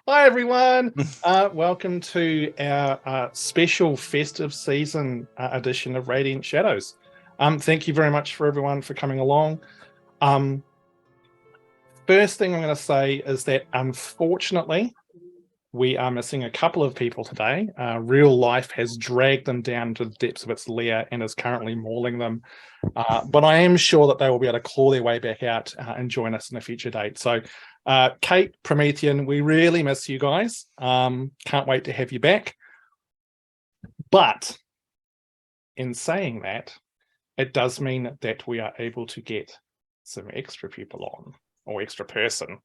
Hi everyone, welcome to our special festive season edition of Radiant Shadows. Thank you very much for everyone for coming along. First thing I'm going to say is that unfortunately we are missing a couple of people today. Real life has dragged them down to the depths of its lair and is currently mauling them. But I am sure that they will be able to claw their way back out and join us in a future date. So Kate, Promethean, we really miss you guys. Can't wait to have you back. But in saying that, it does mean that we are able to get some extra people on, or extra person.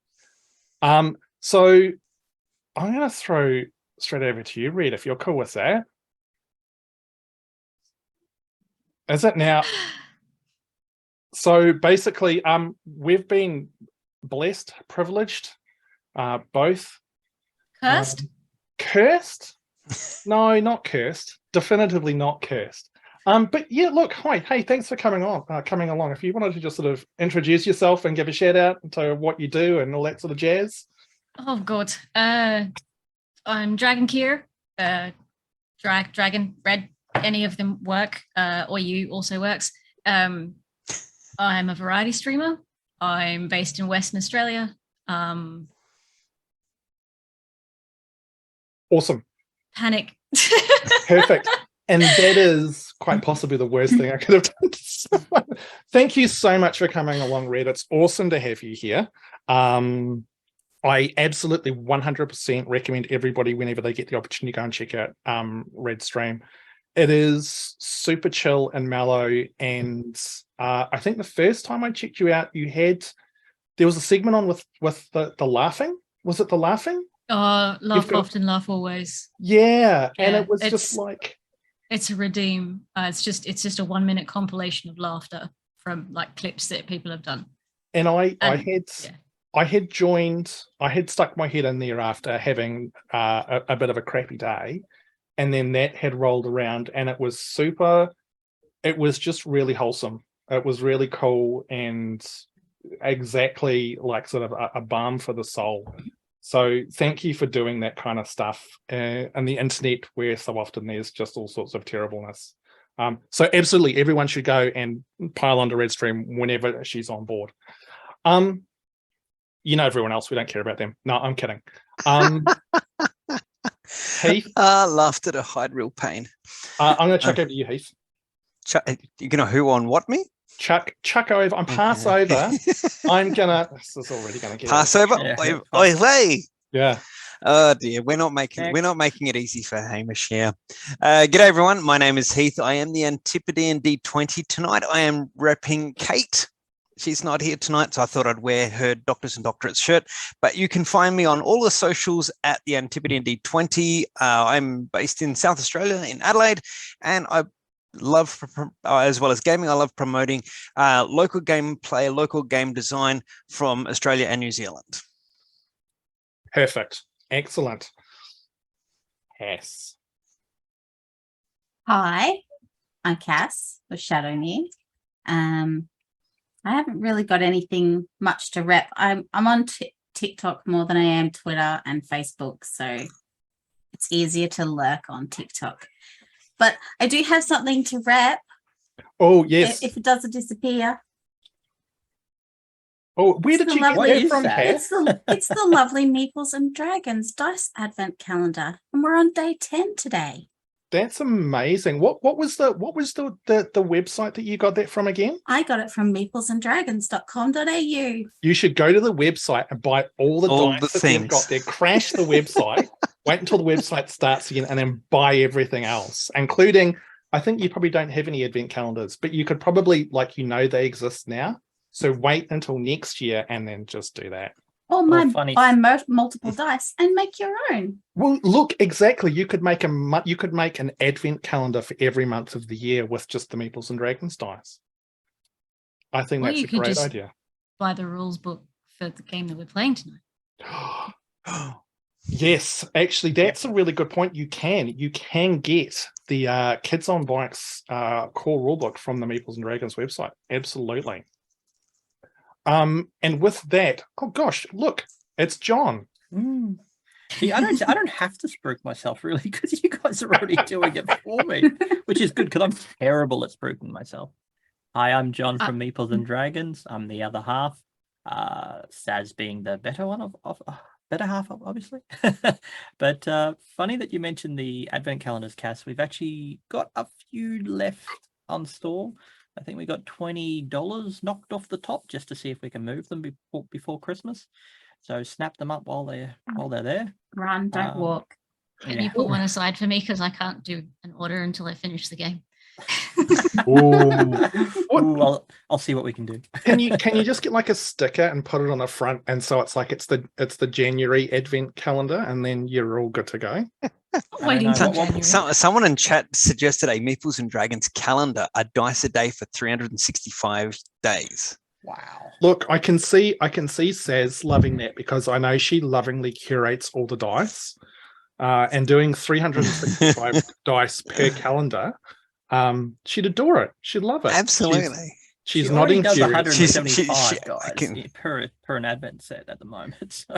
So I'm going to throw straight over to you, Red, if you're cool with that. Is it now? So basically, we've been blessed, privileged, both. Cursed? Cursed? No, not cursed. Definitively not cursed. But yeah, look, hi, hey, thanks for coming along. If you wanted to just sort of introduce yourself and give a shout out to what you do and all that sort of jazz. Oh God, I'm Dragancaor. Dragon, Red, any of them work, or you also works. I'm a variety streamer. I'm based in Western Australia. Awesome. Panic. Perfect. And that is quite possibly the worst thing I could have done. Thank you so much for coming along, Red. It's awesome to have you here. I absolutely 100% recommend everybody, whenever they get the opportunity, go and check out Red's stream. It is super chill and mellow. And I think the first time I checked you out, there was a segment on with the laughing. Was it the laughing? Oh, laugh often, laugh always. Yeah. And it was just like, it's a redeem. It's just a 1 minute compilation of laughter from like clips that people have done. And I had stuck my head in there after having a bit of a crappy day, and then that had rolled around, and it was just really wholesome. It was really cool and exactly like sort of a balm for the soul. So thank you for doing that kind of stuff on the internet, where so often there's just all sorts of terribleness. So absolutely, everyone should go and pile onto Red Stream whenever she's on board. You know everyone else, we don't care about them. No, I'm kidding. Heath? Laughter to hide real pain. I'm going to chuck over to you, Heath. You're going to who on what me? Chuck over. I'm pass over. I'm gonna. This is already gonna get pass over. Yeah. Oh dear, we're not making it easy for Hamish here. G'day everyone. My name is Heath. I am the Antipodean D20 tonight. I am repping Kate. She's not here tonight, so I thought I'd wear her Doctors and Doctorates shirt. But you can find me on all the socials at the Antipodean D20. I'm based in South Australia, in Adelaide, and I love, as well as gaming, I love promoting local gameplay, local game design from Australia and New Zealand. Perfect. Excellent. Cass. Hi, I'm Cass with Shadow Me. I haven't really got anything much to rep. I'm on TikTok more than I am Twitter and Facebook, so it's easier to lurk on TikTok. But I do have something to rep. Oh, yes. If it doesn't disappear. Oh, where did you get that from, Cass? It's the lovely Meeples and Dragons Dice Advent Calendar, and we're on day 10 today. That's amazing. What was the website that you got that from again? I got it from meeplesanddragons.com.au. You should go to the website and buy all the dice that they've got there. Crash the website. Wait until the website starts again, and then buy everything else, including, I think you probably don't have any advent calendars, but you could probably, they exist now. So wait until next year and then just do that. Or buy multiple dice and make your own. Well, look, exactly. You could make an advent calendar for every month of the year with just the Meeples and Dragons dice. I think that's a great idea. Buy the rules book for the game that we're playing tonight. Yes, actually, that's a really good point. You can get the Kids on Bikes core rulebook from the Meeples and Dragons website. Absolutely. And with that, oh gosh, look, it's John. See, I don't have to spruik myself really, because you guys are already doing it for me, which is good because I'm terrible at spruiking myself. Hi, I'm John from Meeples and Dragons. I'm the other half. Saz being the better one of better half, obviously. But funny that you mentioned the advent calendars, Cass. We've actually got a few left on store. I think we got $20 knocked off the top just to see if we can move them before Christmas. So snap them up while they're there. Run, don't walk. Can you put one aside for me, because I can't do an order until I finish the game? Ooh, I'll see what we can do. Can you just get like a sticker and put it on the front, and so it's like it's the January advent calendar, and then you're all good to go. Waiting till January. Someone in chat suggested a Meeples and Dragons calendar, a dice a day for 365 days. Wow. Look, I can see Saz loving that, because I know she lovingly curates all the dice, and doing 365 dice per calendar. She'd adore it. She'd love it. Absolutely. She's She nodding does furiously. 175 guys per an advent set at the moment. So.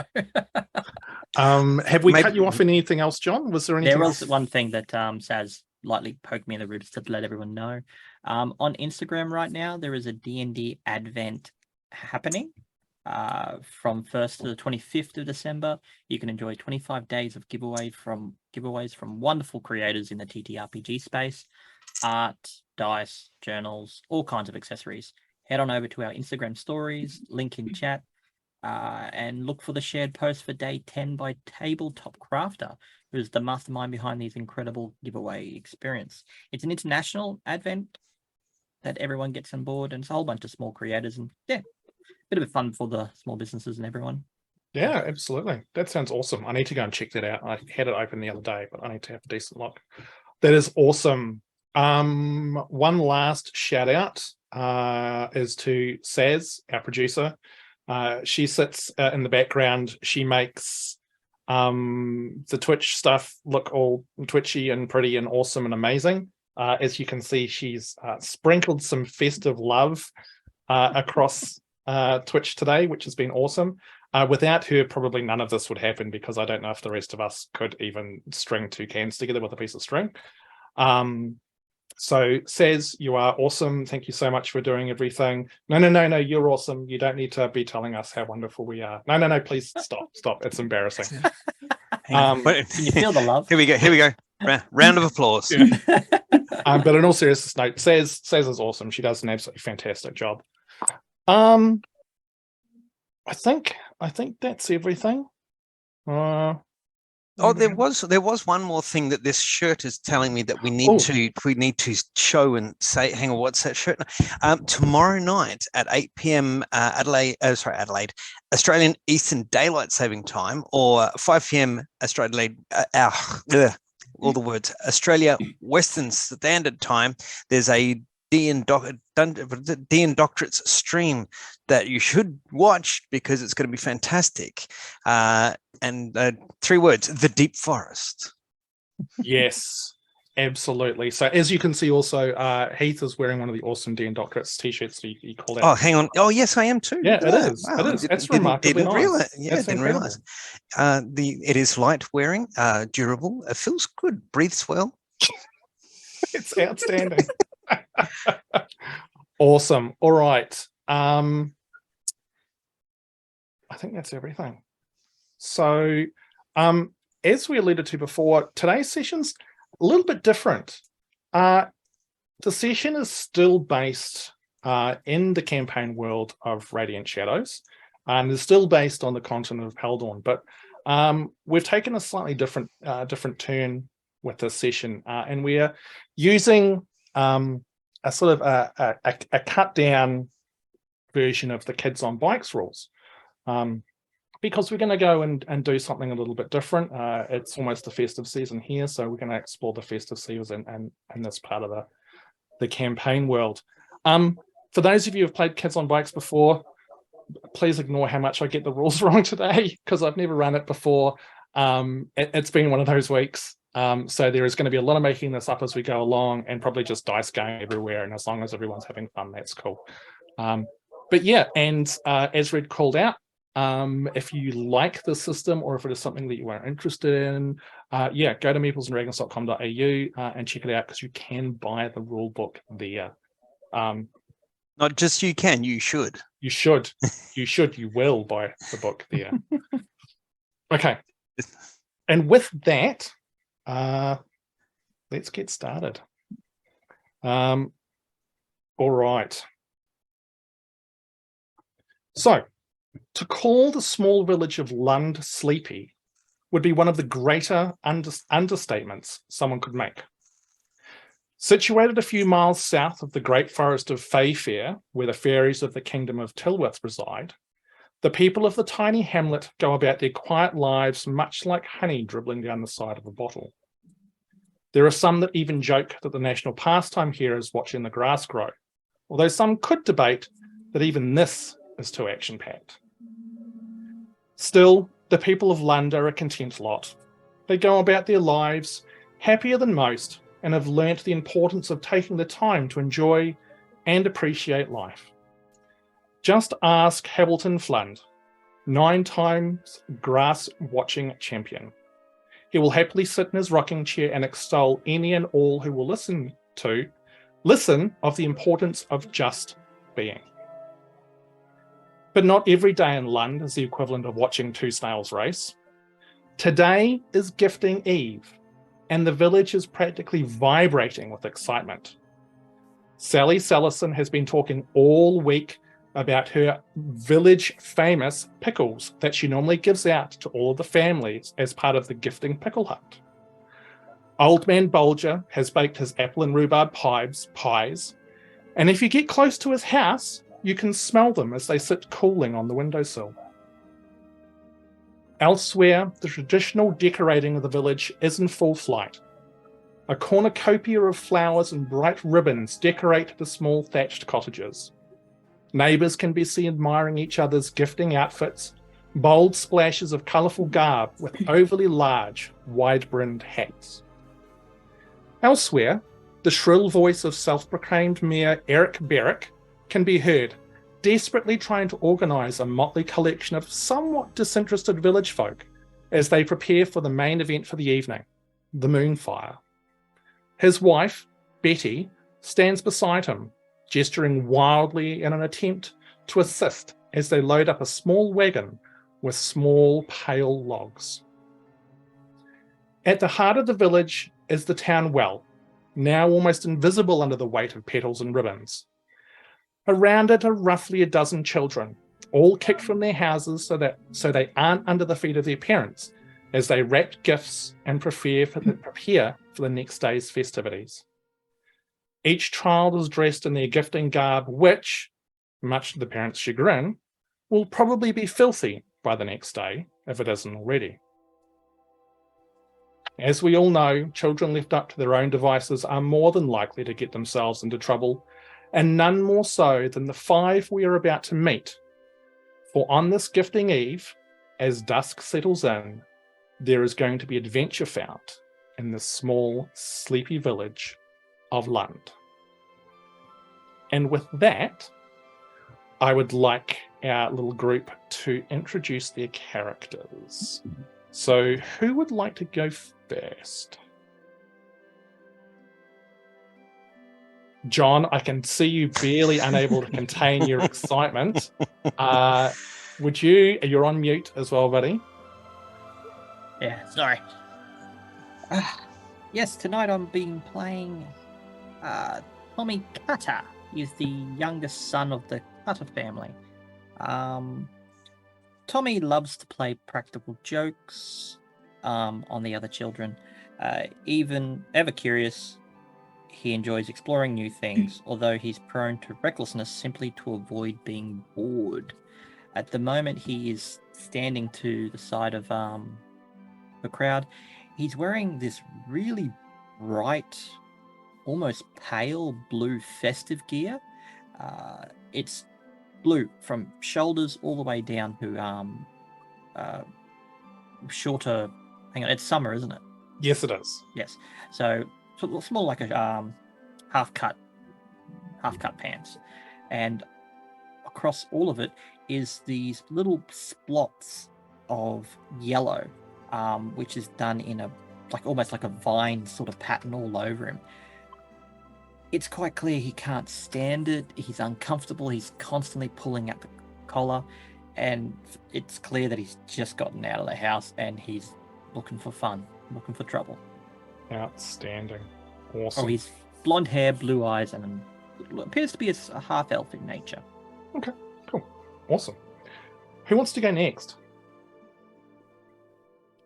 Have we cut you off in anything else, John? Was there anything There was else? one thing that Saz lightly poked me in the ribs to let everyone know. On Instagram right now, there is a D&D advent happening from 1st to the 25th of December. You can enjoy 25 days of giveaways from wonderful creators in the TTRPG space. Art, dice, journals, all kinds of accessories. Head on over to our Instagram stories, link in chat, and look for the shared post for day 10 by Tabletop Crafter, who's the mastermind behind these incredible giveaway experience. It's an international advent that everyone gets on board, and it's a whole bunch of small creators, and yeah, bit of fun for the small businesses and everyone. Yeah, absolutely. That sounds awesome. I need to go and check that out. I had it open the other day, but I need to have a decent look. That is awesome. One last shout out is to Saz, our producer. She sits in the background. She makes the Twitch stuff look all twitchy and pretty and awesome and amazing. As you can see, she's sprinkled some festive love across Twitch today, which has been awesome. Without her, probably none of this would happen, because I don't know if the rest of us could even string two cans together with a piece of string. So Saz, you are awesome. Thank you so much for doing everything. No, you're awesome. You don't need to be telling us how wonderful we are. No, please stop. It's embarrassing. Can you feel the love? Here we go. Round of applause. Yeah. But in all seriousness, no, Saz is awesome. She does an absolutely fantastic job. I think that's everything. There was one more thing that this shirt is telling me that we need to show and say. Hang on, what's that shirt? Tomorrow night at 8 p.m. Adelaide, Australian Eastern Daylight Saving Time, or 5 p.m. All the words, Australia Western Standard Time. There's a D&D Doctorates stream that you should watch, because it's going to be fantastic. And 3 words: the deep forest. Yes, absolutely. So as you can see, also Heath is wearing one of the awesome D&D Doctorates t-shirts that you called out. Oh, hang on. Oh, yes, I am too. Yeah, it is. Wow, It is. It's didn't remarkably nice. realize. Yeah, It's didn't realize. It is light wearing, durable. It feels good. Breathes well. It's outstanding. Awesome. All right. I think that's everything. So, as we alluded to before, today's session's a little bit different. The session is still based in the campaign world of Radiant Shadows, and is still based on the continent of Haldorn, but we've taken a slightly different turn with this session, and we're using a sort of a cut down version of the Kids on Bikes rules, because we're going to go and do something a little bit different. It's almost the festive season here, so we're going to explore the festive season and this part of the campaign world. For those of you who've played Kids on Bikes before, please ignore how much I get the rules wrong today, because I've never run it before. It's been one of those weeks. So there is going to be a lot of making this up as we go along, and probably just dice going everywhere. And as long as everyone's having fun, that's cool. But yeah, and as Red called out, if you like the system or if it is something that you are interested in, go to meeplesanddragons.com.au and check it out because you can buy the rule book there. Not just you can, you should. You should. You will buy the book there. Okay. And with that, let's get started. All right. So, to call the small village of Lund sleepy would be one of the greater understatements someone could make. Situated a few miles south of the great forest of Fayfair, where the fairies of the kingdom of Tilworth reside, the people of the tiny hamlet go about their quiet lives much like honey dribbling down the side of a bottle. There are some that even joke that the national pastime here is watching the grass grow, although some could debate that even this is too action-packed. Still, the people of Lund are a content lot. They go about their lives happier than most and have learnt the importance of taking the time to enjoy and appreciate life. Just ask Hamilton Flund, 9 times grass-watching champion. He will happily sit in his rocking chair and extol any and all who will listen of the importance of just being. But not every day in Lund is the equivalent of watching 2 snails race. Today is Gifting Eve, and the village is practically vibrating with excitement. Sally Salison has been talking all week about her village-famous pickles that she normally gives out to all of the families as part of the gifting pickle hunt. Old Man Bolger has baked his apple and rhubarb pies, and if you get close to his house, you can smell them as they sit cooling on the windowsill. Elsewhere, the traditional decorating of the village is in full flight. A cornucopia of flowers and bright ribbons decorate the small thatched cottages. Neighbours can be seen admiring each other's gifting outfits, bold splashes of colourful garb with overly large, wide-brimmed hats. Elsewhere, the shrill voice of self-proclaimed Mayor Eric Berrick can be heard, desperately trying to organise a motley collection of somewhat disinterested village folk as they prepare for the main event for the evening, the moonfire. His wife, Betty, stands beside him, gesturing wildly in an attempt to assist as they load up a small wagon with small, pale logs. At the heart of the village is the town well, now almost invisible under the weight of petals and ribbons. Around it are roughly a dozen children, all kicked from their houses so they aren't under the feet of their parents as they wrap gifts and prepare for the next day's festivities. Each child is dressed in their gifting garb, which, much to the parents' chagrin, will probably be filthy by the next day, if it isn't already. As we all know, children left up to their own devices are more than likely to get themselves into trouble, and none more so than the 5 we are about to meet. For on this Gifting Eve, as dusk settles in, there is going to be adventure found in the small, sleepy village of Lund. And with that, I would like our little group to introduce their characters. So who would like to go first? John, I can see you barely unable to contain your excitement. You're on mute as well, buddy. Yeah, sorry. Yes, tonight I'm being playing Tommy Cutter. He's the youngest son of the Cutter family. Tommy loves to play practical jokes on the other children. Even ever curious, he enjoys exploring new things, although he's prone to recklessness simply to avoid being bored. At the moment, he is standing to the side of the crowd. He's wearing this really bright, almost pale blue festive gear. It's blue from shoulders all the way down to shorter. Hang on, it's summer, isn't it? Yes, it is. Yes. So it's more like a half cut pants, and across all of it is these little splots of yellow, which is done in a almost like a vine sort of pattern all over him. It's quite clear he can't stand it. He's uncomfortable. He's constantly pulling at the collar, and it's clear that he's just gotten out of the house and he's looking for fun, looking for trouble. Outstanding. Awesome. Oh, he's blonde hair, blue eyes, and appears to be a half-elf in nature. Okay, cool. Awesome. Who wants to go next?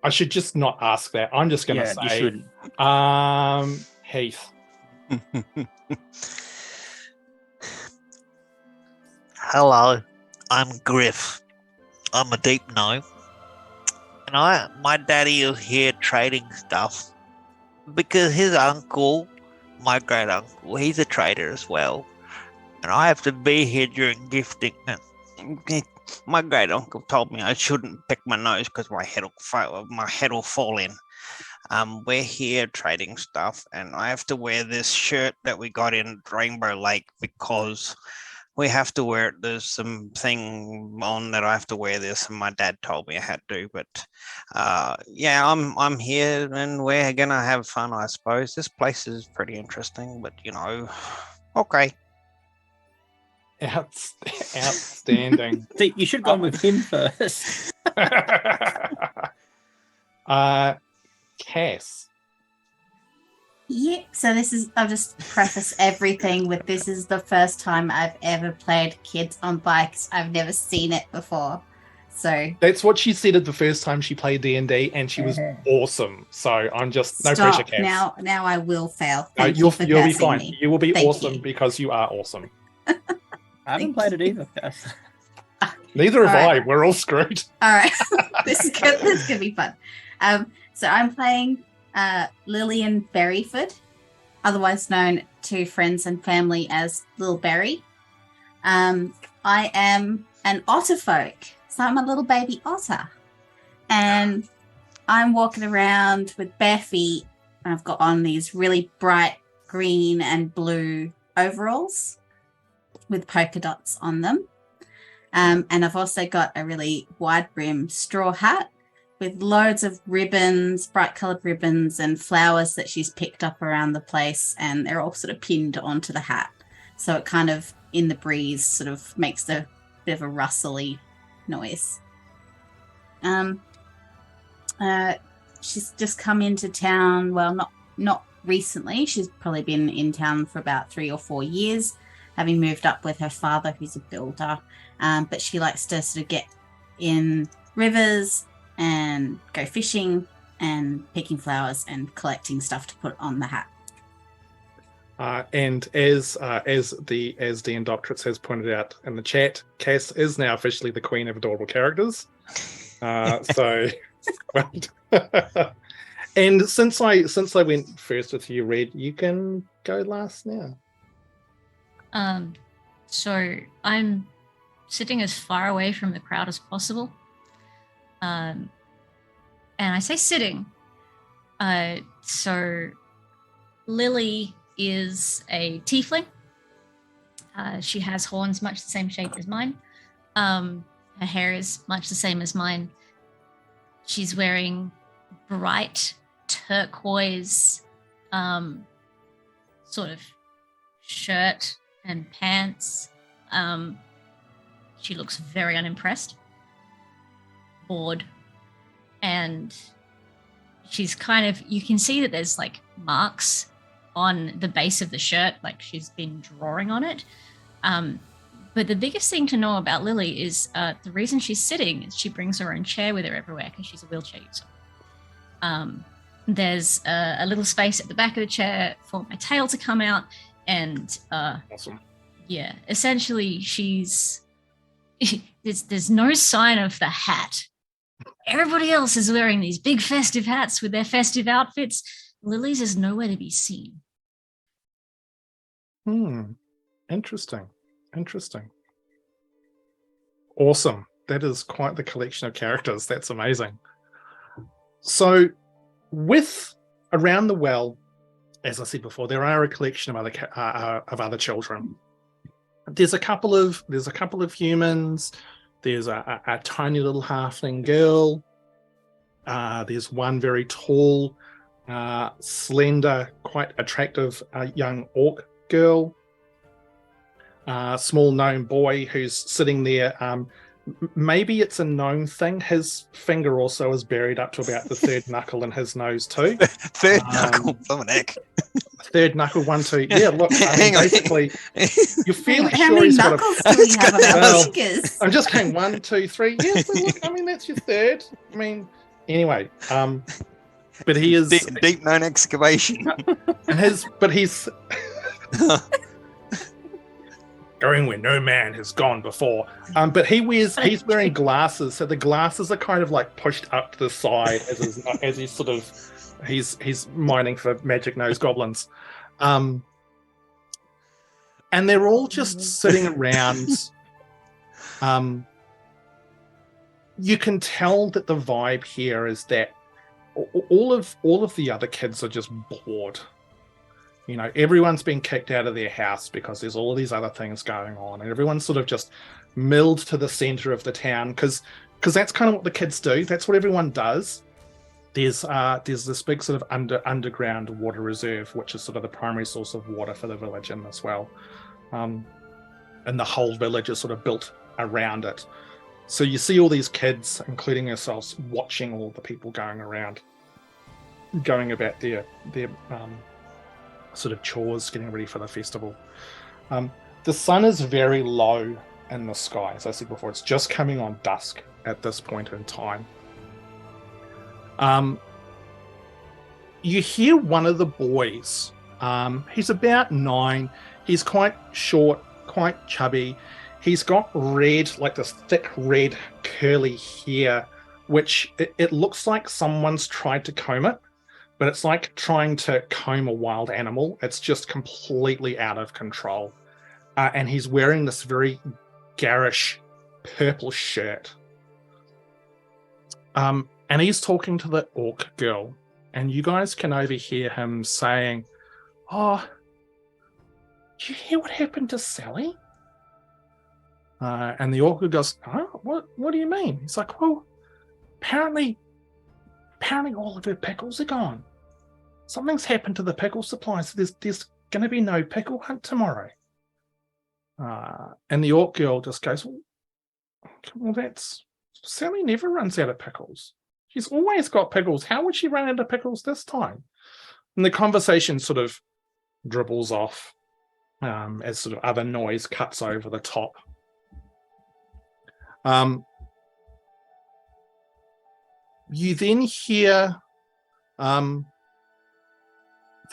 I should just not ask that. I'm just going to say... you shouldn't. Heath. Hello, I'm Griff. I'm a deep gnome. And my daddy is here trading stuff because his uncle, my great uncle, he's a trader as well. And I have to be here during gifting. My great uncle told me I shouldn't pick my nose because my head will fall in. We're here trading stuff, and I have to wear this shirt that we got in Rainbow Lake because we have to wear it. There's some thing on that I have to wear this, and my dad told me I had to. But yeah, I'm here, and we're gonna have fun, I suppose. This place is pretty interesting, but okay. Outstanding. See, you should have gone with him first. Cass. Yeah, so I'll just preface everything with this is the first time I've ever played Kids on Bikes. I've never seen it before. So that's what she said the first time she played D&D, and she was awesome. So I'm just no pressure, Cass. Now I will fail. You'll be fine. Me. You will be Thank awesome you. Because you are awesome. I haven't played it either, Cass. Neither have All I. right. We're all screwed. All right, this is good. This is gonna be fun. So I'm playing Lillian Berryford, otherwise known to friends and family as Lil Berry. I am an otter folk, so I'm a little baby otter, and I'm walking around with bare feet. And I've got on these really bright green and blue overalls with polka dots on them. And I've also got a really wide brim straw hat with loads of ribbons, bright coloured ribbons and flowers that she's picked up around the place, and they're all sort of pinned onto the hat. So it kind of, in the breeze, sort of makes a bit of a rustly noise. She's just come into town, well, not recently. She's probably been in town for about 3 or 4 years, having moved up with her father, who's a builder. But she likes to sort of get in rivers and go fishing and picking flowers and collecting stuff to put on the hat. And as the Indoctrates has pointed out in the chat, Cass is now officially the queen of adorable characters. So, well, and since I went first with you, Red, you can go last now. So I'm sitting as far away from the crowd as possible. And I say sitting. So Lily is a tiefling. She has horns much the same shape as mine. Her hair is much the same as mine. She's wearing bright turquoise sort of shirt and pants. She looks very unimpressed, bored, and she's kind of, you can see that there's like marks on the base of the shirt, like she's been drawing on it. But the biggest thing to know about Lily is the reason she's sitting is she brings her own chair with her everywhere because she's a wheelchair user. There's a little space at the back of the chair for my tail to come out, and Awesome. yeah, essentially there's no sign of the hat. Everybody else is wearing these big festive hats with their festive outfits. Lily's is nowhere to be seen. Interesting. Awesome. That is quite the collection of characters. That's amazing. So with around the well, as I said before, there are a collection of other children. there's a couple of humans. There's a tiny little halfling girl. There's one very tall, slender, quite attractive young orc girl. Small gnome boy who's sitting there. Maybe it's a gnome thing. His finger also is buried up to about the third knuckle in his nose too. Third knuckle, Dominic. Third knuckle, 1, 2. Yeah, look, I mean, basically, you're fairly How sure many he's got knuckles do we have on our Well, fingers? I'm just going 1, 2, 3. Yes, but look, I mean, that's your third. I mean, anyway, but he is deep known excavation. and he's going where no man has gone before. But he's wearing glasses, so the glasses are kind of like pushed up to the side as he's sort of he's mining for magic nose goblins. And they're all just sitting around. You can tell that the vibe here is that all of the other kids are just bored. You know, everyone's been kicked out of their house because there's all of these other things going on, and everyone's sort of just milled to the center of the town because that's kind of what the kids do. That's what everyone does. There's this big sort of underground water reserve, which is sort of the primary source of water for the village in as well. And the whole village is sort of built around it. So you see all these kids, including yourselves, watching all the people going around, going about their sort of chores, getting ready for the festival. The sun is very low in the sky. As I said before, it's just coming on dusk at this point in time. You hear one of the boys. He's about 9. He's quite short, quite chubby. He's got red, like this thick red curly hair, which it looks like someone's tried to comb it, but it's like trying to comb a wild animal. It's just completely out of control. And he's wearing this very garish purple shirt. And he's talking to the orc girl, and you guys can overhear him saying, "Oh, did you hear what happened to Sally?" And the orc girl goes, "Oh, what do you mean?" He's like, "Well, apparently all of her pickles are gone. Something's happened to the pickle supply, so there's going to be no pickle hunt tomorrow." And the orc girl just goes, "Well, that's Sally never runs out of pickles. She's always got pickles. How would she run out of pickles this time?" And the conversation sort of dribbles off as sort of other noise cuts over the top. You then hear the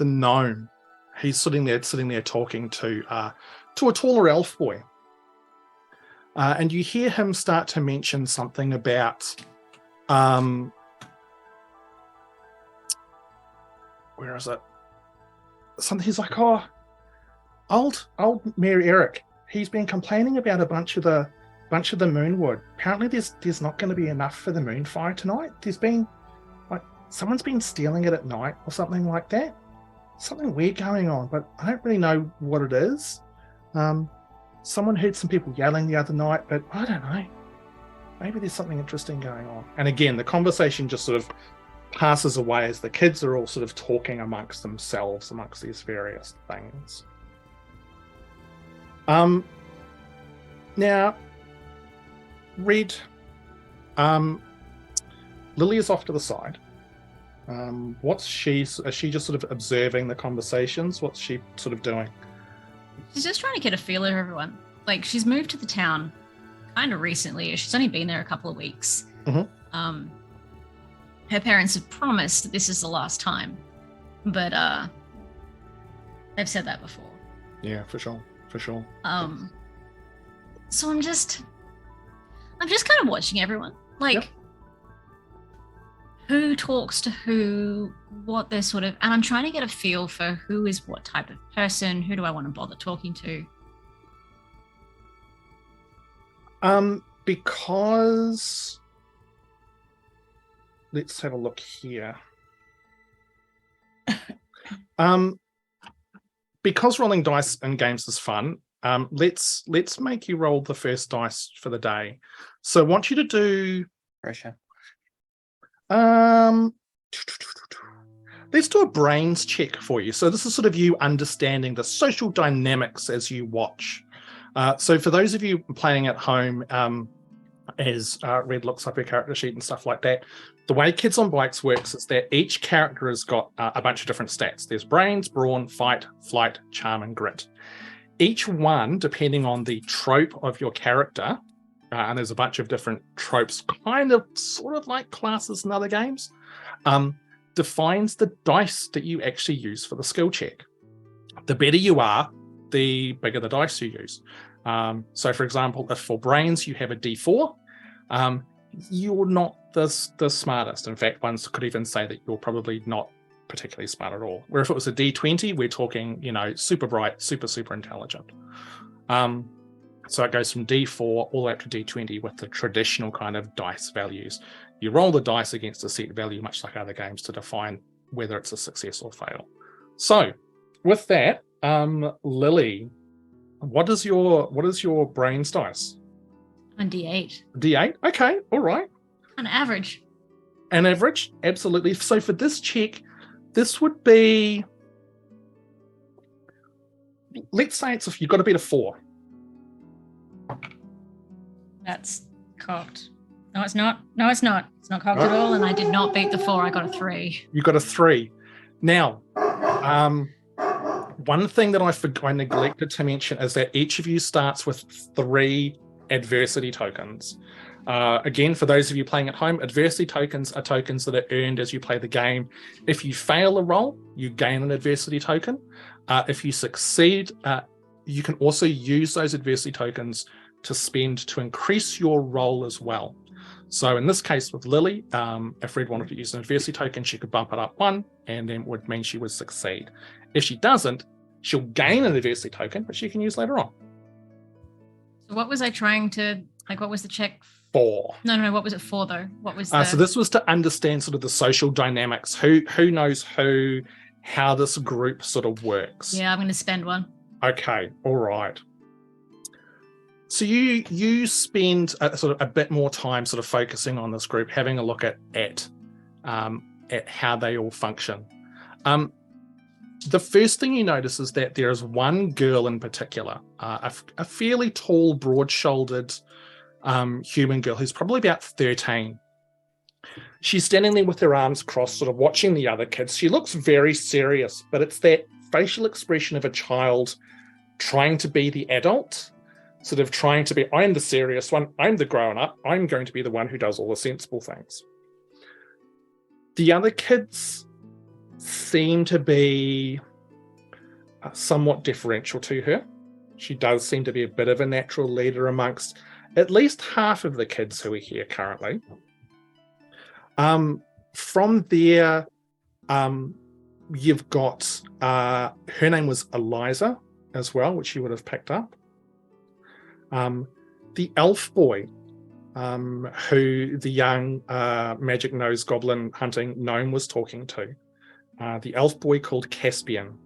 gnome. He's sitting there talking to a taller elf boy. And you hear him start to mention something about where is it? Something. He's like, "Oh, old Mayor Eric. He's been complaining about a bunch of the moonwood. Apparently, there's not going to be enough for the moonfire tonight. There's been someone's been stealing it at night or something like that. Something weird going on, but I don't really know what it is. Someone heard some people yelling the other night, but I don't know. Maybe there's something interesting going on." And again, the conversation just sort of passes away as the kids are all sort of talking amongst themselves, amongst these various things. Now, Red, Lily is off to the side. Is she just sort of observing the conversations? What's she sort of doing? She's just trying to get a feel of everyone. Like, she's moved to the town kind of recently. She's only been there a couple of weeks. Mm-hmm. Her parents have promised that this is the last time, but they've said that before. Yeah, for sure. So I'm just kind of watching everyone. Like, Yep. Who talks to who, what they're sort of, and I'm trying to get a feel for who is what type of person, who do I want to bother talking to. Because let's have a look here. Because rolling dice in games is fun, Let's make you roll the first dice for the day. So I want you to do Pressure. let's do a brains check for you. So this is sort of you understanding the social dynamics as you watch. So for those of you playing at home, as Red looks up her character sheet and stuff like that, the way Kids on Bikes works is that each character has got a bunch of different stats. There's brains, brawn, fight, flight, charm, and grit. Each one, depending on the trope of your character, and there's a bunch of different tropes, kind of sort of like classes in other games, defines the dice that you actually use for the skill check. The better you are, the bigger the dice you use. So for example, if for brains you have a D4, you're not the smartest. In fact, one could even say that you're probably not particularly smart at all. Where if it was a D20, we're talking, super bright, super intelligent. So it goes from D4 all the way up to D20 with the traditional kind of dice values. You roll the dice against a set value, much like other games, to define whether it's a success or fail. So with that, Lily, what is your brains dice? On D8. D8? Okay, all right. An average. An average? Absolutely. So for this check, this would be, let's say you've got to beat a 4. That's cocked. No, it's not. No, it's not. It's not cocked at all. And I did not beat the 4. I got a 3. You got a 3. Now, one thing that I neglected to mention is that each of you starts with 3 adversity tokens. Again, for those of you playing at home, adversity tokens are tokens that are earned as you play the game. If you fail a roll, you gain an adversity token. If you succeed, you can also use those adversity tokens to spend to increase your roll as well. So in this case with Lily, if Red wanted to use an adversity token, she could bump it up 1, and then it would mean she would succeed. If she doesn't, she'll gain an adversity token, which she can use later on. So what was I trying to, what was the check? 4. No, what was it for though? What was So this was to understand sort of the social dynamics, who knows who, how this group sort of works. Yeah, I'm going to spend 1. Okay, all right. So you spend sort of a bit more time sort of focusing on this group, having a look at how they all function. The first thing you notice is that there is one girl in particular, a fairly tall, broad-shouldered human girl who's probably about 13. She's standing there with her arms crossed, sort of watching the other kids. She looks very serious, but it's that facial expression of a child trying to be the adult, sort of trying to be, I'm the serious one, I'm the grown-up, I'm going to be the one who does all the sensible things. The other kids seem to be somewhat deferential to her. She does seem to be a bit of a natural leader amongst at least half of the kids who are here currently. From there, you've got, her name was Eliza as well, which you would have picked up. The elf boy, who the young magic nose goblin hunting gnome was talking to. The elf boy called Caspian.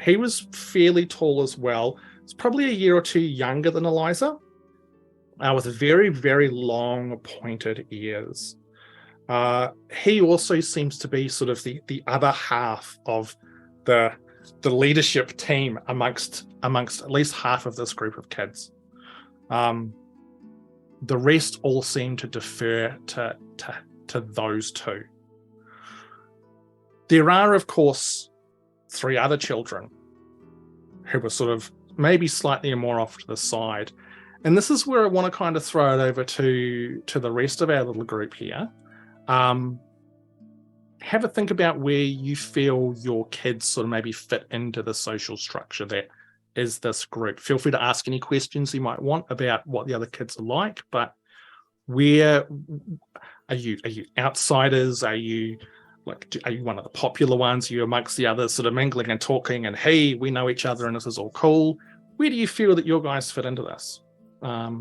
He was fairly tall as well. It's probably a year or 2 younger than Eliza, with very, very long pointed ears. He also seems to be sort of the other half of the leadership team amongst at least half of this group of kids. The rest all seem to defer to those 2. There are, of course, 3 other children who were sort of maybe slightly more off to the side. And this is where I want to kind of throw it over to the rest of our little group here. Have a think about where you feel your kids sort of maybe fit into the social structure that is this group. Feel free to ask any questions you might want about what the other kids are like, but where are you outsiders? Are you one of the popular ones? Are you amongst the others sort of mingling and talking and, hey, we know each other and this is all cool? Where do you feel that your guys fit into this? I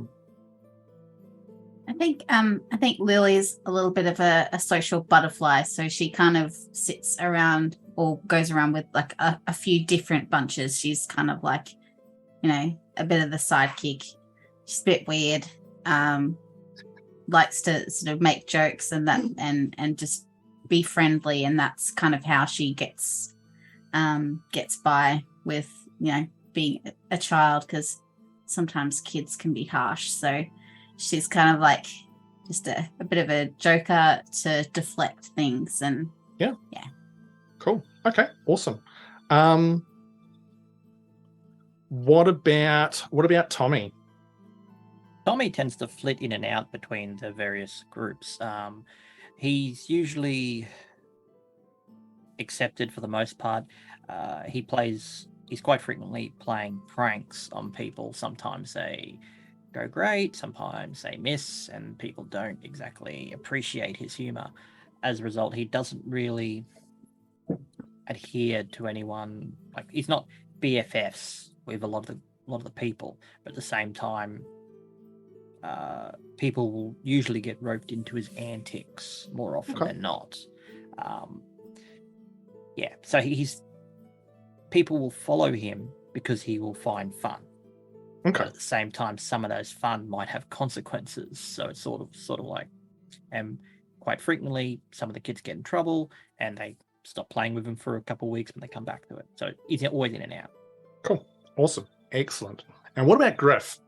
think Lily's a little bit of a social butterfly, so she kind of sits around or goes around with like a few different bunches. She's kind of like a bit of the sidekick. She's a bit weird. Likes to sort of make jokes and that and just be friendly, and that's kind of how she gets by with being a child, because sometimes kids can be harsh. So she's kind of like just a bit of a joker to deflect things. And yeah. Cool. Okay, awesome. What about Tommy? Tommy tends to flit in and out between the various groups. He's usually accepted for the most part. He's quite frequently playing pranks on people. Sometimes they go great, sometimes they miss, and people don't exactly appreciate his humor. As a result, he doesn't really adhere to anyone. Like, he's not BFFs with a lot of the people, but at the same time, people will usually get roped into his antics more often than not. So people will follow him because he will find fun. Okay. But at the same time, some of those fun might have consequences. So it's sort of like, and quite frequently, some of the kids get in trouble and they stop playing with him for a couple of weeks, and they come back to it. So he's always in and out. Cool. Awesome. Excellent. And what about Griff?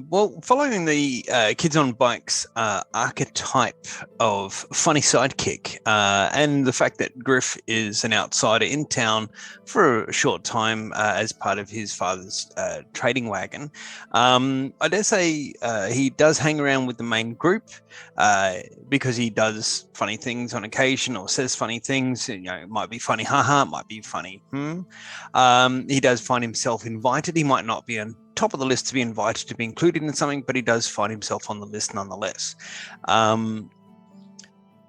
Well, following the kids on bikes archetype of funny sidekick, and the fact that Griff is an outsider in town for a short time as part of his father's trading wagon, I dare say he does hang around with the main group because he does funny things on occasion, or says funny things. It might be funny, haha, it might be funny. He does find himself invited. He might not be on top of the list to be invited to be included in something, but he does find himself on the list nonetheless.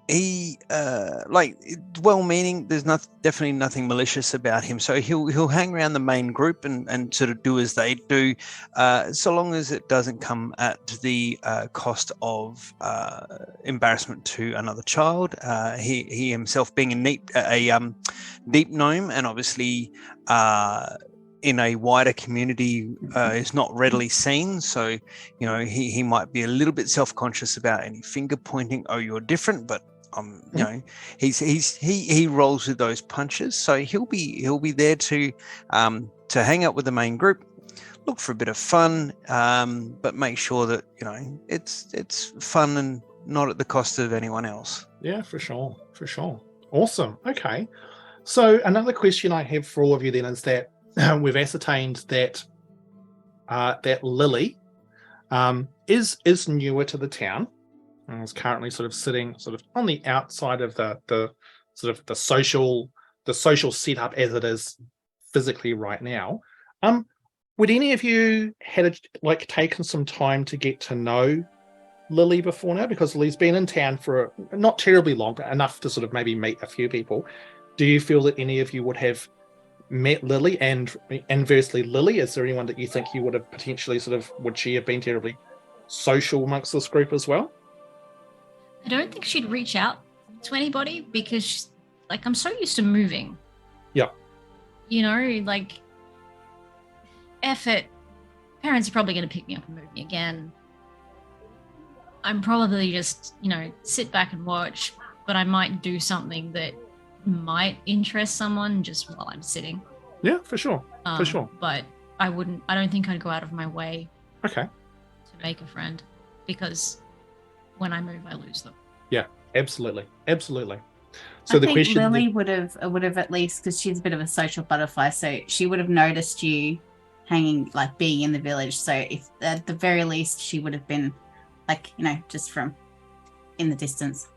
He well-meaning. There's definitely nothing malicious about him. So he'll hang around the main group and sort of do as they do, so long as it doesn't come at the cost of embarrassment to another child. He himself being a deep gnome, and obviously in a wider community is not readily seen. So he might be a little bit self-conscious about any finger pointing. Oh, you're different, but he rolls with those punches. So he'll be there to hang out with the main group, look for a bit of fun, but make sure that it's fun and not at the cost of anyone else. Yeah, for sure. Awesome. Okay, so another question I have for all of you then is that we've ascertained that that Lily is newer to the town and is currently sort of sitting on the outside of the sort of the social setup as it is physically right now. Would any of you had taken some time to get to know Lily before now? Because Lily's been in town for not terribly long, but enough to sort of maybe meet a few people. Do you feel that any of you would have met Lily? And inversely, Lily, is there anyone that you think you would have potentially would she have been terribly social amongst this group as well? I don't think she'd reach out to anybody because I'm so used to moving. Yeah. Effort. Parents are probably going to pick me up and move me again. I'm probably just, sit back and watch, but I might do something that might interest someone just while I'm sitting. Yeah, for sure. But I don't think I'd go out of my way to make a friend, because when I move, I lose them. Yeah, absolutely. So the question Lily would have at least, because she's a bit of a social butterfly, so she would have noticed you hanging, being in the village. So if at the very least she would have been just from in the distance.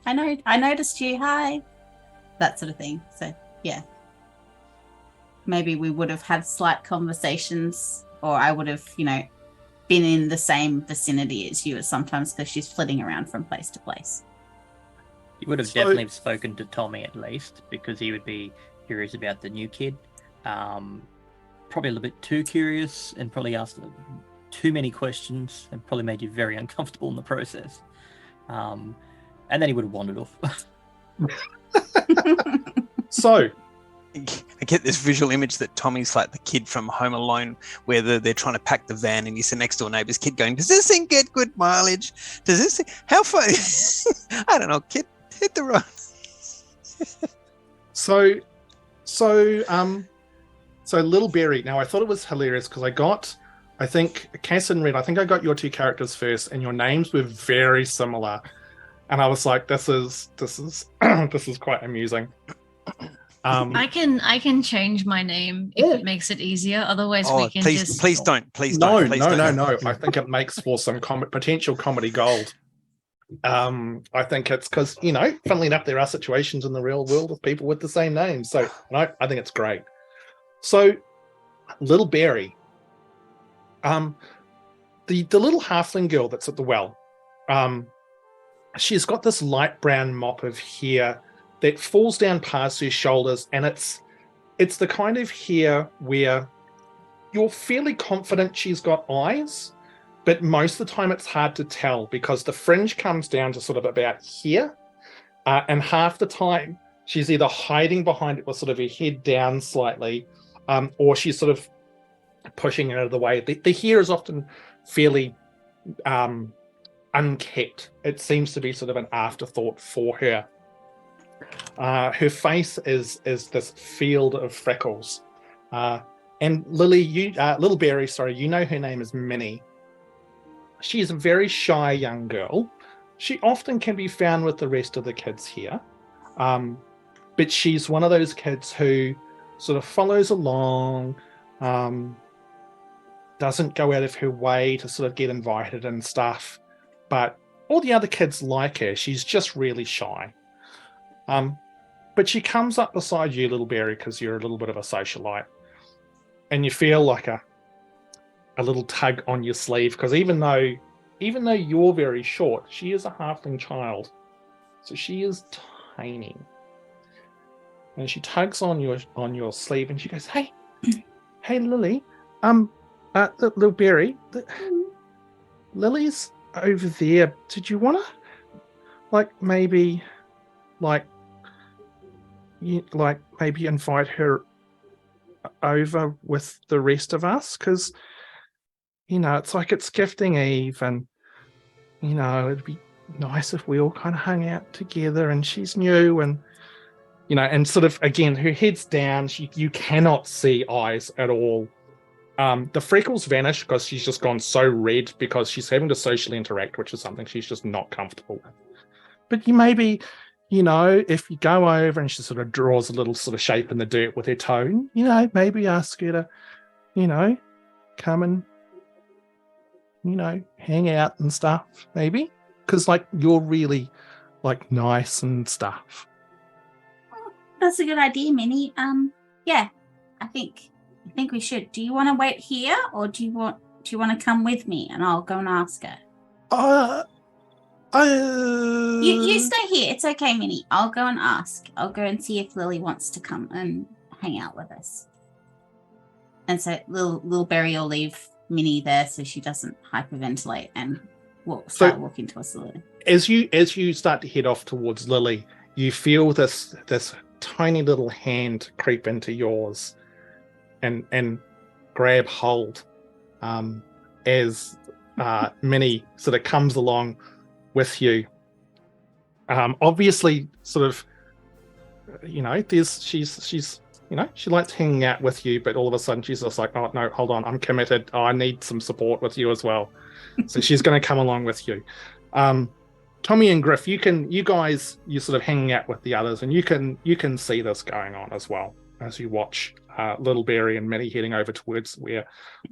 I noticed you, hi. That sort of thing. So yeah, maybe we would have had slight conversations, or I would have been in the same vicinity as you sometimes, because she's flitting around from place to place. You would have definitely spoken to Tommy at least, because he would be curious about the new kid. Probably a little bit too curious, and probably asked too many questions, and probably made you very uncomfortable in the process. And then he would have wandered off. So, I get this visual image that Tommy's like the kid from Home Alone, where they're trying to pack the van, and he's the next door neighbor's kid going, "Does this thing get good mileage? Does this thing, how far?" I don't know, kid, hit the road. So Lil Berry. Now I thought it was hilarious because I think Cass and Red, I think I got your two characters first, and your names were very similar, and I was like, this is this is quite amusing. I can change my name if it makes it easier. Otherwise, we can just please don't. No. Don't. I think it makes for some potential comedy gold. I think it's because, funnily enough, there are situations in the real world with people with the same name. So I think it's great. So, Lil Berry, the little halfling girl that's at the well, she's got this light brown mop of hair that falls down past her shoulders, and it's the kind of hair where you're fairly confident she's got eyes, but most of the time it's hard to tell because the fringe comes down to sort of about here, and half the time she's either hiding behind it with sort of her head down slightly, or she's sort of pushing it out of the way. The hair is often fairly unkept. It seems to be sort of an afterthought for her. Her face is this field of freckles. And Lily, Lil Berry, sorry, you know her name is Minnie. She's a very shy young girl. She often can be found with the rest of the kids here. But she's one of those kids who sort of follows along, doesn't go out of her way to sort of get invited and stuff. But all the other kids like her. She's just really shy. But she comes up beside you, Lil Berry, because you're a little bit of a socialite, and you feel like a little tug on your sleeve, because even though you're very short, she is a halfling child, so she is tiny, and she tugs on your sleeve, and she goes, "Hey, Lily, Lil Berry, Lily's over there. Did you want to, maybe invite her over with the rest of us, because it's gifting Eve, and it'd be nice if we all kind of hung out together, and she's new, and and sort of, again, her head's down, you cannot see eyes at all. The freckles vanish because she's just gone so red because she's having to socially interact, which is something she's just not comfortable with. But you maybe, if you go over and she sort of draws a little sort of shape in the dirt with her toe, maybe ask her to, come and, hang out and stuff, maybe. Because, you're really, nice and stuff. That's a good idea, Minnie. Yeah, I think we should. Do you want to wait here, or do you want to come with me and I'll go and ask her? You stay here. It's okay, Minnie. I'll go and ask. I'll go and see if Lily wants to come and hang out with us. And so Lil Berry will leave Minnie there so she doesn't hyperventilate, and we'll start walking towards Lily. As you start to head off towards Lily, you feel this tiny little hand creep into yours and grab hold as Minnie sort of comes along with you. Obviously, sort of, she's she likes hanging out with you, but all of a sudden she's just like, oh no, hold on, I'm committed. Oh, I need some support with you as well. So she's going to come along with you. Tommy and Griff, you're sort of hanging out with the others, and you can see this going on as well as you watch Lil Berry and Minnie heading over towards where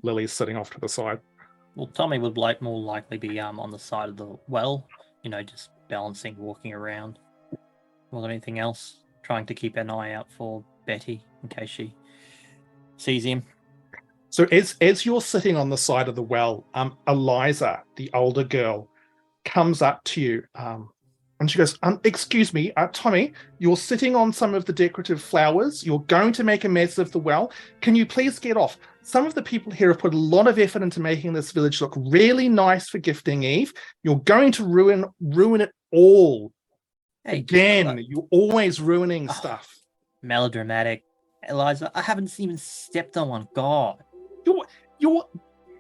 Lily's sitting off to the side. Well, Tommy would more likely be on the side of the well, just balancing, walking around. More than anything else, trying to keep an eye out for Betty in case she sees him. So as you're sitting on the side of the well, Eliza, the older girl, comes up to you, and she goes, excuse me, Tommy, you're sitting on some of the decorative flowers. You're going to make a mess of the well. Can you please get off? Some of the people here have put a lot of effort into making this village look really nice for gifting Eve. You're going to ruin it all. Hey, again, you're always ruining stuff. Melodramatic. Eliza, I haven't even stepped on one. God. Your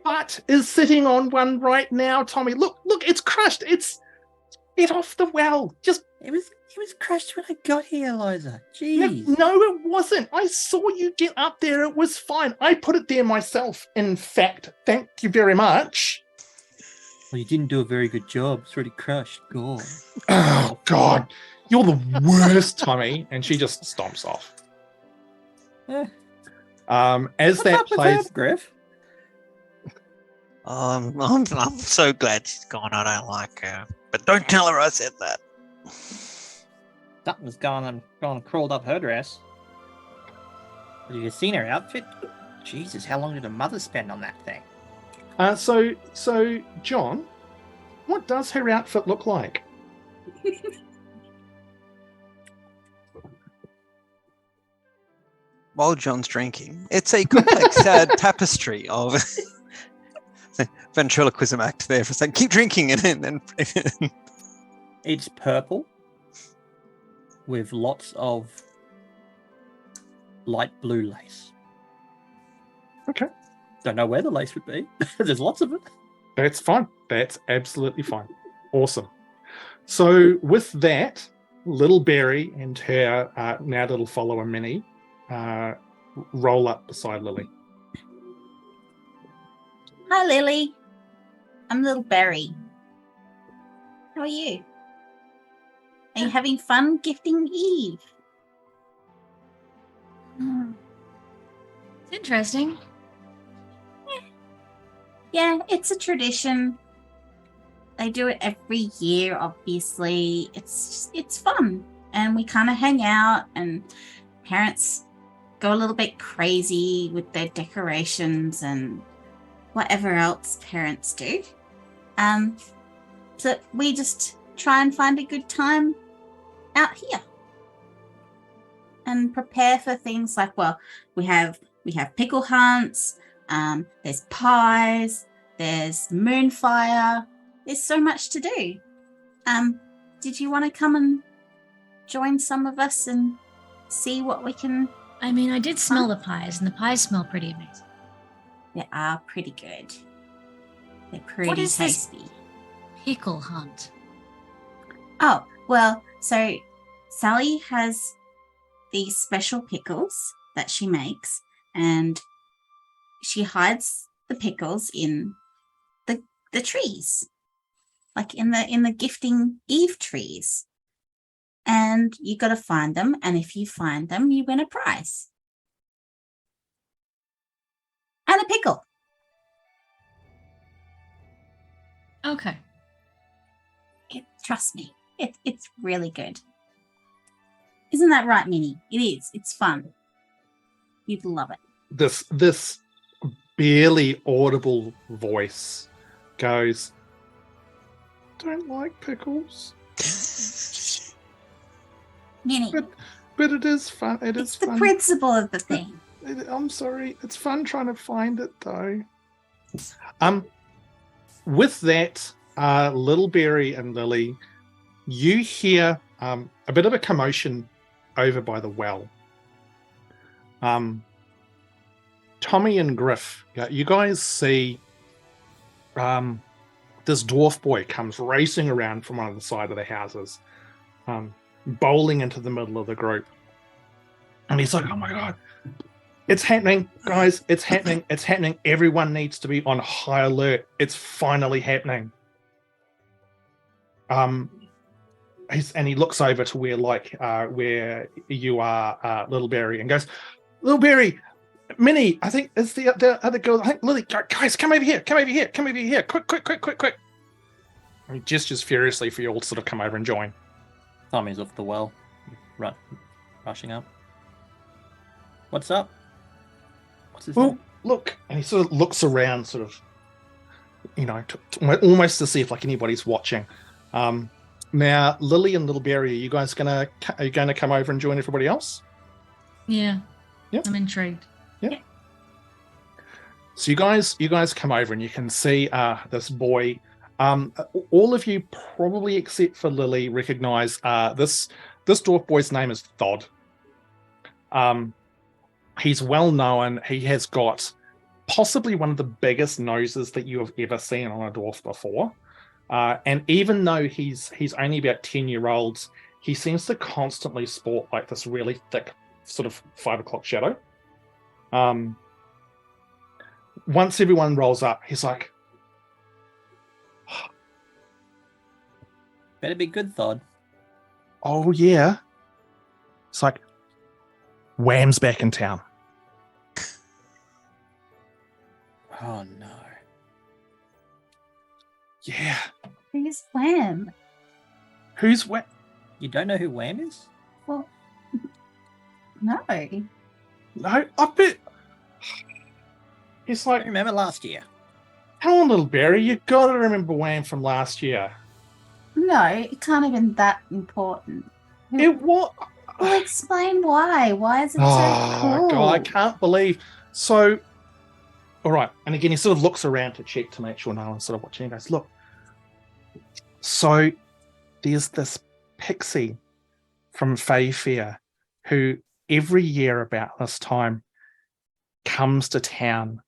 butt is sitting on one right now, Tommy. Look, it's crushed. Get off the well. Just It was crushed when I got here, Eliza. no, Jeez. it wasn't. I saw you get up there. It was fine. I put it there myself. In fact, thank you very much. Well, you didn't do a very good job. It's already crushed. God. Oh God, you're the worst, Tommy. And she just stomps off. Eh. As What's that up with plays, her, Griff? I'm so glad she's gone. I don't like her. But don't tell her I said that. Something's gone and crawled up her dress. Have you seen her outfit? Jesus, how long did her mother spend on that thing? so John, what does her outfit look like? While John's drinking, it's a complex tapestry of ventriloquism act there for saying, keep drinking and then It's purple with lots of light blue lace. Okay. Don't know where the lace would be. There's lots of it. That's fine. That's absolutely fine. Awesome. So with that, Lil Berry and her now little follower Minnie roll up beside Lily. Hi, Lily. I'm Lil Berry. How are you? Are you having fun gifting Eve? It's interesting. Yeah, it's a tradition. They do it every year, obviously. It's fun. And we kind of hang out, and parents go a little bit crazy with their decorations and whatever else parents do. So we just try and find a good time out here and prepare for things like, well, we have pickle hunts, there's pies, there's moonfire. There's so much to do. Did you want to come and join some of us and see what we can? I mean, I did smell the pies, and the pies smell pretty amazing. They are pretty good. They're pretty What is this? tasty. Pickle hunt. Oh, well, so Sally has these special pickles that she makes, and she hides the pickles in the trees, like in the gifting Eve trees. And you got to find them, and if you find them, you win a prize. And a pickle. Okay. Trust me, it's really good. Isn't that right, Minnie? It is. It's fun. You'd love it. This barely audible voice goes, "Don't like pickles." Minnie, But it is fun. it's Is the fun. principle of the thing. I'm sorry. It's fun trying to find it though. With that, Little Berry and Lily, you hear a bit of a commotion over by the well. Tommy and Griff, you guys see this dwarf boy comes racing around from one of the side of the houses, bowling into the middle of the group. And he's like, "Oh my God, it's happening, guys. It's happening. It's happening. Everyone needs to be on high alert. It's finally happening." And he looks over to where you are, Little Berry, and goes, "Little Berry, Minnie, I think it's the other girl. I think Lily, guys, come over here, quick!" And he gestures furiously for you all to sort of come over and join. Tommy's off the well, rushing up. What's up? What's his name? Look, and he sort of looks around, sort of, almost to see if like anybody's watching. Now, Lily and Little Berry, are you guys gonna come over and join everybody else? Yeah. Yeah. I'm intrigued. Yeah. So you guys come over and you can see this boy. All of you, probably except for Lily, recognize this dwarf boy's name is Thod. He's well known. He has got possibly one of the biggest noses that you have ever seen on a dwarf before. And even though he's only about 10-year-olds, he seems to constantly sport like this really thick sort of 5 o'clock shadow. Once everyone rolls up, he's like, Better be good, Thod. oh yeah. It's like, Wham's back in town. Oh no. Yeah. Who's Wham? Who's Wham? You don't know who Wham is? Well, no. No, I bet. It's I like, remember last year. come on, Lil Berry, you got to remember Wham from last year. No, it can't have been that important. It what? Well, explain why. Why is it so Oh, cool? God, I can't believe. So, all right. And again, he sort of looks around to check to make sure no one's sort of watching. He goes, look. So there's this pixie from Fair who every year about this time comes to town.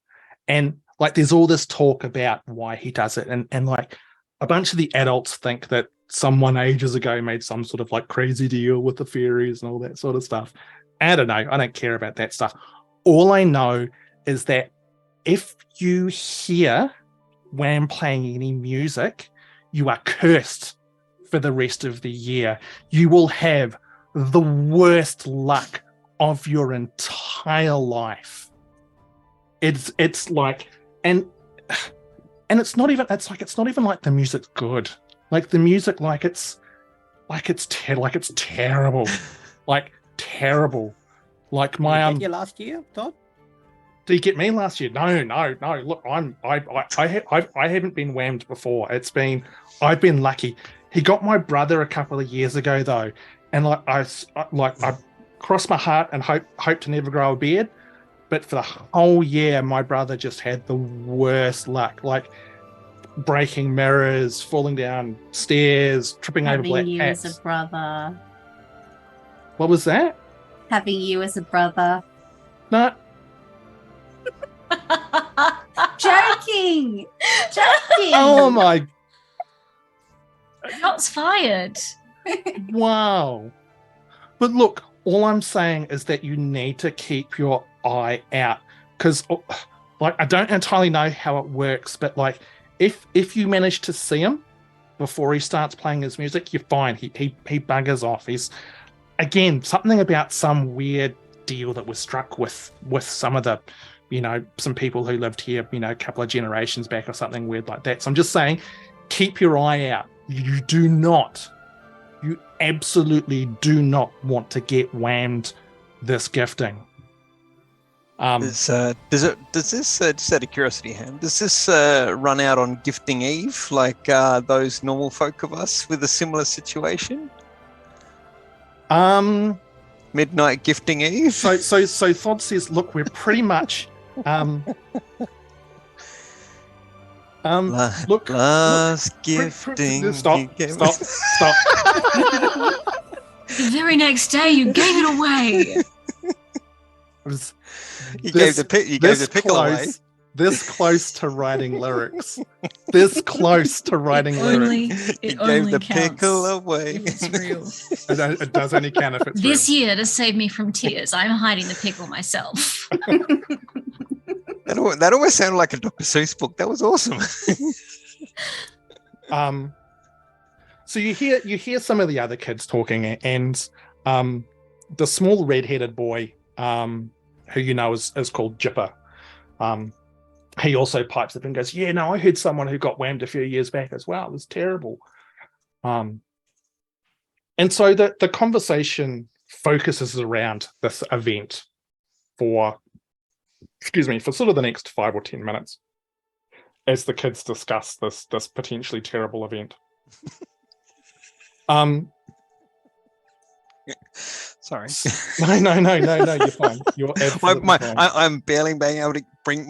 And like, there's all this talk about why he does it. And like a bunch of the adults think that someone ages ago made some sort of like crazy deal with the fairies and all that sort of stuff. I don't know. I don't care about that stuff. All I know is that if you hear Wham playing any music, you are cursed for the rest of the year. You will have the worst luck of your entire life. It's like, and it's not even like the music's good. Like the music, it's terrible. Like terrible. Like my Did you get you last year, Todd? Did he get me last year? No. Look, I haven't been whammed before. I've been lucky. He got my brother a couple of years ago though, and I crossed my heart and hope to never grow a beard. But for the whole year, my brother just had the worst luck. Like breaking mirrors, falling down stairs, tripping over black Having you cats. as a brother. What was that? Having you as a brother. No. Joking. Oh my. Shots fired. Wow. But look, all I'm saying is that you need to keep your eye out, because like I don't entirely know how it works, but like if you manage to see him before he starts playing his music, you're fine. He buggers off. He's again something about some weird deal that was struck with some of the, some people who lived here, a couple of generations back or something weird like that. So I'm just saying, keep your eye out. You absolutely do not want to get whammed this gifting. Does this, just out of curiosity, Ham, does this run out on Gifting Eve like those normal folk of us with a similar situation? Midnight Gifting Eve? So Thod says, look, we're pretty much look, gifting. Stop. The very next day, you gave it away. You gave the pickle away. This close to writing lyrics. This close to writing lyrics. It You only gave the counts pickle away. if it's real. It does only count if it's This real. year, to save me from tears, I'm hiding the pickle myself. That almost sounded like a Dr. Seuss book. That was awesome. So you hear some of the other kids talking, and the small red-headed boy, who is called Jipper. He also pipes up and goes, "Yeah, no, I heard someone who got whammed a few years back as well. It was terrible." And so the conversation focuses around this event for sort of the next 5 or 10 minutes as the kids discuss this potentially terrible event. Sorry. No, you're fine. You're absolutely fine. I'm barely being able to bring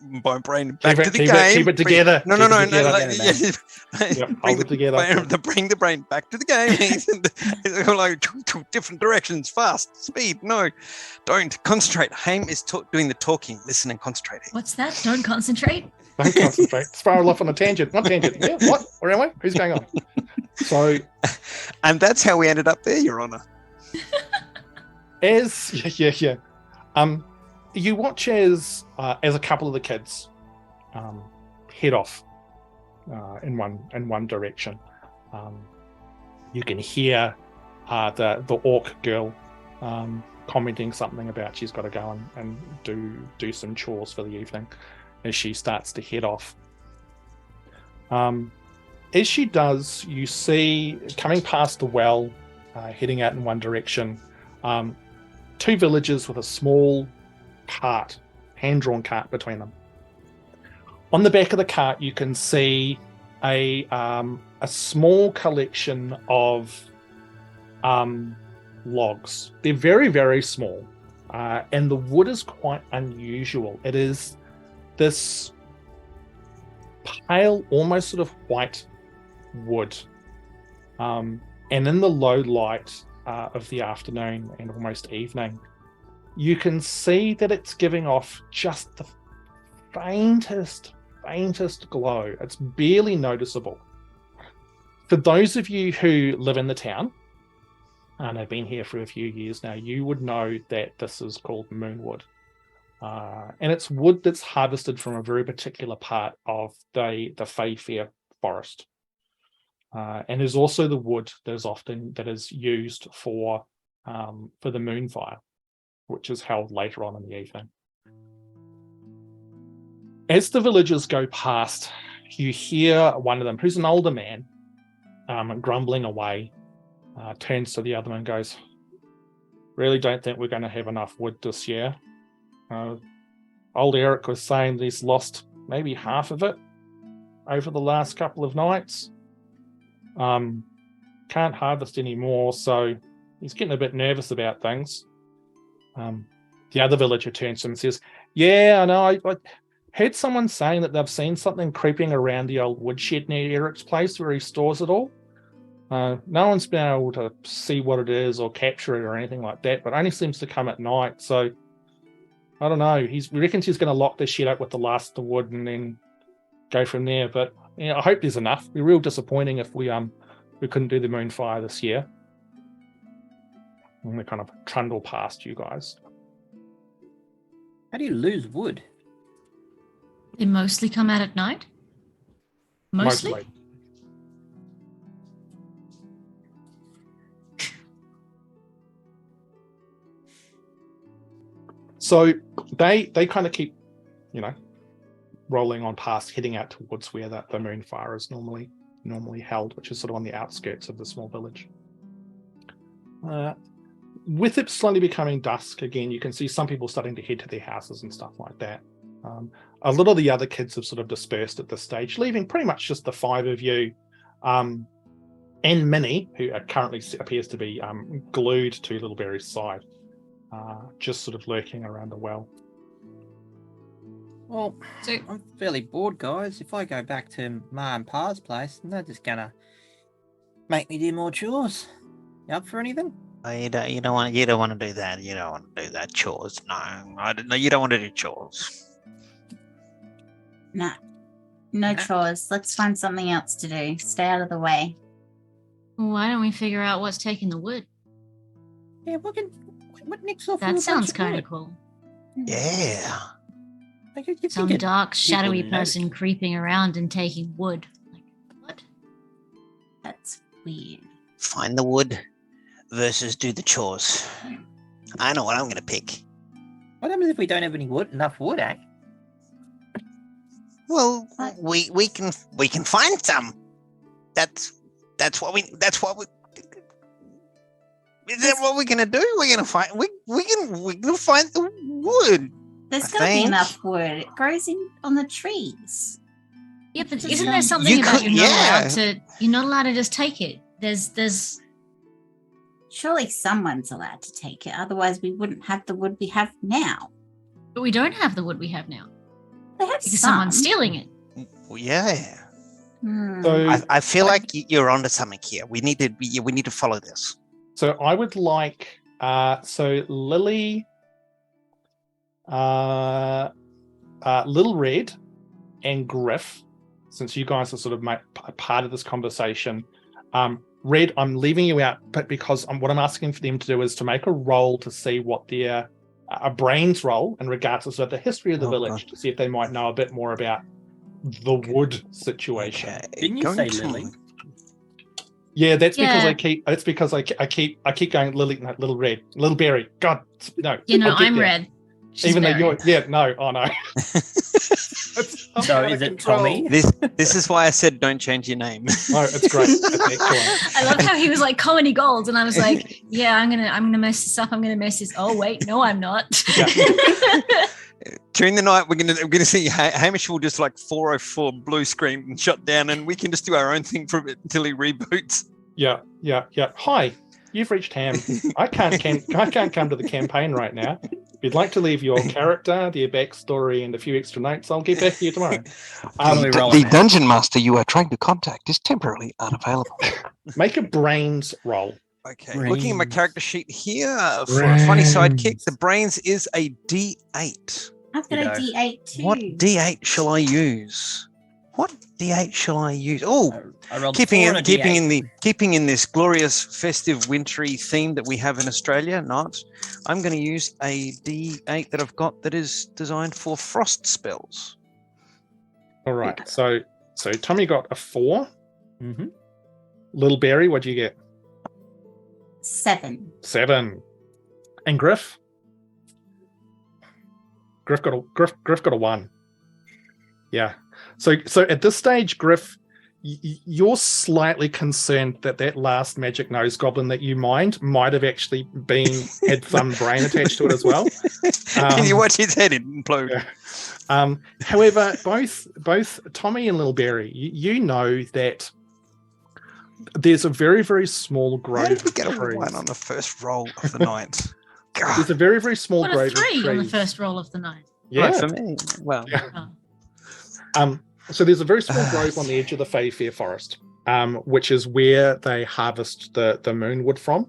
my brain back to the keep game. Keep it together. No. Keep it together. Like, Hold it together. Bring the brain back to the game. It's like two different directions. Fast, speed. No, don't concentrate. Haim is doing the talking. Listen and concentrate. What's that? Don't concentrate. Don't concentrate. Spiral off on a tangent. What tangent? Yeah, what? Where am I? Who's going on? So, and that's how we ended up there, Your Honor. Yeah. You watch as a couple of the kids head off in one direction. You can hear the orc girl commenting something about she's got to go and do some chores for the evening as she starts to head off. As she does, you see coming past the well, heading out in one direction, two villagers with a small cart, hand-drawn cart between them. On the back of the cart, you can see a small collection of logs. They're very, very small, and the wood is quite unusual. It is this pale, almost sort of white wood, and in the low light of the afternoon and almost evening, you can see that it's giving off just the faintest glow. It's barely noticeable. For those of you who live in the town and have been here for a few years now, you would know that this is called moonwood. And it's wood that's harvested from a very particular part of the Fayfair forest. And there's also the wood that is used for the moon fire, which is held later on in the evening. As the villagers go past, you hear one of them, who's an older man, grumbling away, turns to the other and goes, "Really don't think we're going to have enough wood this year. Old Eric was saying that he's lost maybe half of it over the last couple of nights. Can't harvest anymore, so he's getting a bit nervous about things." The other villager turns to him and says, "Yeah, I know. I heard someone saying that they've seen something creeping around the old woodshed near Eric's place where he stores it all. No one's been able to see what it is or capture it or anything like that, but only seems to come at night. So I don't know. He reckons he's going to lock this shed up with the last of the wood and then go from there. But I hope there's enough. It'd be real disappointing if we couldn't do the moon fire this year." And they kind of trundle past you guys. How do you lose wood? They mostly come out at night? Mostly? So they kind of keep, rolling on past, heading out towards where the moon fire is normally held, which is sort of on the outskirts of the small village. With it slowly becoming dusk again, you can see some people starting to head to their houses and stuff like that. A lot of the other kids have sort of dispersed at this stage, leaving pretty much just the five of you and Minnie, who currently appears to be glued to Lil Berry's side, just sort of lurking around the well. Well, so I'm fairly bored, guys. If I go back to Ma and Pa's place, they're just gonna make me do more chores. You up for anything? You don't want to do that. You don't want to do that chores. No, you don't want to do chores. No chores. Let's find something else to do. Stay out of the way. Why don't we figure out what's taking the wood? Yeah, what nicks off? That sounds kind of cool. Yeah. Some dark, shadowy person creeping around and taking wood. Like, what? That's weird. Find the wood versus do the chores. I know what I'm going to pick. What happens if we don't have enough wood, eh? Well, we can find some. That's what we. Is that what we're gonna do? We're gonna find. We're gonna find the wood. There's gotta be enough wood. It grows on the trees. Yeah, but isn't there something about you're not allowed to just take it? There's. Surely someone's allowed to take it. Otherwise, we wouldn't have the wood we have now. But we don't have the wood we have now. They have because some. someone's stealing it. Well, yeah. So, I feel like you're onto something here. We need to follow this. so I would like so Lily, Little Red, and Griff, since you guys are sort of part of this conversation. Red, I'm leaving you out, but because what I'm asking for them to do is to make a roll to see what their a brains roll in regards to the history of the village, to see if they might know a bit more about the wood situation. Okay. Didn't you say Lily? Yeah, that's because Yeah. I keep going Lily, no, Little Red, Little Berry. God, no. You know, I'll get I'm there. red. She's Even though berry. you're, no, oh no. I'm So out is of it control. Tommy? This is why I said don't change your name. No, it's great. It's excellent. I love how he was like comedy gold, and I was like, yeah, I'm gonna mess this up. I'm gonna mess this. Oh wait, no, I'm not. During the night, we're gonna see Hamish will just like 404 blue screen and shut down, and we can just do our own thing for a bit until he reboots. Yeah. Hi, you've reached Ham. I can't come to the campaign right now. If you'd like to leave your character, their backstory, and a few extra notes, I'll get back to you tomorrow. Totally The rolling. dungeon master you are trying to contact is temporarily unavailable. Make a brains roll. Okay, looking at my Brains. character sheet here for a funny sidekick, the brains is a D8. I've got a Ditto. D8 too. What D8 shall I use? Oh, I rolled keeping 4 in on a D8. keeping in this glorious festive wintry theme that we have in Australia. I'm going to use a D8 that I've got that is designed for frost spells. All right. So Tommy got a 4. Mm-hmm. Little Berry, what'd you get? 7. 7. And Griff? Griff got a 1. Yeah. So at this stage, Griff, you're slightly concerned that last magic nose goblin that you mined might have actually had some brain attached to it as well. Can you watch his head implode? Yeah. However, both Tommy and Lil Berry, you know that there's a very, very small grove How did we of get a trees. 1 on the first roll of the night? God. There's a very, very small What a grove of 3 on the trees. first roll of the night. Yeah. Right, for me. Well, Yeah. Oh. So there's a very small grove on the edge of the Fayfair forest, which is where they harvest the moonwood from.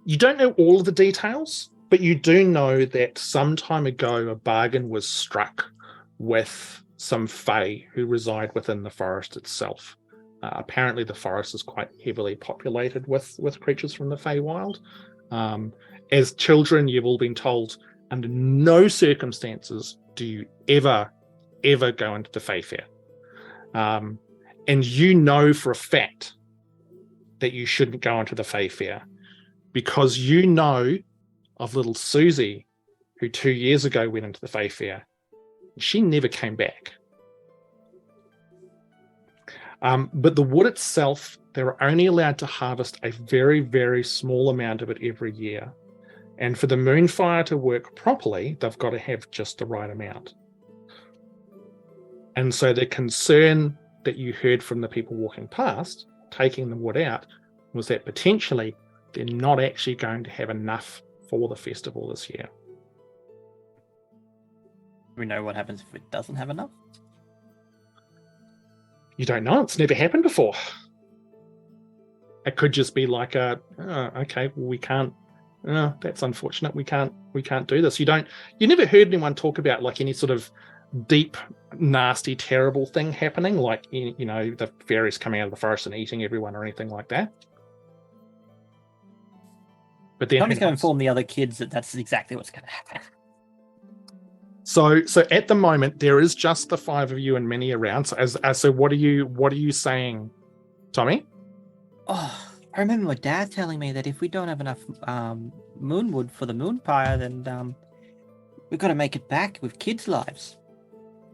You don't know all of the details, but you do know that some time ago a bargain was struck with some Fae who reside within the forest itself. Apparently the forest is quite heavily populated with creatures from the Feywild. As children, you've all been told, under no circumstances do you ever go into the Fayfair. And you know for a fact that you shouldn't go into the Fayfair because you know of little Susie, who 2 years ago went into the Fayfair. She never came back. But the wood itself, they're only allowed to harvest a very, very small amount of it every year. And for the moonfire to work properly, they've got to have just the right amount. And so the concern that you heard from the people walking past, taking the wood out, was that potentially they're not actually going to have enough for the festival this year. We know what happens if it doesn't have enough. You don't know. It's never happened before. It could just be like okay, well, we can't. That's unfortunate. We can't do this. You never heard anyone talk about like any sort of deep, nasty, terrible thing happening, like the fairies coming out of the forest and eating everyone or anything like that. But then Tommy's going to inform the other kids that that's exactly what's going to happen. So at the moment there is just the 5 of you and Minnie around. So what are you saying, Tommy? Oh, I remember my dad telling me that if we don't have enough moonwood for the moonfire, then we've got to make it back with kids' lives.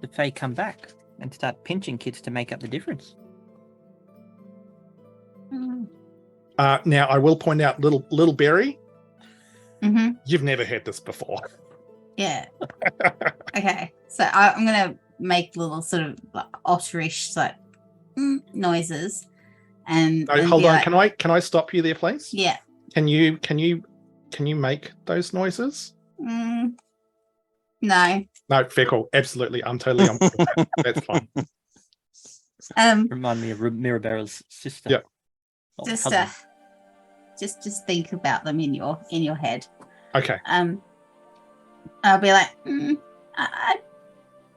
The Fae come back and start pinching kids to make up the difference. Now I will point out, little Berry, Mm-hmm. you've never heard this before. Yeah. Okay. So I'm going to make little sort of like otterish like noises. And Hold be on, like, can I stop you there, please? Yeah. Can you make those noises? No. No, fair call. Absolutely. I'm totally on board with that. That's fine. Remind me of Mirabella's sister. Yep. Or Just cousin. just think about them in your head. Okay. I'll be like, I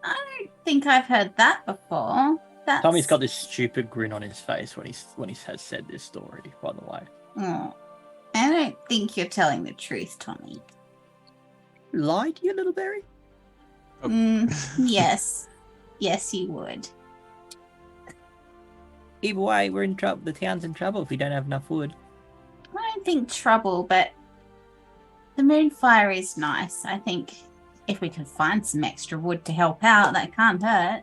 don't think I've heard that before. That's... Tommy's got this stupid grin on his face when he has said this story, by the way. Oh, I don't think you're telling the truth, Tommy. Lied, you little berry? Yes. Yes, you would. Either way, we're in trouble. The town's in trouble if we don't have enough wood. I don't think trouble, but the moonfire is nice. I think if we could find some extra wood to help out, that can't hurt.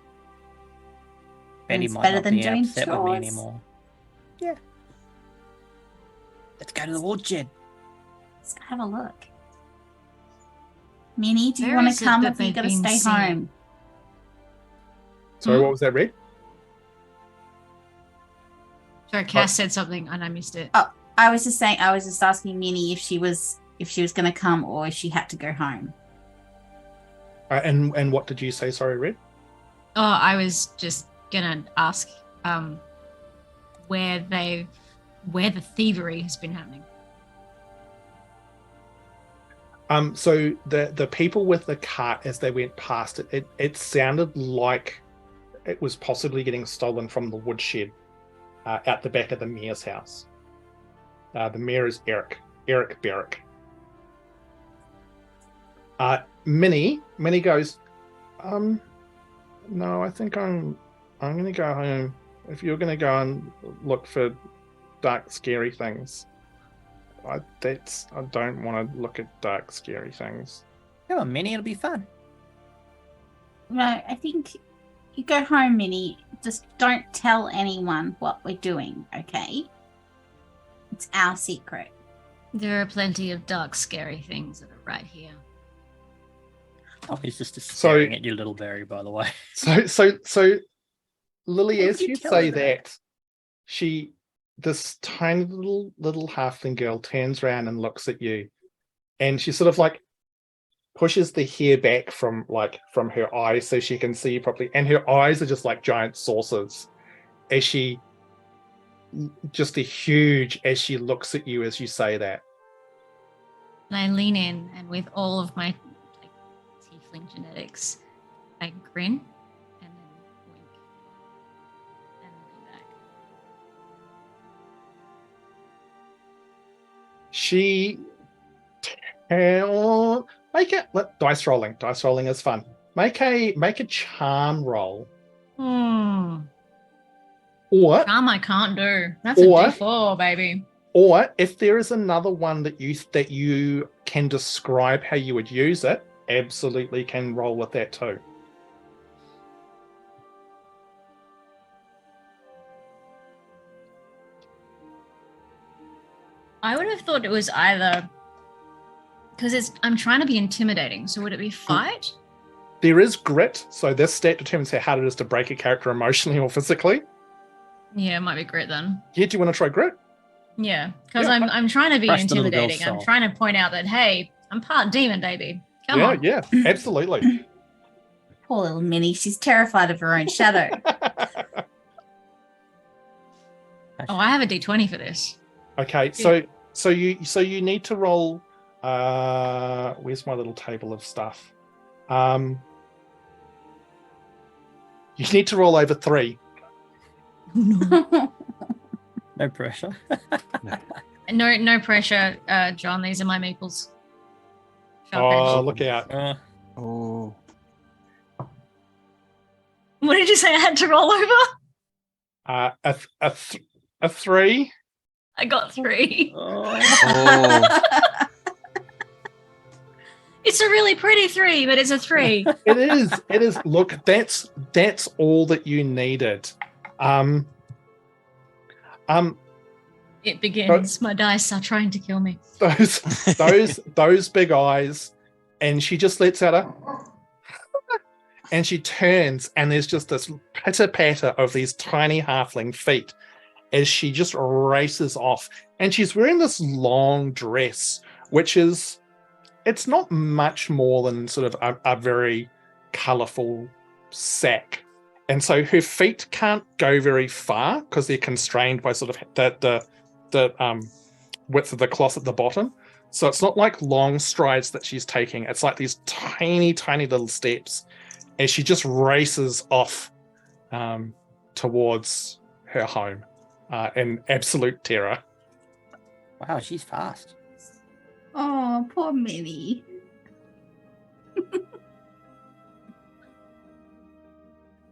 Bendy It's might better not than be doing upset with me chores. anymore. Yeah. Let's go to the woodshed. Let's go have a look. Minnie, do you Where want is to it come that if you they've got to been stay seeing? home? Sorry, what was that, Red? Sorry, Cass said something and I missed it. I was just asking Minnie if she was going to come or if she had to go home. And what did you say? Sorry, Red? Oh, I was just gonna ask where the thievery has been happening. So the people with the cart, as they went past it sounded like it was possibly getting stolen from the woodshed out the back of the mayor's house. The mayor is Eric Barrick. Minnie goes, no, I think I'm gonna go home. If you're gonna go and look for dark, scary things, I don't want to look at dark, scary things. Come on, Minnie, it'll be fun. No, I think you go home, Minnie. Just don't tell anyone what we're doing, okay? It's our secret. There are plenty of dark, scary things that are right here. Oh, he's just staring at you, little berry, by the way. So Lily, What as did you you tell say her that, this tiny little halfling girl turns around and looks at you, and she sort of like pushes the hair back from her eyes so she can see you properly, and her eyes are just like giant saucers as she looks at you as you say that. And I lean in, and with all of my tiefling genetics, I grin and then wink and lean back. She dice rolling. Dice rolling is fun. Make a charm roll. Or Charm I can't do. That's Or- a D4, baby. Or if there is another one that you can describe how you would use it, absolutely can roll with that too. I would have thought it was either because I'm trying to be intimidating. So would it be fight? There is grit, so this stat determines how hard it is to break a character emotionally or physically. Yeah, it might be grit then. Yeah, do you want to try grit? Yeah, because Yeah, I'm trying to be Crush the little girl's intimidating. I'm soul. trying to point out that hey, I'm part demon, baby. Come on. Yeah, absolutely. Poor little Minnie. She's terrified of her own shadow. Oh, I have a D20 for this. Okay, so you need to roll. Where's my little table of stuff? You need to roll over 3. No, No pressure. no pressure, John. These are my meeples. Sharp Oh, edge. look out! Oh, What did you say I had to roll over? A 3. I got 3. oh. It's a really pretty 3, but it's a 3. It is. Look, that's all that you needed. It begins. My dice are trying to kill me. those big eyes, and she just lets out a, and she turns, and there's just this pitter patter of these tiny halfling feet as she just races off, and she's wearing this long dress, which is it's not much more than sort of a very colourful sack. And so her feet can't go very far because they're constrained by sort of the width of the cloth at the bottom. So it's not like long strides that she's taking. It's like these tiny, tiny little steps as she just races off towards her home in absolute terror. Wow, she's fast. Oh, poor Minnie.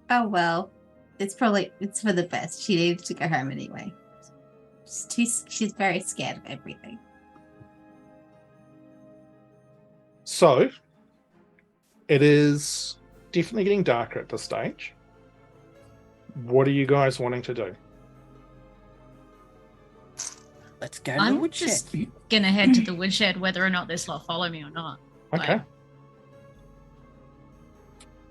Oh well, it's for the best. She needed to go home anyway. She's very scared of everything. So it is definitely getting darker at this stage. What are you guys wanting to do? Let's go to the I'm woodshed. just gonna head to the woodshed, whether or not this lot follow me or not. Okay. Like,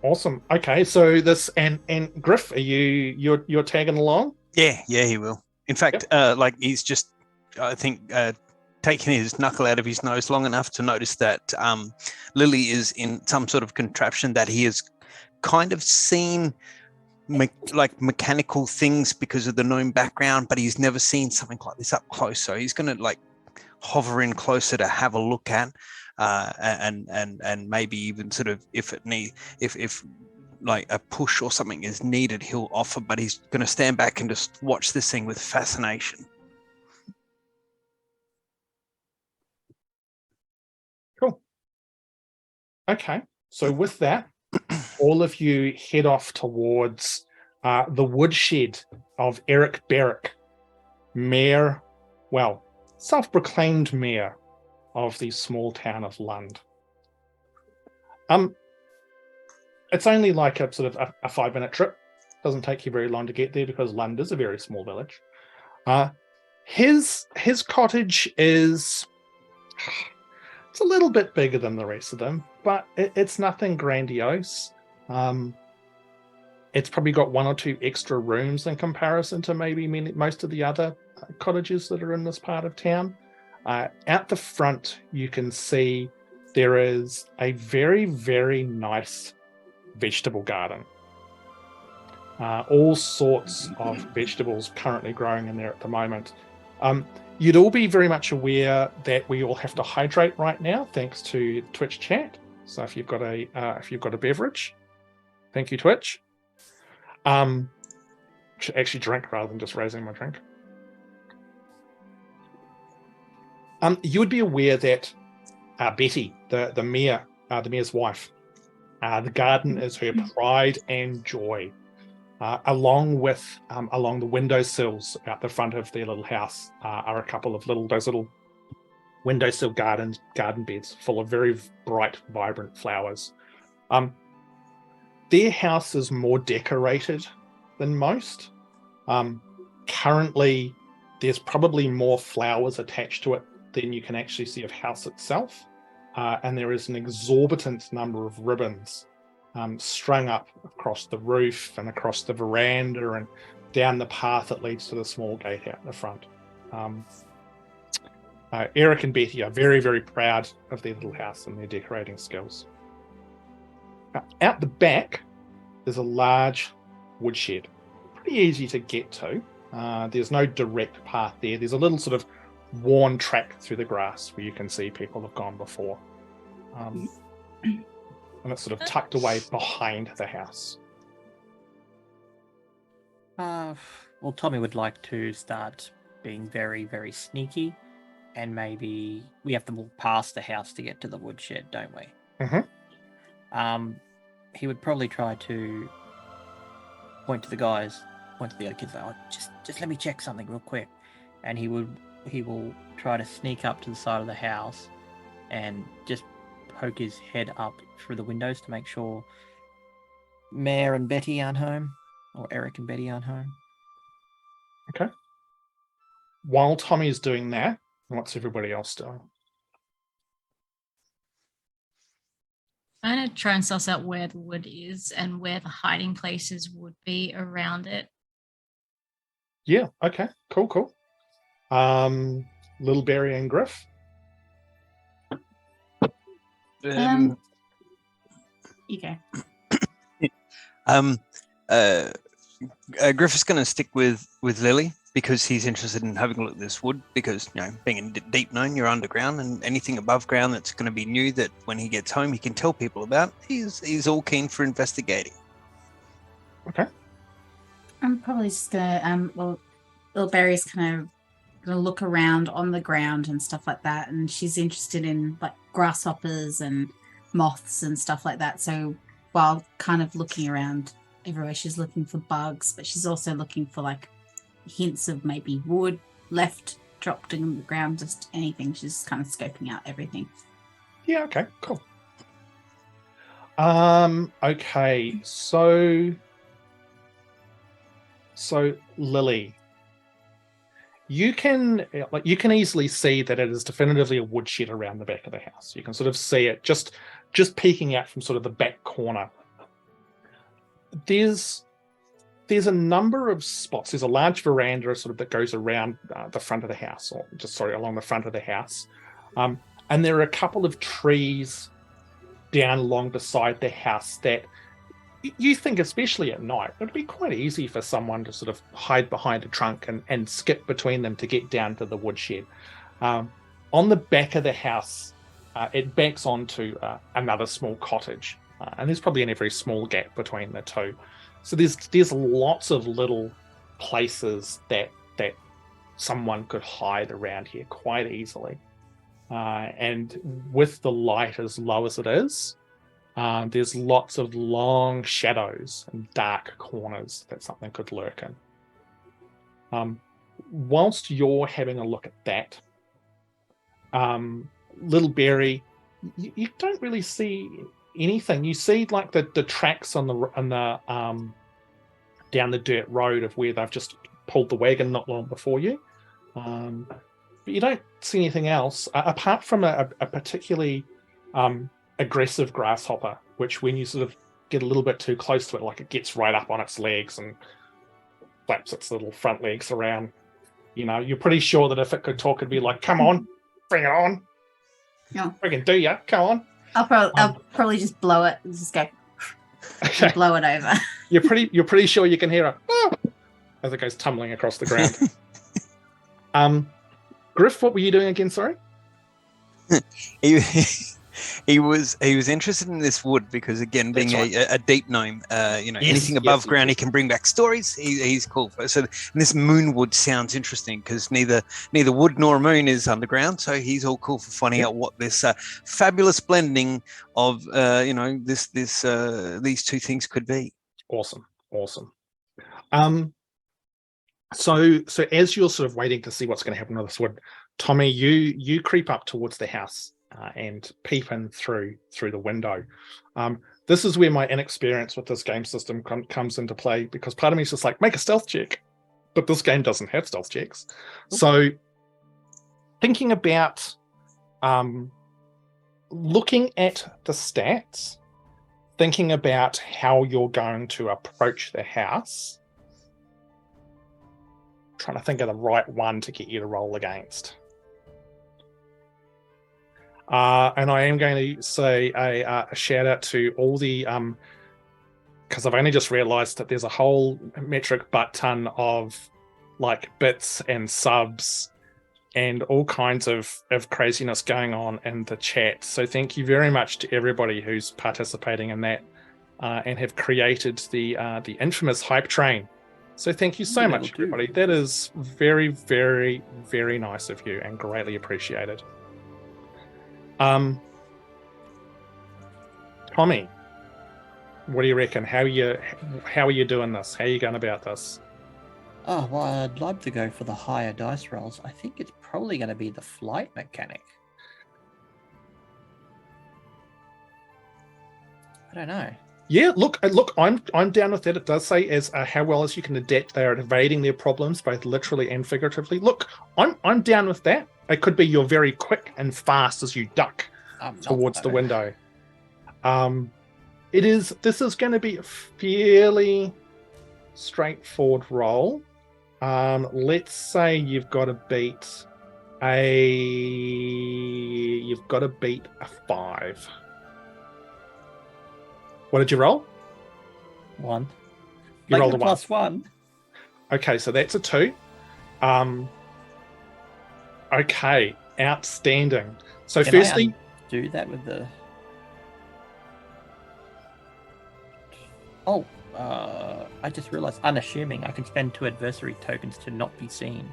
Awesome. Okay, so this and Griff, are you're tagging along? Yeah, he will. In fact, like he's just, I think, taking his knuckle out of his nose long enough to notice that Lily is in some sort of contraption that he has kind of seen like mechanical things because of the gnome background, but he's never seen something like this up close. So he's going to like hover in closer to have a look at, and maybe even sort of if like a push or something is needed, he'll offer, but he's going to stand back and just watch this thing with fascination. Cool. Okay, so with that, all of you head off towards the woodshed of Eric Berrick, mayor, well, self-proclaimed mayor of the small town of Lund. It's only like a sort of a 5-minute trip. Doesn't take you very long to get there because Lund is a very small village. His cottage is, it's a little bit bigger than the rest of them, but it's nothing grandiose. It's probably got 1 or 2 extra rooms in comparison to maybe most of the other cottages that are in this part of town. Out the front, you can see there is a very, very nice vegetable garden. All sorts of vegetables currently growing in there at the moment. You'd all be very much aware that we all have to hydrate right now, thanks to Twitch chat. So if you've got a beverage, thank you, Twitch. Should actually drink rather than just raising my drink. You would be aware that Betty, the mayor's wife, the garden is her pride and joy. Along the windowsills out the front of their little house are a couple of those little windowsill garden beds full of very bright, vibrant flowers. Their house is more decorated than most. Currently, there's probably more flowers attached to it than you can actually see of house itself. And there is an exorbitant number of ribbons strung up across the roof and across the veranda and down the path that leads to the small gate out the front. Eric and Betty are very, very proud of their little house and their decorating skills. Out the back, there's a large woodshed. Pretty easy to get to. There's no direct path there. There's a little sort of worn track through the grass where you can see people have gone before. And it's sort of tucked away behind the house. Well, Tommy would like to start being very, very sneaky, and maybe we have to walk past the house to get to the woodshed, don't we? Mm-hmm. He would probably try to point to the other kids, like, just let me check something real quick. And he will try to sneak up to the side of the house and just poke his head up through the windows to make sure Mayor and Betty aren't home, or Eric and Betty aren't home. Okay. While Tommy's doing that, what's everybody else doing? I'm gonna try and suss out where the wood is and where the hiding places would be around it. Yeah, okay. Cool. Lil Berry and Griff? You go. Griff is going to stick with Lily because he's interested in having a look at this wood because, being in deep known, you're underground, and anything above ground that's going to be new that when he gets home he can tell people about, he's all keen for investigating. Okay. I'm probably just gonna Lil Berry's kind of gonna look around on the ground and stuff like that, and she's interested in like grasshoppers and moths and stuff like that. So while kind of looking around everywhere, she's looking for bugs, but she's also looking for like hints of maybe wood left dropped in the ground, just anything. She's kind of scoping out everything. Yeah, okay, cool. Okay, so Lily, you can easily see that it is definitively a woodshed around the back of the house. You can sort of see it just peeking out from sort of the back corner. There's a number of spots. There's a large veranda sort of that goes around the front of the house, along the front of the house. And there are a couple of trees down along beside the house that you think, especially at night, it would be quite easy for someone to sort of hide behind a trunk and skip between them to get down to the woodshed. On the back of the house, it backs onto another small cottage. And there's probably a very small gap between the two. So there's lots of little places that someone could hide around here quite easily. And with the light as low as it is, there's lots of long shadows and dark corners that something could lurk in. Whilst you're having a look at that, Lil Berry, you don't really see anything. You see like the tracks on the down the dirt road of where they've just pulled the wagon not long before you, but you don't see anything else apart from a particularly aggressive grasshopper, which when you sort of get a little bit too close to it, like it gets right up on its legs and flaps its little front legs around. You're pretty sure that if it could talk, it'd be like, "Come on, bring it on. Yeah. Oh. We can do ya. Come on." I'll probably just blow it and just go Okay. and blow it over. You're pretty sure you can hear it as it goes tumbling across the ground. Griff, what were you doing again? Sorry. He was interested in this wood because, again, being That's a deep gnome, anything above ground, he can bring back stories. He's cool. So and this moonwood sounds interesting because neither wood nor moon is underground. So he's all cool for finding out what this fabulous blending of these two things could be. Awesome. So as you're sort of waiting to see what's going to happen with this wood, Tommy, you creep up towards the house and peep in through the window. This is where my inexperience with this game system comes into play, because part of me is just like, make a stealth check, but this game doesn't have stealth checks. So thinking about looking at the stats, thinking about how you're going to approach the house, trying to think of the right one to get you to roll against. And I am going to say a shout out to all the, because I've only just realized that there's a whole metric butt ton of like bits and subs and all kinds of craziness going on in the chat. So thank you very much to everybody who's participating in that and have created the infamous hype train. So thank you so much, everybody. That is very, very, very nice of you and greatly appreciated. Tommy, what do you reckon? How are you doing this? How are you going about this? Oh, well, I'd love to go for the higher dice rolls. I think it's probably going to be the flight mechanic. I don't know. Yeah, look, I'm down with that. It does say as how well as you can adapt, they are evading their problems both literally and figuratively. Look, I'm down with that. It could be you're very quick and fast as you duck towards the window. This is going to be a fairly straightforward roll. Let's say you've got to beat a 5. What did you roll? 1. You Make rolled it a 1. +1. Okay, so that's a 2. Okay, outstanding. So Can firstly, I do that with the... Oh, I just realized, unassuming, I can spend 2 adversary tokens to not be seen.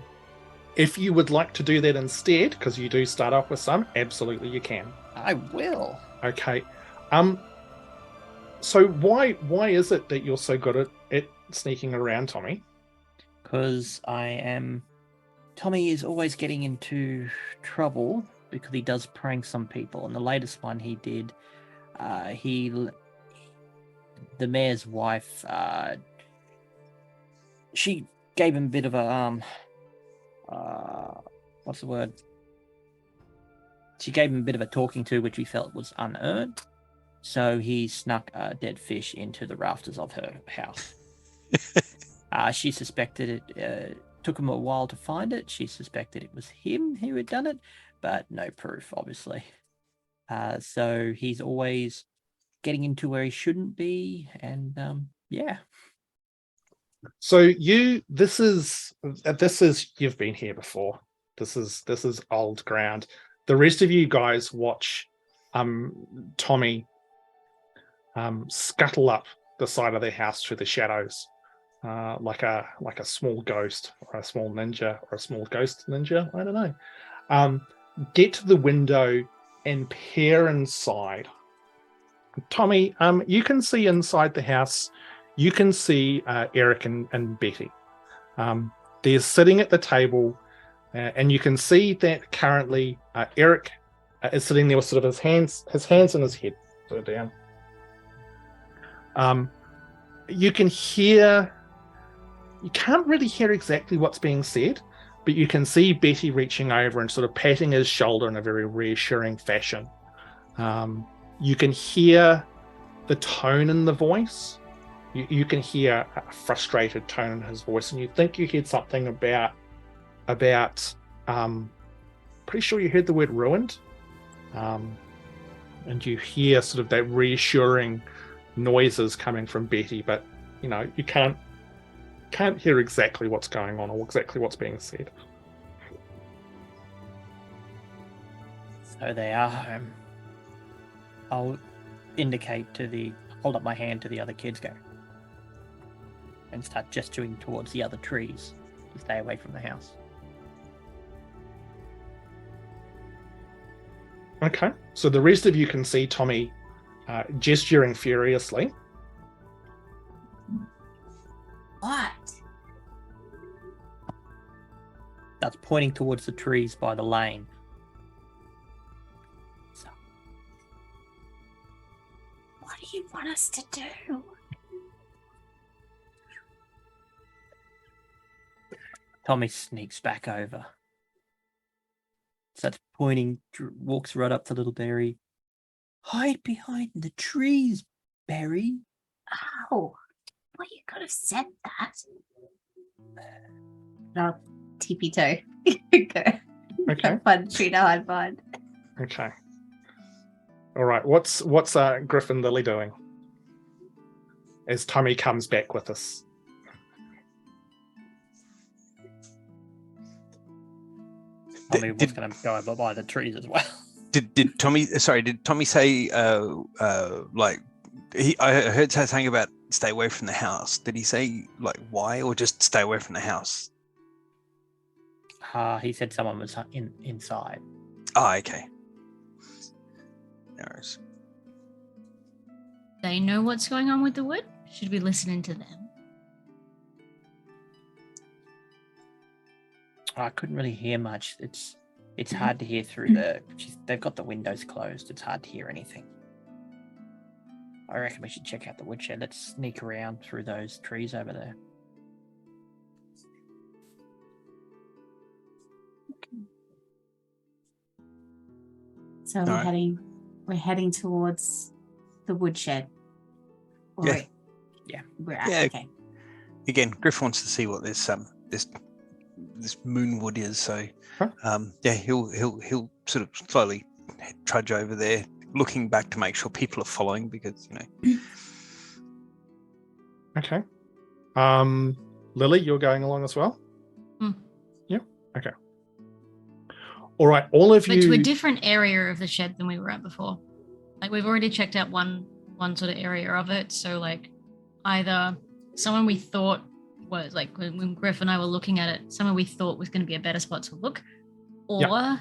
if you would like to do that instead, because you do start off with some, absolutely you can. I will. Okay. So why is it that you're so good at sneaking around, Tommy? Because Tommy is always getting into trouble because he does prank some people. And the latest one he did, the mayor's wife, she gave him a bit of a, what's the word? She gave him a bit of a talking to, which he felt was unearned. So he snuck a dead fish into the rafters of her house. She suspected it. Took him a while to find it. She suspected it was him who had done it, but no proof, obviously. So he's always getting into where he shouldn't be, and yeah. So this is you've been here before. This is old ground. The rest of you guys watch Tommy scuttle up the side of their house through the shadows, like a small ghost or a small ninja or a small ghost ninja. I don't know. Get to the window and peer inside. Tommy, you can see inside the house. You can see Eric and Betty. They're sitting at the table, and you can see that currently Eric is sitting there with sort of his hands in his head, sort of down. You can hear. You can't really hear exactly what's being said, but you can see Betty reaching over and sort of patting his shoulder in a very reassuring fashion. You can hear the tone in the voice. You can hear a frustrated tone in his voice, and you think you heard something about pretty sure you heard the word ruined. And you hear sort of that reassuring noises coming from Betty, but you can't hear exactly what's going on or exactly what's being said. So they are home. I'll hold up my hand to the other kids, go, and start gesturing towards the other trees to stay away from the house. Okay, so the rest of you can see Tommy gesturing furiously. What? That's pointing towards the trees by the lane. So, What do you want us to do? Tommy sneaks back over. Starts pointing, walks right up to Little Berry. Hide behind the trees, Berry. Oh, well, you could have said that. I'll tippy toe. Okay. Find a tree to hide behind. Okay. All right. What's Griff and Lily doing as Tommy comes back with us? Tommy was going to go over by the trees as well. Did Tommy say I heard something about stay away from the house. Did he say like why, or just stay away from the house? He said someone was inside. Oh, okay. No worries. They know what's going on with the wood? Should we listen in to them? I couldn't really hear much. It's hard to hear through they've got the windows closed. It's hard to hear anything. I reckon we should check out the woodshed. Let's sneak around through those trees over there. So All we're heading towards the woodshed. Or Yeah. Yeah. We're at, Yeah. okay. Again, Griff wants to see what this moonwood is. So, Huh? he'll sort of slowly trudge over there, looking back to make sure people are following, because Okay. Lily, you're going along as well? Hmm. Yep. Okay. All right, all of But you. to a different area of the shed than we were at before. Like we've already checked out one sort of area of it. So like either someone we thought was like when Griff and I were looking at it, someone we thought was going to be a better spot to look, or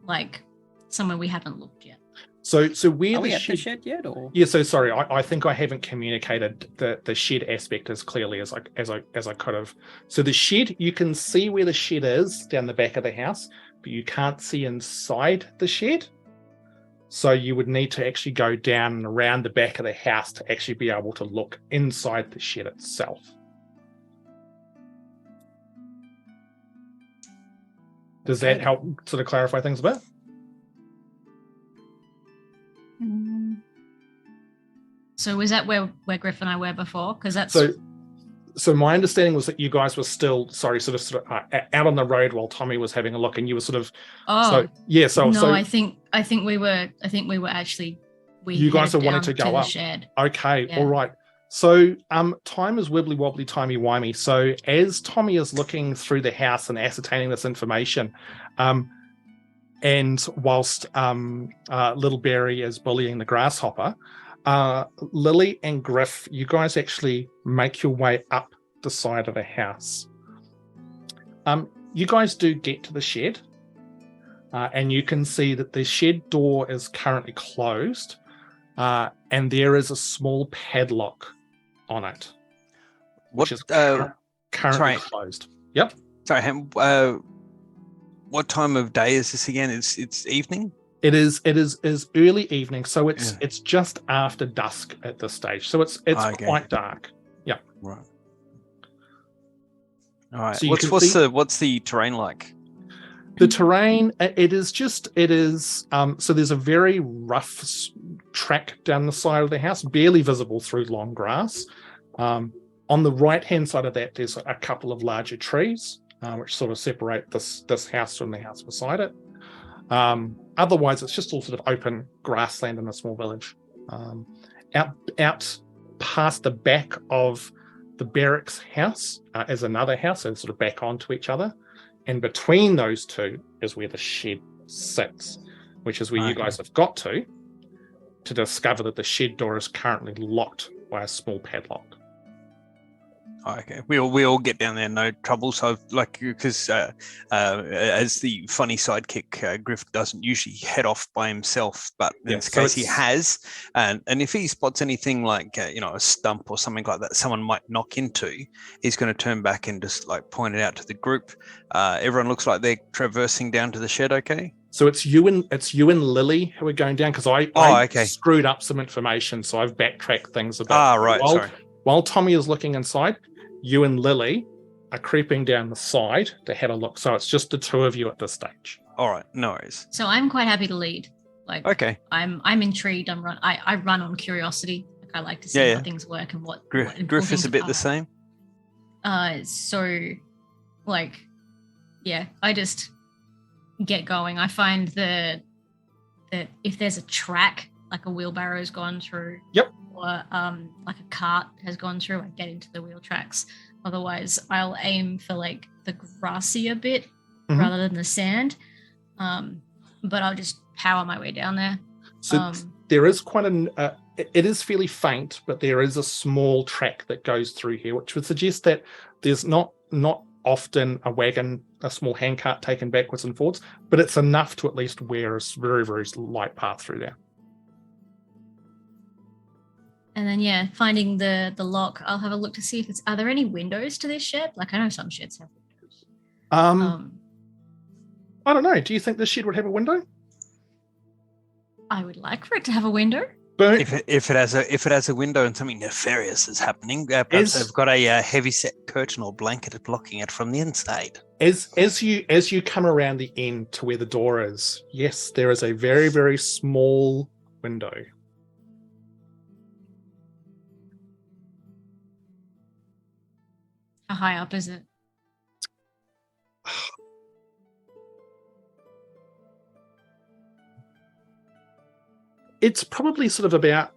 like somewhere we haven't looked yet. So where Are the we at the shed? shed yet, or Yeah. So sorry, I think I haven't communicated the shed aspect as clearly as I could have. So the shed, you can see where the shed is down the back of the house, but you can't see inside the shed. So you would need to actually go down and around the back of the house to actually be able to look inside the shed itself. Does that Okay. help sort of clarify things a bit? So was that where Griff and I were before? Because that's So my understanding was that you guys were still sort of out on the road while Tommy was having a look, and you were sort of I think we were actually you guys are wanting headed to down go the up. shed. Okay, Yeah. all right. So time is wibbly wobbly, timey wimey. So as Tommy is looking through the house and ascertaining this information, and whilst Little Berry is bullying the grasshopper, Lily and Griff, you guys actually make your way up the side of the house. You guys do get to the shed, and you can see that the shed door is currently closed, and there is a small padlock on it, which is currently closed. Yep. Sorry, Ham, what time of day is this again? It's evening? It is early evening, so it's just after dusk at this stage. So it's quite dark. Yeah. Right. All right. So what's the terrain like? The terrain, it is so there's a very rough track down the side of the house, barely visible through long grass. On the right hand side of that, there's a couple of larger trees, which sort of separate this house from the house beside it. Otherwise, it's just all sort of open grassland in a small village. Out past the back of the barracks house is another house, and sort of back onto each other. And between those two is where the shed sits, which is where you guys have got to discover that the shed door is currently locked by a small padlock. Okay, we all get down there, no trouble. So, because as the funny sidekick, Griff doesn't usually head off by himself, but in this case he has. And if he spots anything like a stump or something like that, someone might knock into, he's going to turn back and just point it out to the group. Everyone looks like they're traversing down to the shed. Okay. So it's you and Lily who are going down, because I screwed up some information, so I've backtracked things a bit. Right. Sorry. While Tommy is looking inside, you and Lily are creeping down the side to have a look. So it's just the two of you at this stage. All right, no worries. So I'm quite happy to lead. Okay. I'm intrigued. I run on curiosity. I like to see how things work and what Griff is a bit the same. I just get going. I find that if there's a track, like a wheelbarrow's gone through. Yep. Or like a cart has gone through, I get into the wheel tracks. Otherwise, I'll aim for the grassier bit rather than the sand. But I'll just power my way down there. So there is quite it is fairly faint, but there is a small track that goes through here, which would suggest that there's not often a small handcart taken backwards and forwards, but it's enough to at least wear a very, very light path through there. And then, finding the lock, I'll have a look to see if are there any windows to this shed? I know some sheds have windows. I don't know. Do you think this shed would have a window? I would like for it to have a window. But if it has a window and something nefarious is happening, perhaps they've got a heavy set curtain or blanket blocking it from the inside. As you come around the end to where the door is, yes, there is a very, very small window. How high up is it? It's probably sort of about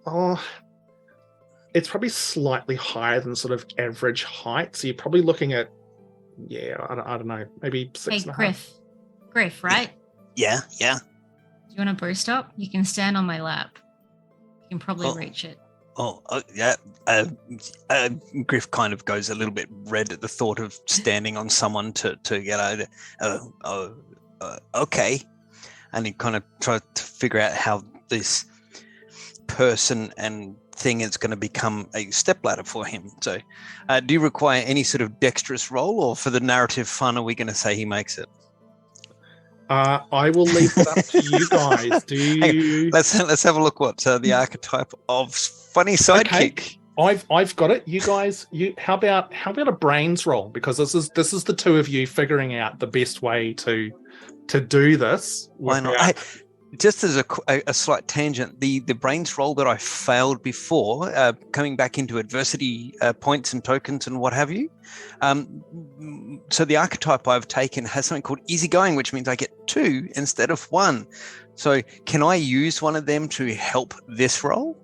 it's probably slightly higher than sort of average height. So you're probably looking at, I don't know, maybe 6.5. Hey, Griff, right? Yeah. Do you want a boost up? You can stand on my lap. You can probably Oh. reach it. Yeah. Griff kind of goes a little bit red at the thought of standing on someone to get over. Okay. And he kind of tries to figure out how this person and thing is going to become a stepladder for him. So, do you require any sort of dexterous roll, or for the narrative fun, are we going to say he makes it? I will leave it up to you guys. Do you? Let's have a look. What the archetype of funny sidekick? Okay. I've got it. You guys, how about a brains roll? Because this is the two of you figuring out the best way to do this. Why not? Just as a slight tangent, the brains roll that I failed before, coming back into adversity points and tokens and what have you. So the archetype I've taken has something called easygoing, which means I get 2 instead of 1. So can I use one of them to help this roll?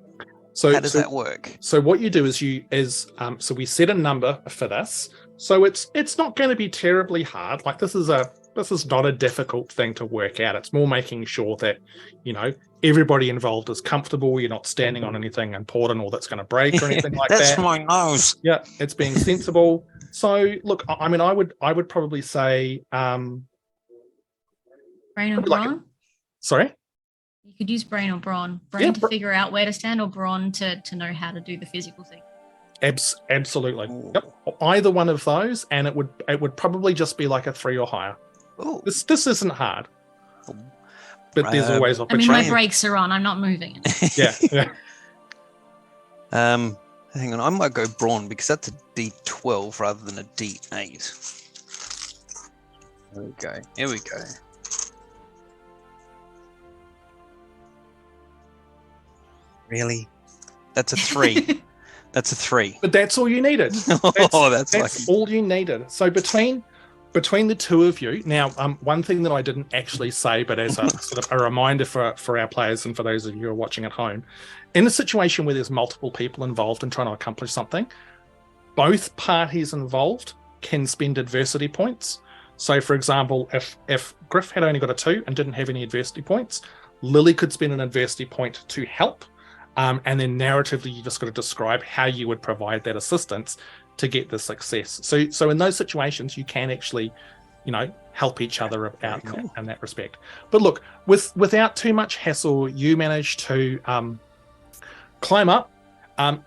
So how does that work? So what you do is so we set a number for this. So it's not going to be terribly hard. Like this is not a difficult thing to work out. It's more making sure that, everybody involved is comfortable. You're not standing on anything important or that's going to break or anything like that. That's my nose. Yeah, it's being sensible. So look, I mean, I would probably say brain or brawn? Sorry? You could use brain or brawn. Brain to figure out where to stand, or brawn to know how to do the physical thing. Absolutely. Yep. Either one of those, and it would probably just be like a 3 or higher. Ooh. This isn't hard. But there's always I opportunity. mean, my brakes are on. I'm not moving. Yeah. Hang on, I might go brawn because that's a D12 rather than a D8. Here we go. Really? That's a 3. That's a 3. But that's all you needed. That's all you needed. So between the two of you, now, one thing that I didn't actually say, but as a sort of a reminder for our players and for those of you who are watching at home, in a situation where there's multiple people involved in trying to accomplish something, both parties involved can spend adversity points. So, for example, if Griff had only got a 2 and didn't have any adversity points, Lily could spend an adversity point to help. And then narratively, you just got to describe how you would provide that assistance to get the success. So in those situations, you can actually, help each other out in that respect. But look, without too much hassle, you manage to climb up. And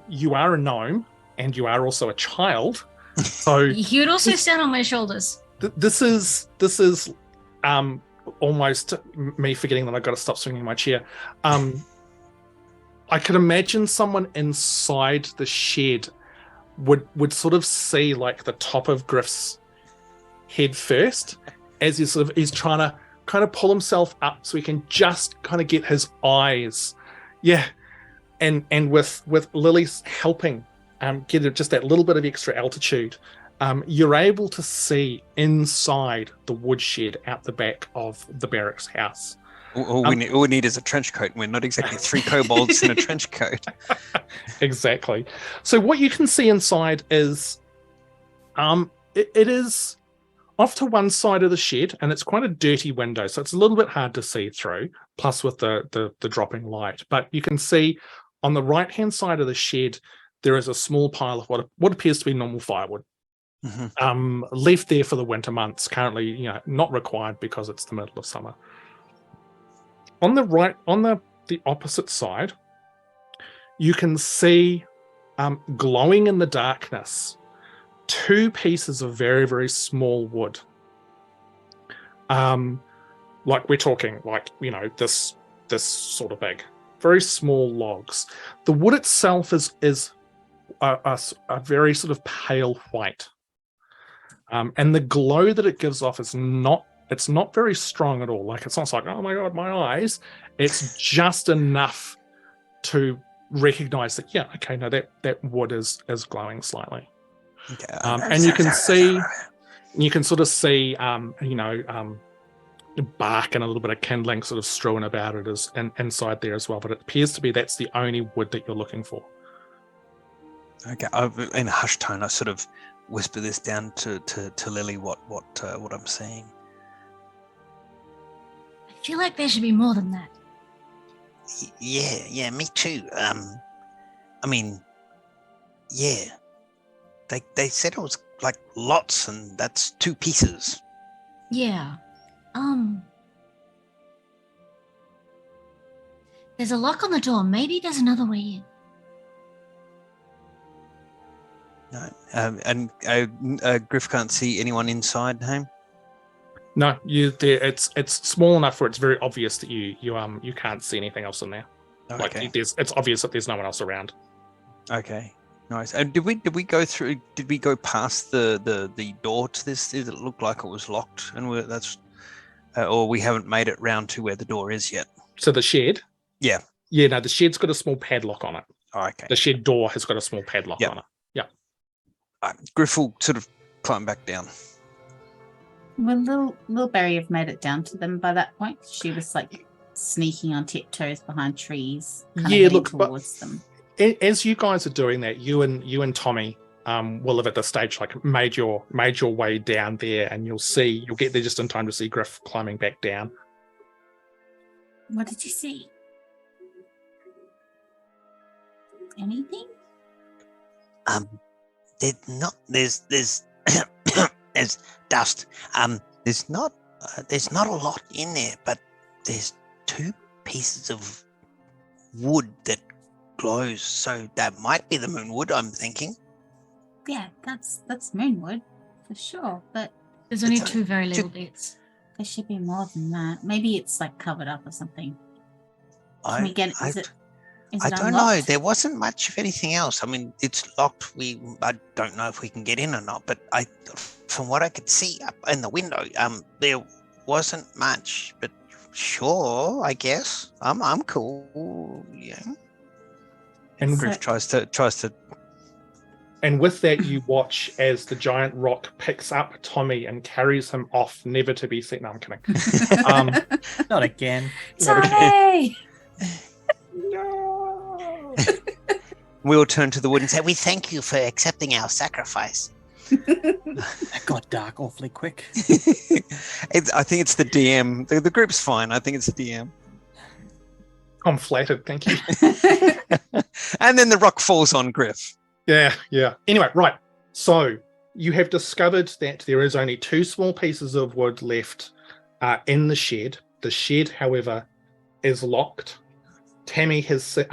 you are a gnome and you are also a child. So you would also stand on my shoulders. This is almost me forgetting that I've got to stop swinging my chair. I could imagine someone inside the shed would sort of see like the top of Griff's head first, as he's trying to kind of pull himself up so he can just kind of get his eyes. Yeah. And with Lily's helping get just that little bit of extra altitude, you're able to see inside the woodshed out the back of the barracks house. All we need is a trench coat, and we're not exactly 3 kobolds in a trench coat. Exactly. So what you can see inside is, it is off to one side of the shed, and it's quite a dirty window, so it's a little bit hard to see through, plus with the dropping light. But you can see on the right-hand side of the shed, there is a small pile of what appears to be normal firewood. Mm-hmm. Left there for the winter months, currently not required because it's the middle of summer. On the right, on the opposite side, you can see glowing in the darkness 2 pieces of very, very small wood. Like we're talking like, this sort of big, very small logs. The wood itself is a very sort of pale white. And the glow that it gives off is not very strong at all. Like it's not like, oh my God, my eyes. It's just enough to recognize that, yeah, okay, no, that wood is glowing slightly. And you can sort of see, bark and a little bit of kindling sort of strewn about it is inside there as well. But it appears to be that's the only wood that you're looking for. Okay, in a hushed tone, I sort of whisper this down to Lily what I'm seeing. I feel like there should be more than that. Yeah, me too. I mean, yeah. They said it was like lots, and that's 2 pieces. Yeah. There's a lock on the door. Maybe there's another way in. No, and Griff can't see anyone inside home. No, it's small enough where it's very obvious that you can't see anything else in there. Okay. Like it's obvious that there's no one else around. Okay. Nice. And did we go through? Did we go past the door to this? Did it look like it was locked? And or we haven't made it round to where the door is yet. So the shed. Yeah. Yeah. No, the shed's got a small padlock on it. Oh, okay. The shed door has got a small padlock on it. Yeah. Griff will sort of climb back down. Will Lil Berry have made it down to them by that point? She was like sneaking on tiptoes behind trees, towards them. As you guys are doing that, you and Tommy will have at this stage like made your way down there, and you'll get there just in time to see Griff climbing back down. What did you see? Anything? There's there's dust. There's not a lot in there, but there's 2 pieces of wood that glows, so that might be the moonwood, I'm thinking. Yeah, that's moonwood for sure, but There's only 2 very little bits. there should be more than that. Maybe it's like covered up or something. Can we get it? Is it I don't know. There wasn't much of anything else. I mean, it's locked. I don't know if we can get in or not, but from what I could see up in the window, there wasn't much. But sure, I guess I'm cool. Yeah. And Griff tries to. And with that, you watch as the giant rock picks up Tommy and carries him off, never to be seen. No, I'm kidding. Not again. Tommy! No. We'll turn to the wood and say, "We thank you for accepting our sacrifice." That got dark awfully quick. I think it's the DM. The group's fine. I think it's the DM. I'm flattered, thank you. And then the rock falls on Griff. Yeah. Anyway, right. So you have discovered that there is only 2 small pieces of wood left in the shed. The shed, however, is locked. Tommy has seen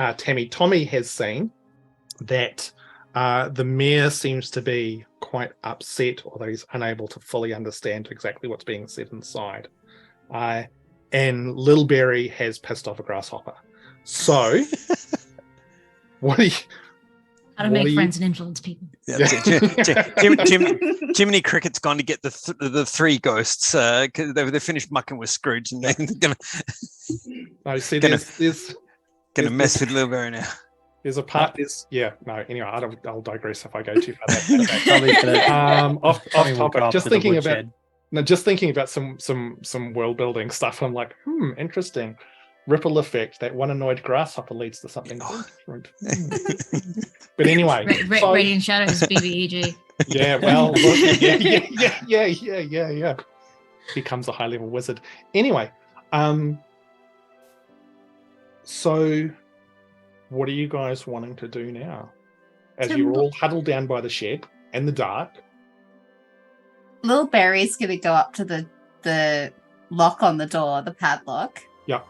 that the mayor seems to be quite upset, although he's unable to fully understand exactly what's being said inside. And Lil Berry has pissed off a grasshopper. So, How to make friends and influence people. Yeah. Jiminy Cricket's gone to get the 3 ghosts because they finished mucking with Scrooge, and they're gonna. No, see, Gonna mess with Lil Berry now. There's a part. Anyway, I'll digress if I go too far. Off topic. Just thinking about some world building stuff. I'm like, interesting. Ripple effect. That one annoyed grasshopper leads to something different. But anyway, Radiant Shadows, BBEG. Yeah, well, yeah. Becomes a high level wizard. Anyway, so what are you guys wanting to do now? As you're all huddled down by the shed in the dark. Lil Berry's going to go up to the lock on the door, the padlock. Yeah.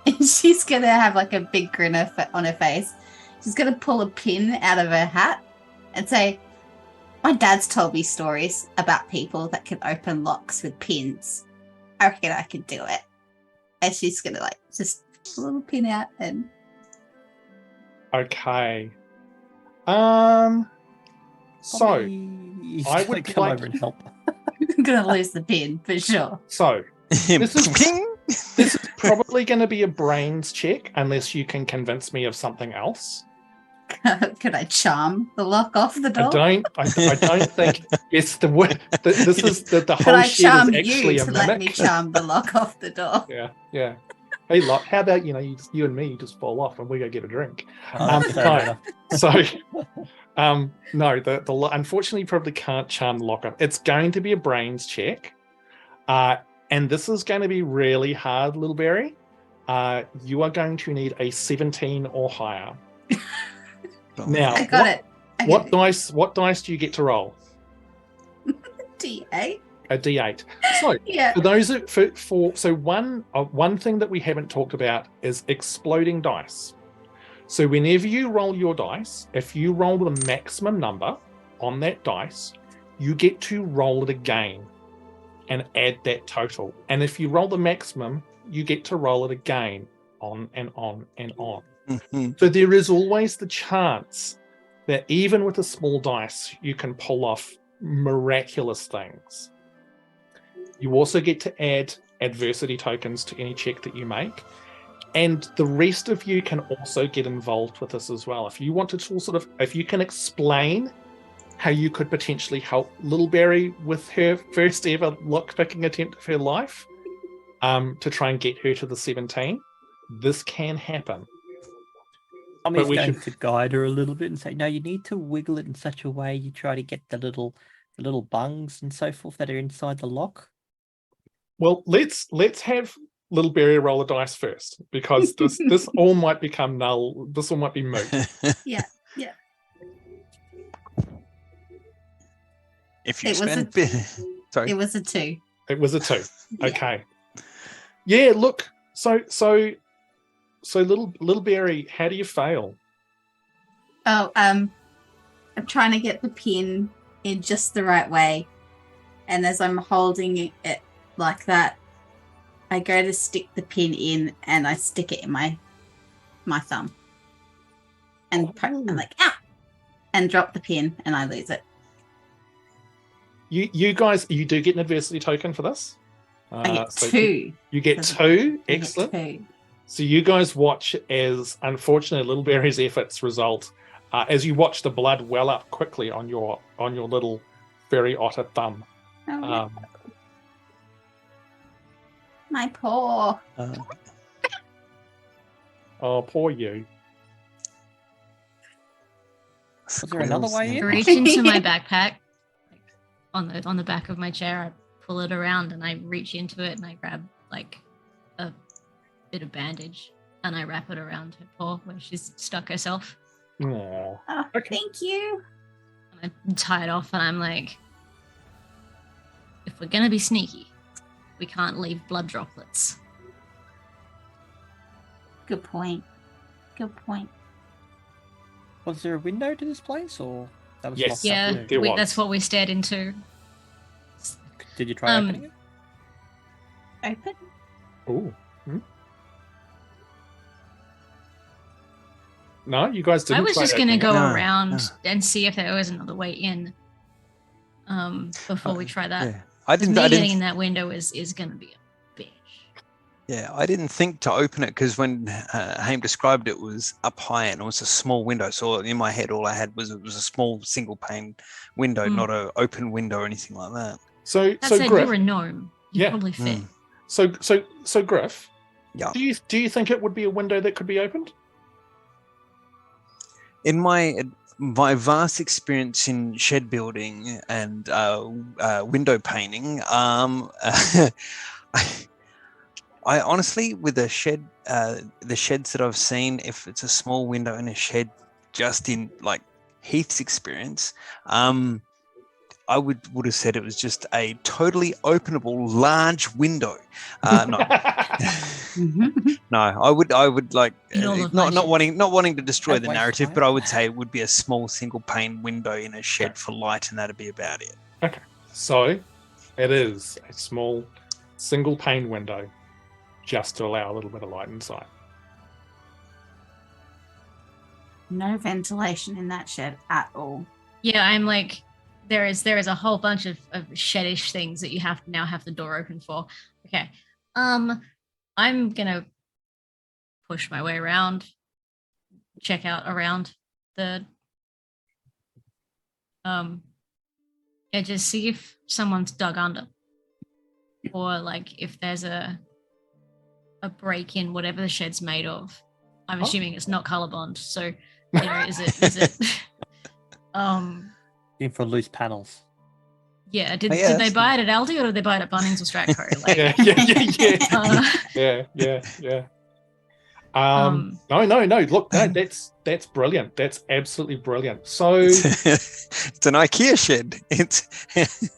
And she's going to have like a big grin on her face. She's going to pull a pin out of her hat and say, "My dad's told me stories about people that can open locks with pins. I reckon I can do it." And she's going to like just pull a little pin out and... Okay. So I would come like over and help. I'm going to lose the pin for sure. So this is probably going to be a brains check unless you can convince me of something else. Could I charm the lock off the door? I don't think it's this is the Could whole I shed charm is actually you a to mimic. let me charm the lock off the door? Yeah. Hey, Locke, how about you and me, you just fall off and we go get a drink? That's so no. better. So, no, the unfortunately you probably can't charm the lock up. It's going to be a brains check, and this is going to be really hard, Lil Berry. You are going to need a 17 or higher. Now, I got it. What dice do you get to roll? D8. A D8. So Yeah. for those one thing that we haven't talked about is exploding dice. So whenever you roll your dice, if you roll the maximum number on that dice, you get to roll it again and add that total. And if you roll the maximum, you get to roll it again, on and on and on. So there is always the chance that even with a small dice, you can pull off miraculous things. You also get to add adversity tokens to any check that you make. And the rest of you can also get involved with this as well. If you want to if you can explain how you could potentially help Lil Berry with her first ever lockpicking attempt of her life, to try and get her to the 17, this can happen. Tommy's going to guide her a little bit and say, no, you need to wiggle it in such a way you try to get the little bungs and so forth that are inside the lock. Well, let's have Lil Berry roll a dice first, because this all might become null. This all might be moot. Yeah. If you It spend, sorry, It was a 2. It was a 2. Yeah. Okay. Yeah. Look. So Lil Berry, how do you fail? Oh, I'm trying to get the pin in just the right way, and as I'm holding it like that, I go to stick the pin in, and I stick it in my thumb, and I'm like, ah, and drop the pin, and I lose it. You guys, you do get an adversity token for this. I get so 2. You get I 2. get Excellent. 2. So you guys watch as, unfortunately, Lil Berry's efforts result as you watch the blood well up quickly on your little fairy otter thumb. Oh, no. My paw. Oh, poor you. Was there another way I in? reach into my backpack, like, on the back of my chair. I pull it around and I reach into it and I grab like a bit of bandage and I wrap it around her paw where she's stuck herself. Aww. Oh, Okay. thank you. And I tie it off and I'm like, if we're gonna be sneaky, we can't leave blood droplets. Good point. Was there a window to this place, or that was Yes. locked Yeah, up too? There was. that's what we stared into. Did you try opening it? Open. Ooh. No, you guys didn't. I was try just gonna opening go it. No, around no. and see if there was another way in. Before we try that. yeah. I 'Cause didn't. me I getting didn't. in that window is gonna be a bitch. Yeah, I didn't think to open it because when Haim described it was up high and it was a small window. So in my head, all I had was it was a small single pane window, Mm. not an open window or anything like that. So That said, Griff. you're a gnome. You Yeah. probably fit. So Griff. Yeah. Do you think it would be a window that could be opened? In my vast experience in shed building and window painting, I honestly, with the sheds that I've seen, if it's a small window in a shed, just in like Heath's experience, I would have said it was just a totally openable large window. No, no, I would like In all of not my wanting to destroy I'd the waste narrative, time. but I would say it would be a small single pane window in a shed for light, and that'd be about it. Okay. So it is a small single pane window just to allow a little bit of light inside. No ventilation in that shed at all. Yeah, I'm like, there is a whole bunch of shedish things that you have to now have the door open for. Okay. I'm gonna push my way around, check out around the yeah, just see if someone's dug under, or like if there's a break in whatever the shed's made of. I'm assuming it's not color bond, so you know, is it In for loose panels. yeah, did they buy it at Aldi or did they buy it at Bunnings or Stratco? Like, yeah. No. Look, no, that's brilliant. That's absolutely brilliant. So It's an IKEA shed.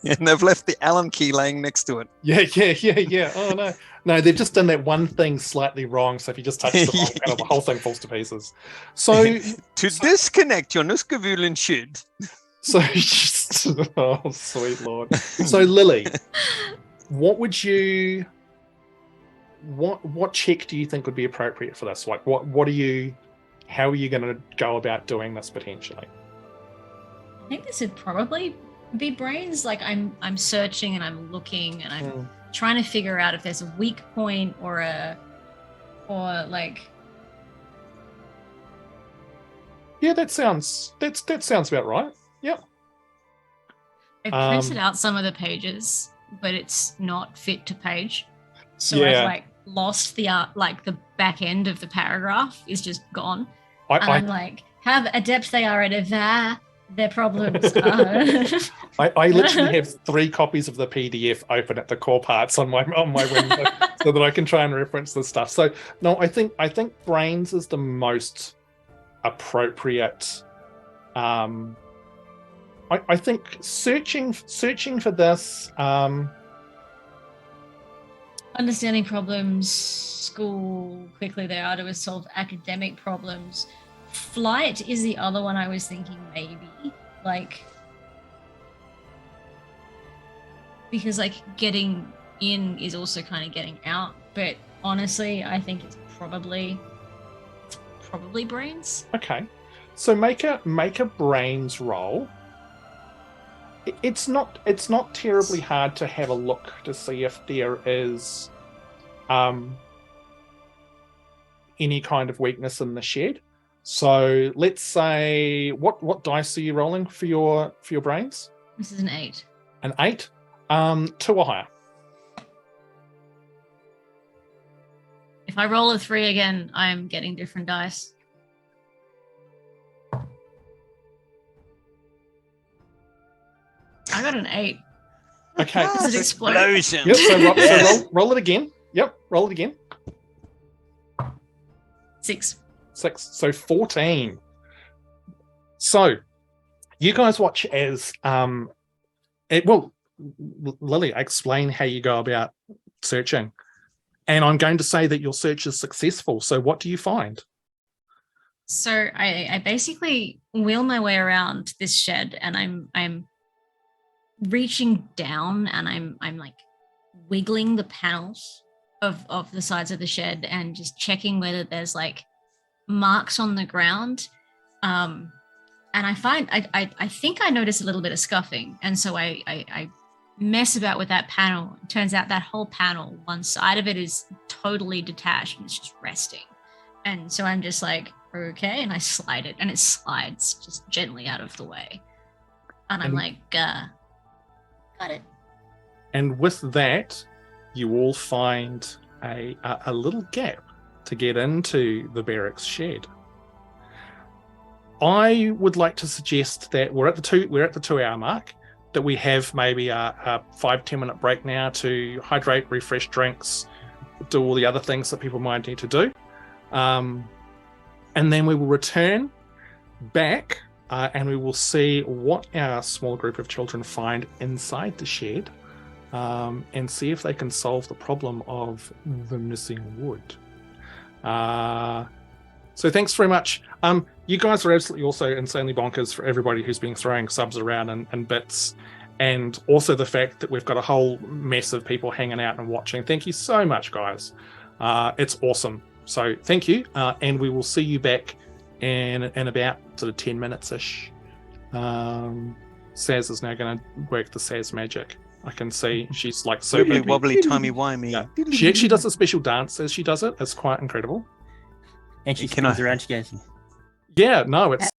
And they've left the Allen key laying next to it. Yeah. Oh no, they've just done that one thing slightly wrong. So if you just touch the wrong panel, the whole thing falls to pieces. So To disconnect your Nuskavulin shed. So, oh sweet Lord. So Lily, what check do you think would be appropriate for this? Like, how are you going to go about doing this potentially? I think this would probably be brains. Like I'm searching and I'm looking and I'm trying to figure out if there's a weak point or like. Yeah, that sounds about right. Yep. I printed out some of the pages, but it's not fit to page. So Yeah. I've like lost the like the back end of the paragraph is just gone. I'm like, how adept they are at their problems are. I literally have 3 copies of the PDF open at the core parts on my window so that I can try and reference the stuff. So no, I think brains is the most appropriate. I think searching for this. Understanding problems, school, quickly they are to solve academic problems. Flight is the other one I was thinking maybe. Like, because like getting in is also kind of getting out. But honestly, I think it's probably brains. Okay, so make a brains roll. It's not terribly hard to have a look to see if there is any kind of weakness in the shed. So let's say what dice are you rolling for your brains? This is an 8. An 8, 2 or higher. If I roll a 3 again, I'm getting different dice. I got an 8. Okay. Does it explode? Explosion. Yep. So, Yes. so roll it again. Yep. Roll it again. 6. 6. So 14. So you guys watch as Lily, explain how you go about searching. And I'm going to say that your search is successful. So what do you find? So I basically wheel my way around this shed and I'm reaching down and I'm like wiggling the panels of the sides of the shed and just checking whether there's like marks on the ground. And I find I think I notice a little bit of scuffing. And so I mess about with that panel. It turns out that whole panel, one side of it is totally detached and it's just resting. And so I'm just like, okay, and I slide it and it slides just gently out of the way. And I'm like, got it. And with that, you all find a little gap to get into the barracks shed. I would like to suggest that we're at the 2-hour mark, that we have maybe a 5-10 minute break now to hydrate, refresh drinks, do all the other things that people might need to do. And then we will return back and we will see what our small group of children find inside the shed and see if they can solve the problem of the missing wood. So thanks very much. You guys are absolutely also insanely bonkers for everybody who's been throwing subs around and bits, and also the fact that we've got a whole mess of people hanging out and watching. Thank you so much, guys. It's awesome. So thank you, and we will see you back in about sort of 10 minutes-ish. Saz is now going to work the Saz magic. I can see she's like so Wibbly happy. wobbly timey wimey. Yeah. She actually does a special dance as she does it. It's quite incredible. And she Can spins I- around, she goes, Yeah, no, it's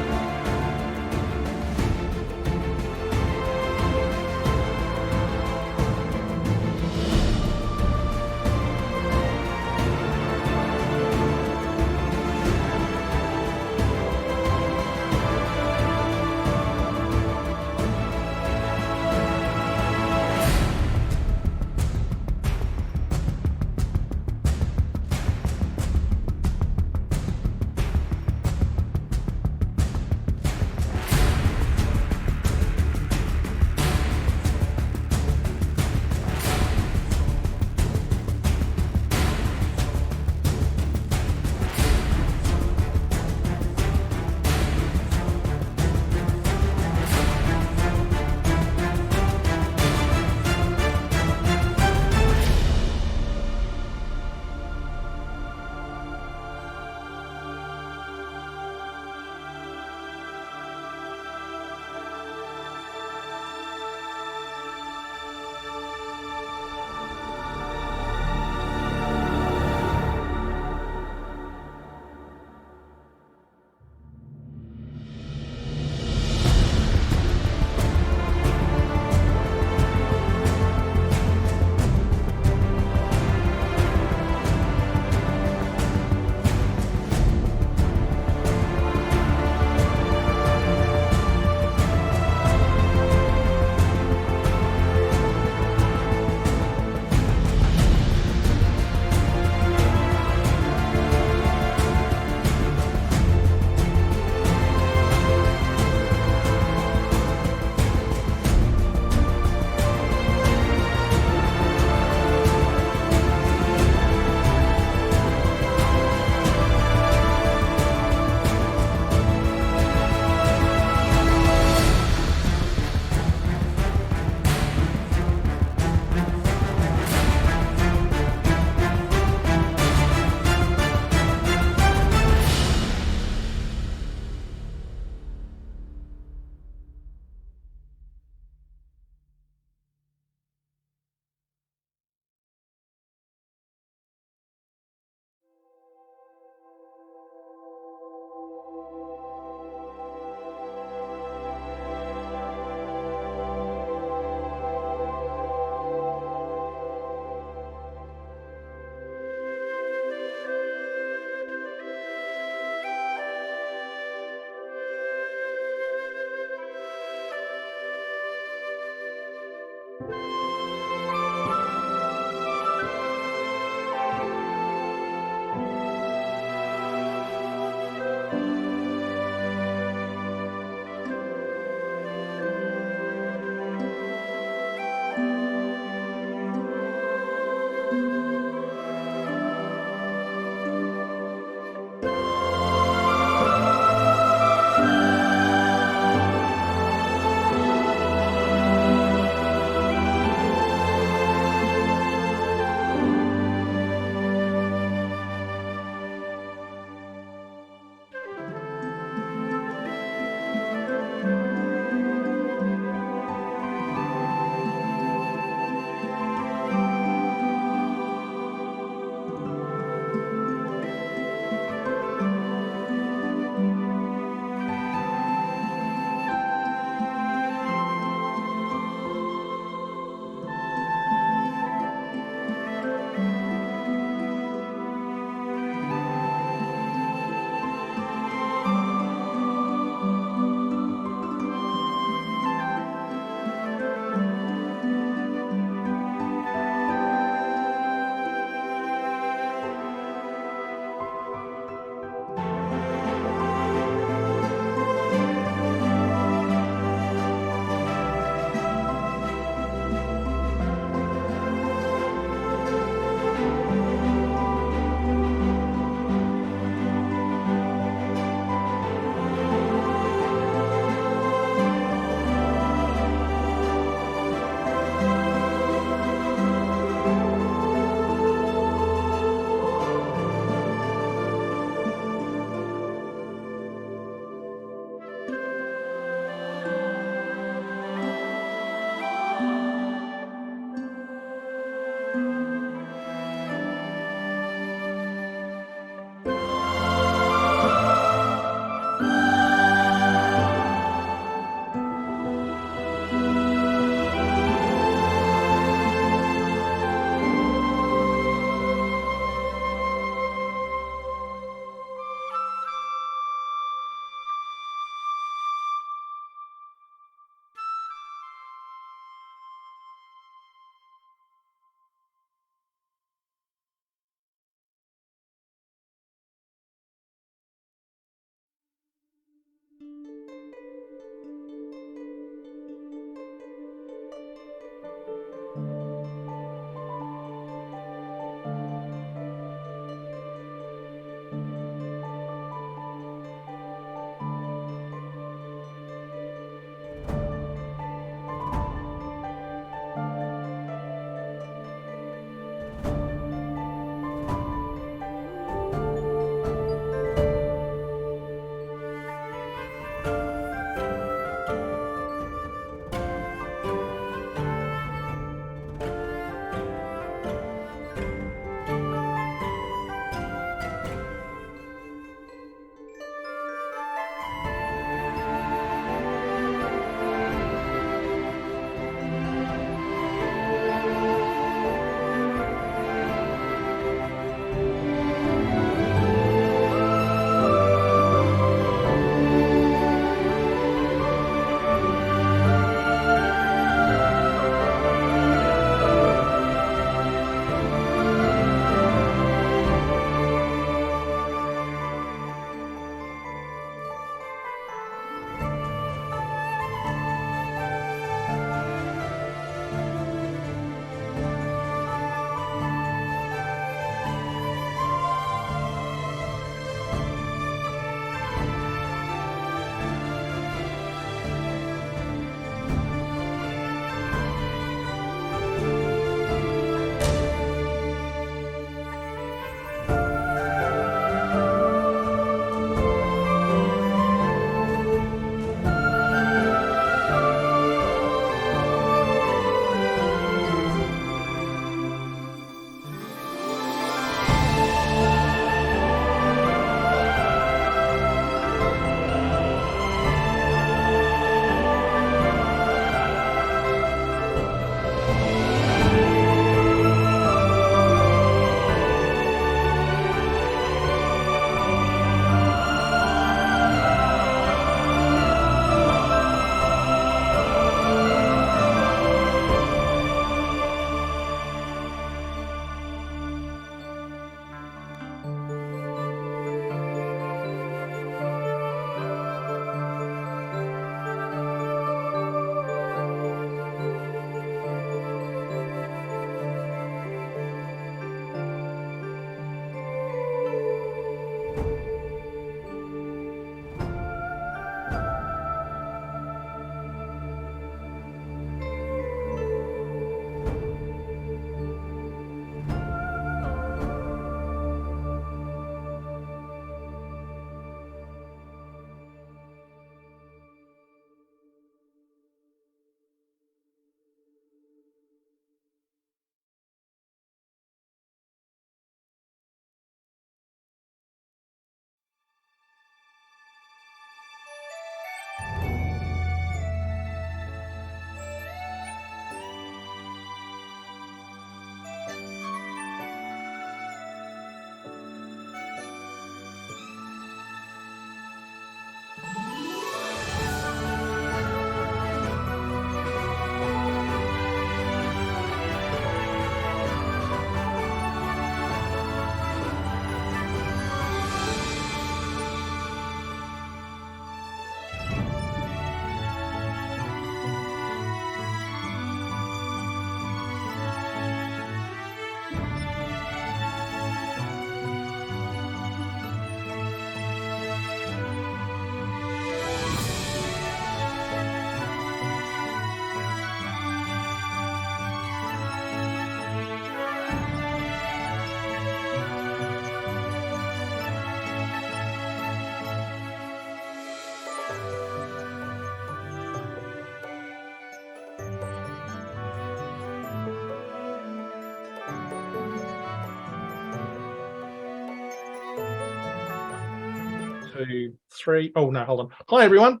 2, 3. Oh no, hold on. Hi everyone.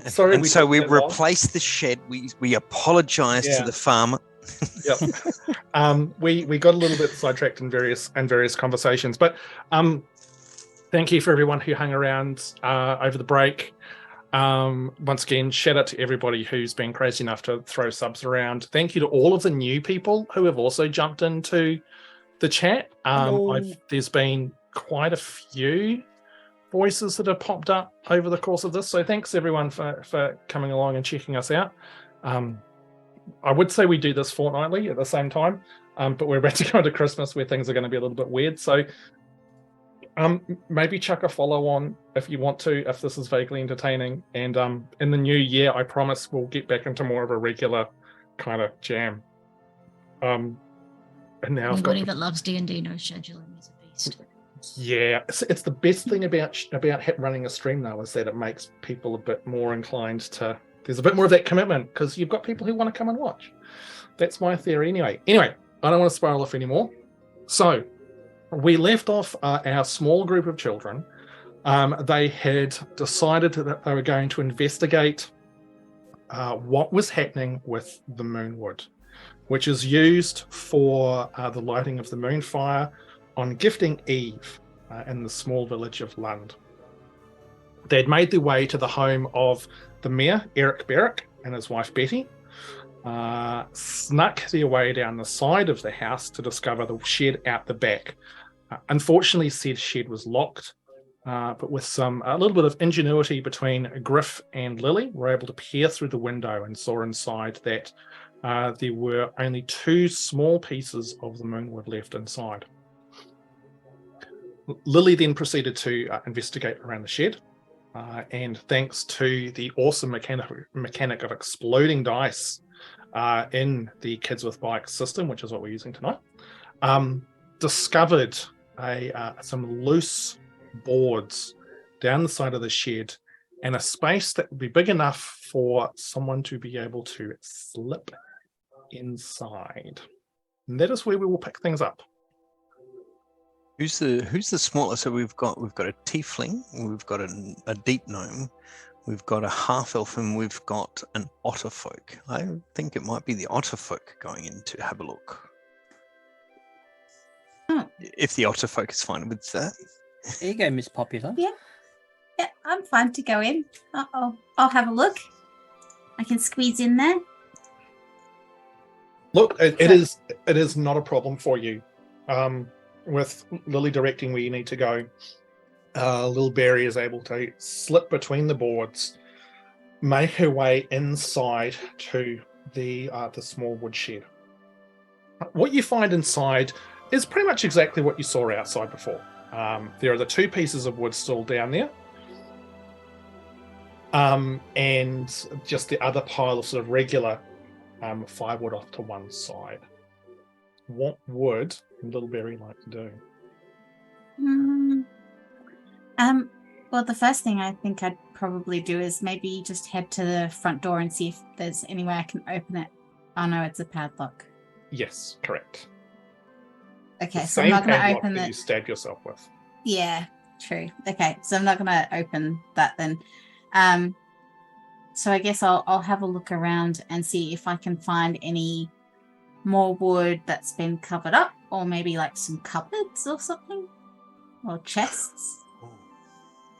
Sorry. And so we took that long. replaced the shed. We apologise to Yeah. the farmer. Yep. We got a little bit sidetracked in various conversations, but thank you for everyone who hung around over the break. Once again, shout out to everybody who's been crazy enough to throw subs around. Thank you to all of the new people who have also jumped into the chat. There's been quite a few voices that have popped up over the course of this, so thanks everyone for coming along and checking us out. I would say we do this fortnightly at the same time, but we're about to go into Christmas where things are going to be a little bit weird, so maybe chuck a follow on if you want to, if this is vaguely entertaining, and in the new year I promise we'll get back into more of a regular kind of jam. And now Anybody that loves D&D knows scheduling is a beast. Yeah, it's the best thing about running a stream though, is that it makes people a bit more inclined to, there's a bit more of that commitment because you've got people who want to come and watch. That's my theory anyway. I don't want to spiral off anymore. So we left off our small group of children. They had decided that they were going to investigate what was happening with the moonwood, which is used for the lighting of the moonfire on Gifting Eve in the small village of Lund. They'd made their way to the home of the mayor, Eric Berrick, and his wife Betty, snuck their way down the side of the house to discover the shed out the back. Unfortunately, said shed was locked, but with a little bit of ingenuity between Griff and Lily, were able to peer through the window and saw inside that there were only 2 small pieces of the moonwood left inside. Lily then proceeded to investigate around the shed, and thanks to the awesome mechanic of exploding dice in the Kids with Bikes system, which is what we're using tonight, discovered some loose boards down the side of the shed and a space that would be big enough for someone to be able to slip inside. And that is where we will pick things up. Who's the smallest? So we've got a tiefling, we've got a deep gnome, we've got a half elf, and we've got an otterfolk. I think it might be the otterfolk going in to have a look. If the otterfolk is fine with that. There you go, Miss Popular. Yeah, I'm fine to go in. I'll have a look. I can squeeze in there. Look, it is not a problem for you. With Lily directing where you need to go, Lil Berry is able to slip between the boards, make her way inside to the small wood shed. What you find inside is pretty much exactly what you saw outside before. There are the 2 pieces of wood still down there, and just the other pile of sort of regular firewood off to one side. What would Lil Berry like to do? Well, the first thing I think I'd probably do is maybe just head to the front door and see if there's any way I can open it. Oh no, it's a padlock. Yes, correct. Okay, The so I'm same not going to padlock open that it. you stabbed yourself with. Yeah, true. Okay, so I'm not going to open that then. So I guess I'll have a look around and see if I can find any more wood that's been covered up, or maybe like some cupboards or something, or chests.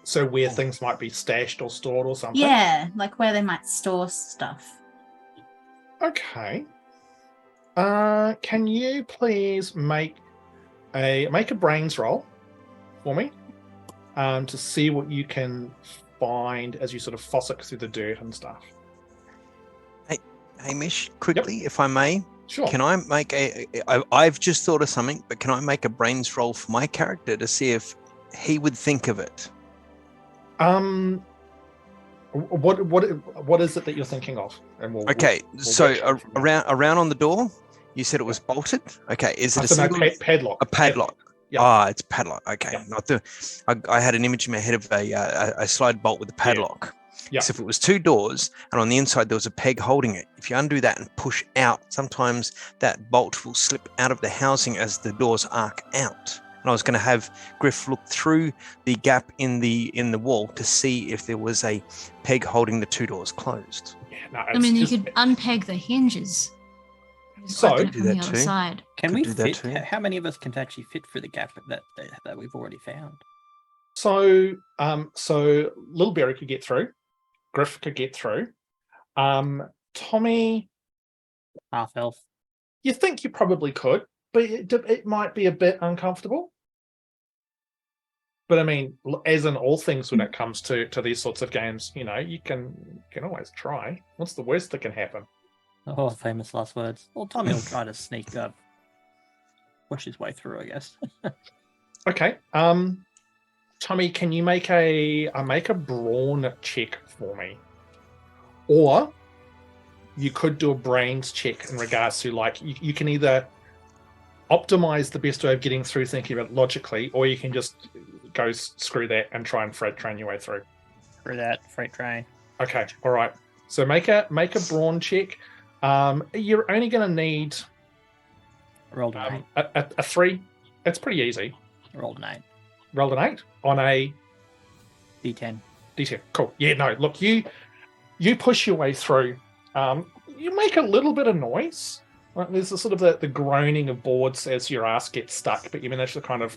So where things might be stashed or stored or something. Yeah, like where they might store stuff. Okay. Can you please make a brains roll for me, to see what you can find as you sort of fossick through the dirt and stuff. Hey, Hamish, quickly, if I may. Sure. Can I make I've just thought of something, but can I make a brains roll for my character to see if he would think of it? What is it that you're thinking of? And we'll so around on the door, you said it was bolted. Okay, is it a single padlock? A padlock. Yeah. It's a padlock. Okay, Yeah. not the. I had an image in my head of a slide bolt with a padlock. Yeah. So if it was 2 doors and on the inside there was a peg holding it, if you undo that and push out, sometimes that bolt will slip out of the housing as the doors arc out. and I was going to have Griff look through the gap in the wall to see if there was a peg holding the 2 doors closed. Yeah, no, I mean, you could unpeg the hinges. So- Open it Do from the that other too. side. Can Could we do that fit? too. How many of us can actually fit through the gap that we've already found? So, Lil Berry could get through. Griff could get through. Tommy, Half elf. you think you probably could, but it might be a bit uncomfortable. But I mean, as in all things when it comes to these sorts of games, you know, you can always try. What's the worst that can happen? Oh, famous last words. Well, Tommy will try to sneak up, push his way through, I guess. Okay. Tommy, can you make a brawn check for me? Or you could do a brains check in regards to, like, you can either optimize the best way of getting through thinking about it logically, or you can just go screw that and try and freight train your way through. Through that freight train. Okay, all right. So make a brawn check. You're only going to need Rolled an a 3. It's pretty easy. 8. Rolled an 8. Rolled an 8 on a D10. D10. Cool. Yeah, no, look, you push your way through. You make a little bit of noise. Right? There's the sort of the groaning of boards as your ass gets stuck, but you manage to kind of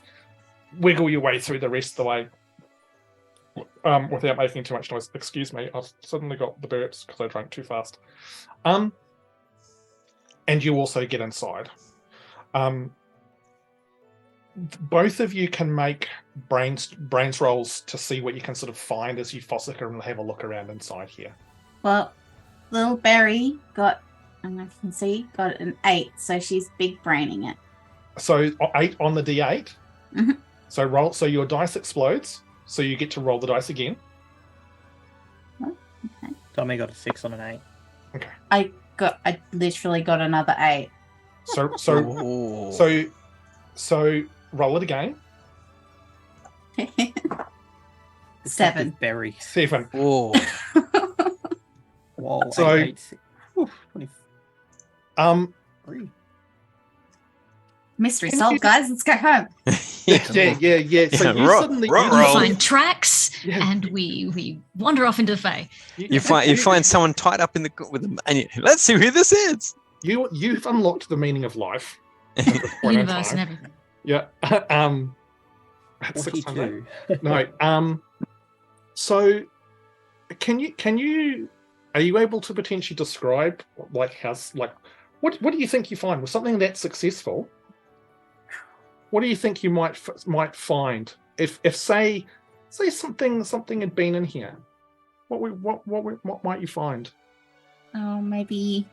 wiggle your way through the rest of the way without making too much noise. Excuse me, I've suddenly got the burps because I drank too fast. And you also get inside. Both of you can make brains rolls to see what you can sort of find as you fossicker and have a look around inside here. Well, Lil Berry got, and I can see, got an 8, so she's big braining it. So 8 on the D8. Mhm. So roll. So your dice explodes. So you get to roll the dice again. Tommy got a 6 on an 8. I literally got another 8. So roll it again. 7. Berry. 7. Whoa. Whoa. So- 8, 6. Oof, 23. Mystery Can solved, you- guys. Let's go home. Yeah. So Yeah, you suddenly roll. We Roll. find tracks Yeah. and we wander off into the Fae. You find someone tied up in the with them, and let's see who this is. You've unlocked the meaning of life. At this point in Universe and time. everything. Yeah. At 600. 42. No. So can you are you able to potentially describe what do you think you find with something that's successful? What do you think you might find if say something had been in here? What might you find? Oh, maybe.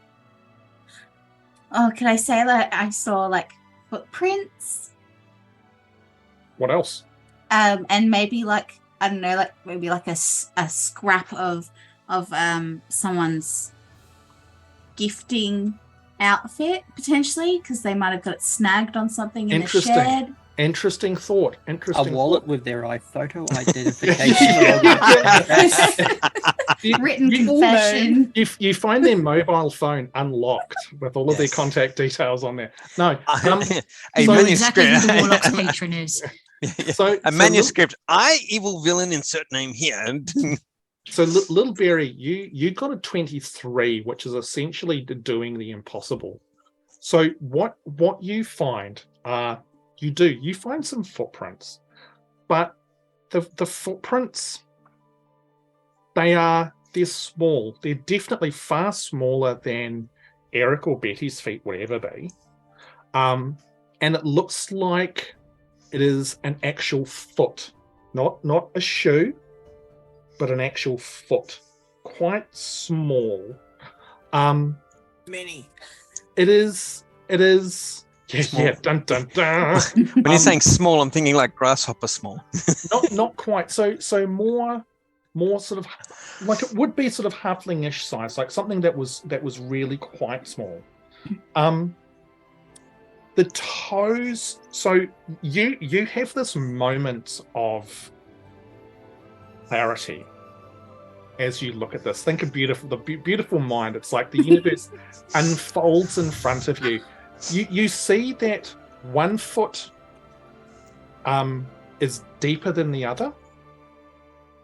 Oh, can I say that I saw like footprints? What else? And maybe like, I don't know, like maybe like a scrap of someone's gifting outfit potentially, because they might have got it snagged on something in the Interesting. shed. Interesting thought. A Interesting. wallet thought. with their iPhoto identification. Written You- confession. You find their mobile phone unlocked with all of their Yes. contact details on there. No. a So manuscript. Exactly who the Warlock's patron is. So A manuscript. I, evil villain, insert name here. So Little Berry, you got a 23, which is essentially doing the impossible. So what you find you find some footprints, but the footprints they're small. They're definitely far smaller than Eric or Betty's feet would ever be. And it looks like it is an actual foot, not a shoe, but an actual foot, quite small. Many. It is. Small. Yeah. Dun dun dun. When you're saying small, I'm thinking like grasshopper small. not quite. So more sort of like it would be sort of halfling-ish size, like something that was really quite small. The toes. So you have this moment of clarity as you look at this. Think of the beautiful mind. It's like the universe unfolds in front of you. You see that one foot is deeper than the other,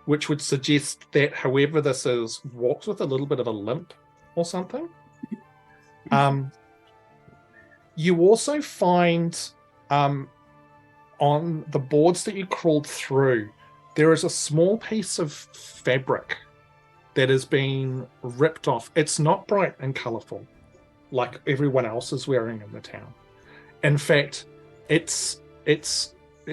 which would suggest that whoever this is walks with a little bit of a limp or something. You also find on the boards that you crawled through, there is a small piece of fabric that is being ripped off. It's not bright and colourful like everyone else is wearing in the town. In fact, it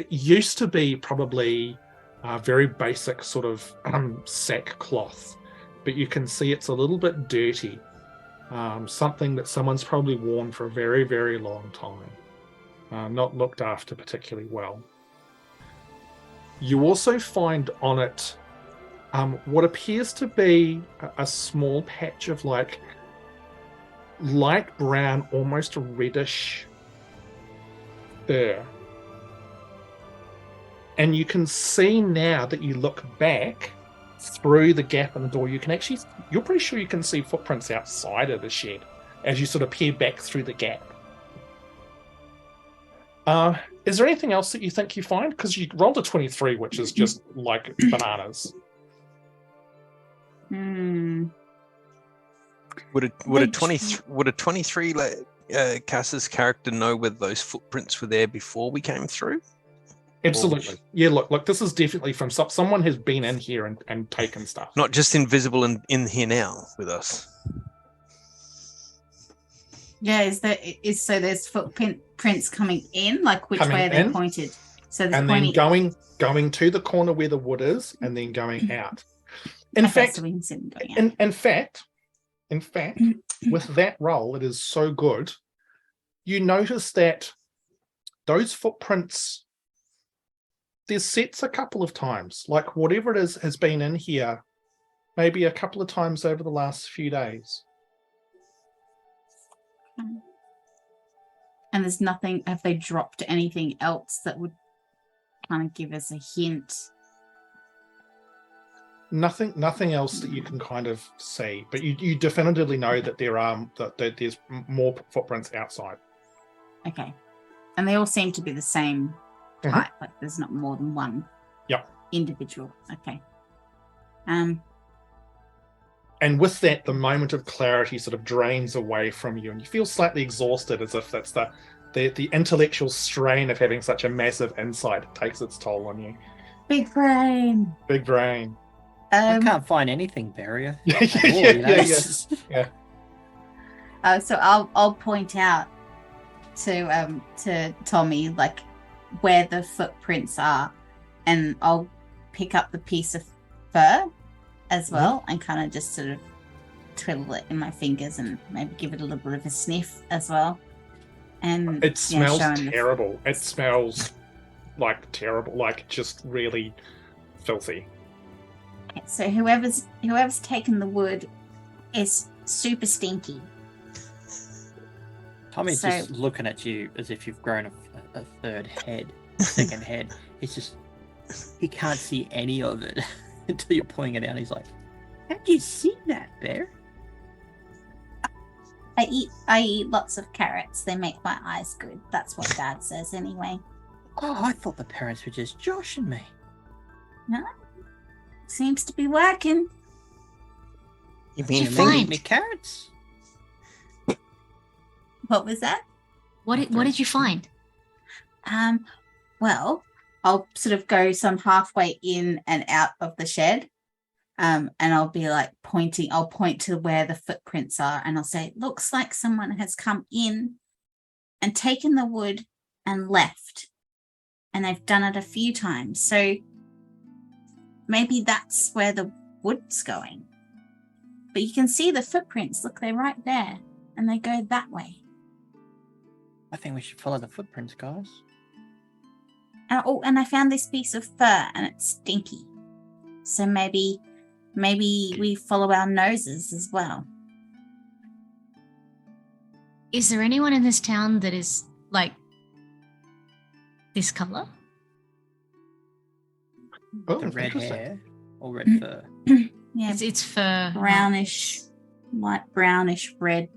used to be probably a very basic sort of sackcloth, but you can see it's a little bit dirty. Something that someone's probably worn for a very, very long time. Not looked after particularly well. You also find on it what appears to be a small patch of like light brown, almost reddish fur. And you can see now that you look back through the gap in the door, you're pretty sure you can see footprints outside of the shed as you sort of peer back through the gap. Is there anything else that you think you find? Because you rolled a 23, which is just like bananas. Would a 23 Cass's character know whether those footprints were there before we came through? Absolutely. Yeah, look, this is definitely from someone has been in here and taken stuff. Not just invisible in here now with us. Yeah, so there's footprints coming in, like which way are they pointed? So and then going to the corner where the wood is, and then going out. In fact, with that roll, it is so good. You notice that those footprints, there's sets a couple of times. Like whatever it is has been in here maybe a couple of times over the last few days. And there's nothing, have they dropped anything else that would kind of give us a hint? Nothing else that you can kind of see, but you definitively know that that there's more footprints outside. Okay. And they all seem to be the same type, like there's not more than one individual. Okay. And with that, the moment of clarity sort of drains away from you, and you feel slightly exhausted, as if that's the intellectual strain of having such a massive insight takes its toll on you. Big brain. Big brain. I can't find anything, Barrier. Yeah. So I'll point out to Tommy like where the footprints are, and I'll pick up the piece of fur as well and kind of just sort of twiddle it in my fingers and maybe give it a little bit of a sniff as well. And it smells terrible. It smells like terrible, like just really filthy. So whoever's taken the wood is super stinky. Tommy's just looking at you as if you've grown a third head, second head. He can't see any of it until you're pointing it out. He's like, "How'd you see that, Bear?" I eat lots of carrots. They make my eyes good. That's what Dad says anyway. Oh, I thought the parents were just joshing me. No, seems to be working. You mean find me carrots? What was that? What did you find? Well, I'll sort of go some halfway in and out of the shed. And I'll be like I'll point to where the footprints are, and I'll say, looks like someone has come in and taken the wood and left. And they've done it a few times. So maybe that's where the wood's going. But you can see the footprints. Look, they're right there. And they go that way. I think we should follow the footprints, guys. And I found this piece of fur, and it's stinky. So maybe we follow our noses as well. Is there anyone in this town that is like this color? Oh, the red hair or red fur? Yeah, it's fur. Brownish, light brownish red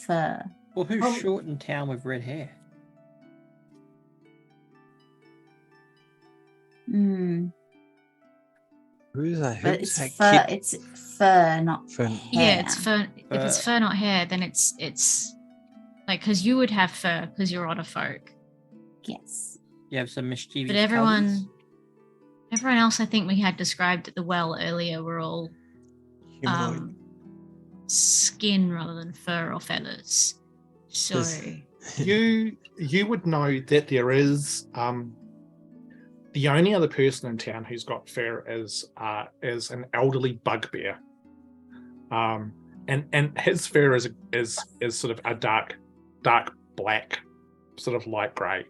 fur. Well, who's short in town with red hair? Who's that? But Who's it's that fur. kid? It's fur, not Fur. hair. Yeah, it's fur. If it's fur, not hair, then it's like because you would have fur because you're otter folk. Yes. You have some mischievous. But everyone else, I think we had described at the well earlier, were all Humanoid. skin rather than fur or feathers. So You would know that there is the only other person in town who's got fur is an elderly bugbear. And his fur is sort of a dark black, sort of light grey.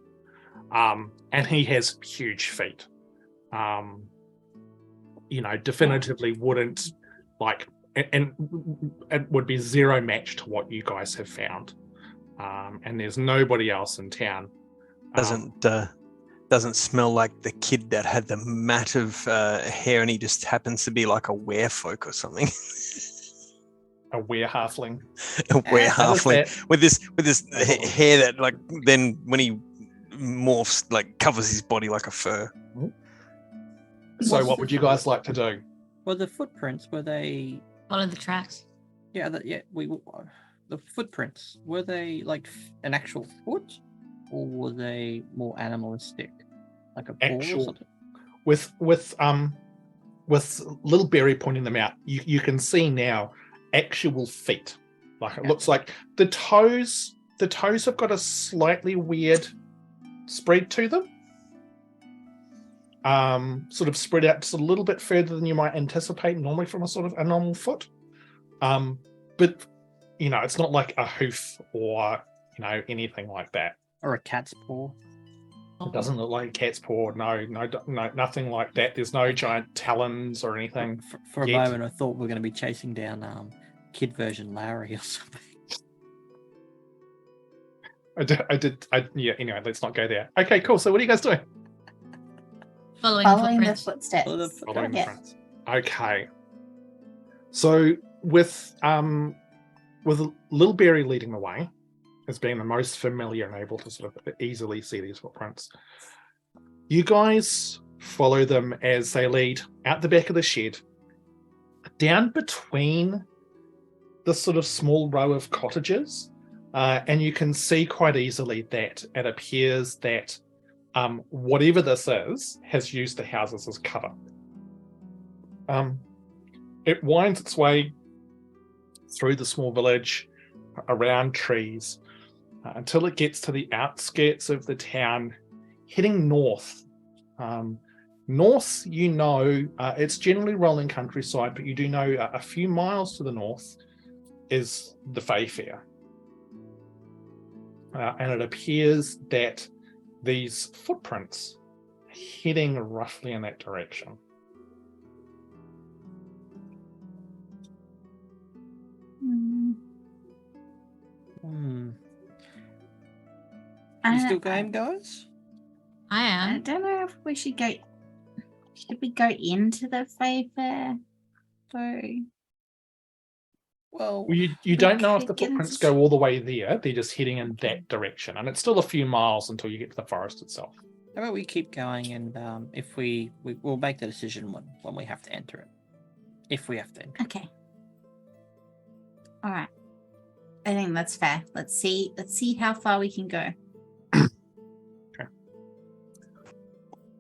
And he has huge feet. Definitively wouldn't like, and it would be zero match to what you guys have found. And there's nobody else in town. Doesn't smell like the kid that had the mat of hair and he just happens to be like a werefolk or something. A were-halfling. A were-halfling with this hair that like then when he morphs like covers his body like a fur. So what would you guys like to do? Well, the footprints, were they? follow the tracks. Yeah, the footprints, were they like an actual foot, or were they more animalistic, like a paw or something? With Lil Berry pointing them out, you can see now actual feet. Like it looks like the toes have got a slightly weird spread to them. Sort of spread out just a little bit further than you might anticipate normally from a sort of a normal foot. But it's not like a hoof or anything like that. Or a cat's paw. It doesn't look like a cat's paw. No, nothing like that. There's no giant talons or anything. For a moment, I thought we were going to be chasing down kid version Larry or something. Anyway, let's not go there. Okay, cool. So what are you guys doing? Following the footsteps. Following the footprints. Okay. So with Lil Berry leading the way as being the most familiar and able to sort of easily see these footprints, you guys follow them as they lead out the back of the shed, down between the sort of small row of cottages, and you can see quite easily that it appears that whatever this is has used the houses as cover. It winds its way through the small village, around trees, until it gets to the outskirts of the town, heading north. North, it's generally rolling countryside, but you do know a few miles to the north is the Fae Fair. And it appears that these footprints are heading roughly in that direction. You still game, guys? I am. I don't know if we should go. Should we go into the Fae Fair? Well, you don't know if the footprints go all the way there. They're just heading in that direction, and it's still a few miles until you get to the forest itself. How about we keep going, and if we'll make the decision when we have to enter it. If we have to enter. Okay. All right. I think that's fair. Let's see how far we can go. Okay.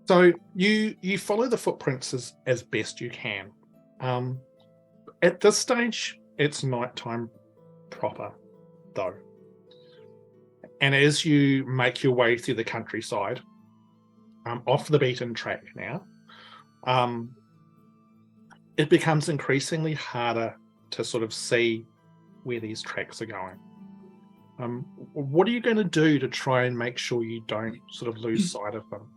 So you follow the footprints as best you can. At this stage, it's nighttime proper, though. And as you make your way through the countryside, off the beaten track now, it becomes increasingly harder to sort of see where these tracks are going. What are you going to do to try and make sure you don't sort of lose sight of them?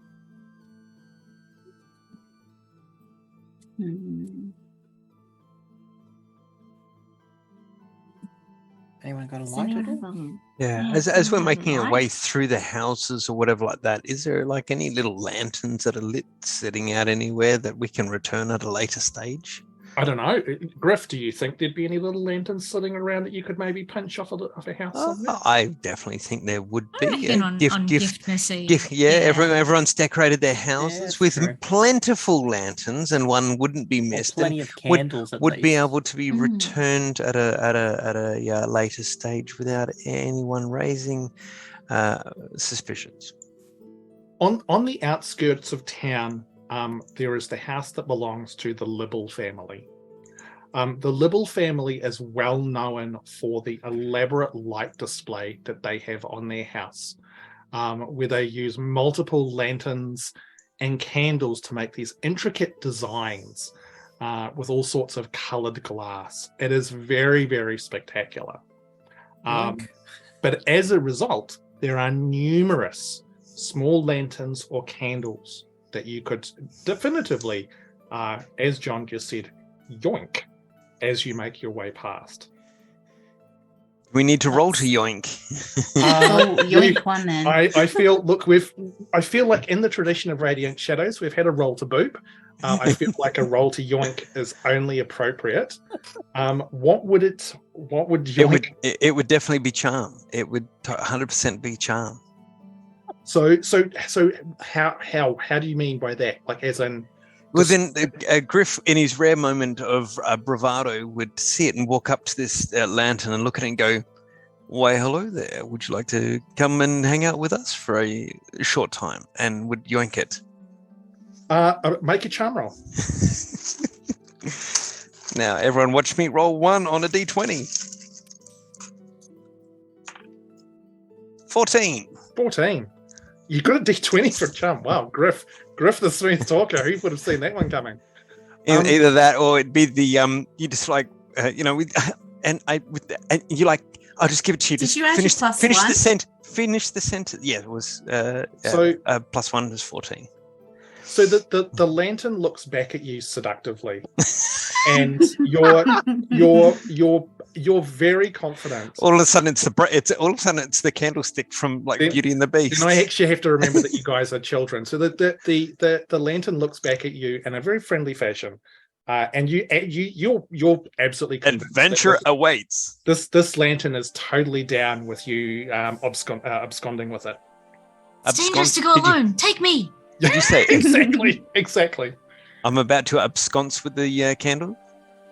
Anyone got a light at all? Yeah, as we're making our way through the houses or whatever like that, is there like any little lanterns that are lit sitting out anywhere that we can return at a later stage? I don't know. Griff, do you think there'd be any little lanterns sitting around that you could maybe pinch off a house somewhere? I definitely think there would I be. reckon on Giftmassy. Everyone's decorated their houses that's with true. plentiful lanterns, and one wouldn't be Or missed. plenty and of candles at would be least. able to be returned at a later stage without anyone raising suspicions. On the outskirts of town, there is the house that belongs to the Libble family. The Libble family is well known for the elaborate light display that they have on their house, where they use multiple lanterns and candles to make these intricate designs with all sorts of colored glass. It is very, very spectacular. But as a result, there are numerous small lanterns or candles that you could definitively, as John just said, yoink as you make your way past. We need to roll to yoink. Yoink one then. I feel like in the tradition of Radiant Shadows, we've had a roll to boop. I feel like a roll to yoink is only appropriate. What would yoink? It would definitely be charm. It would 100% be charm. So how do you mean by that? Like as in? Well, then Griff, in his rare moment of bravado, would see it and walk up to this lantern and look at it and go, "Why, hello there. Would you like to come and hang out with us for a short time?" And would yoink it. Make a charm roll. Now, everyone watch me roll 1 on a d20. 14. You got a d20 for charm. Wow, Griff the smooth talker. Who would have seen that one coming? Either that, or it'd be the you just like and you like, I'll just give it to you. Did Just you actually plus finish one? the sentence. Finish the sentence. Yeah, it was. Plus 1 was 14. So the lantern looks back at you seductively, and you're very confident. All of a sudden, it's the candlestick from Beauty and the Beast. And I actually have to remember that you guys are children. So the lantern looks back at you in a very friendly fashion, and you're absolutely convinced adventure awaits. This lantern is totally down with you absconding with it. It's dangerous to go alone. Take me. Did you say exactly? I'm about to absconce with the candle.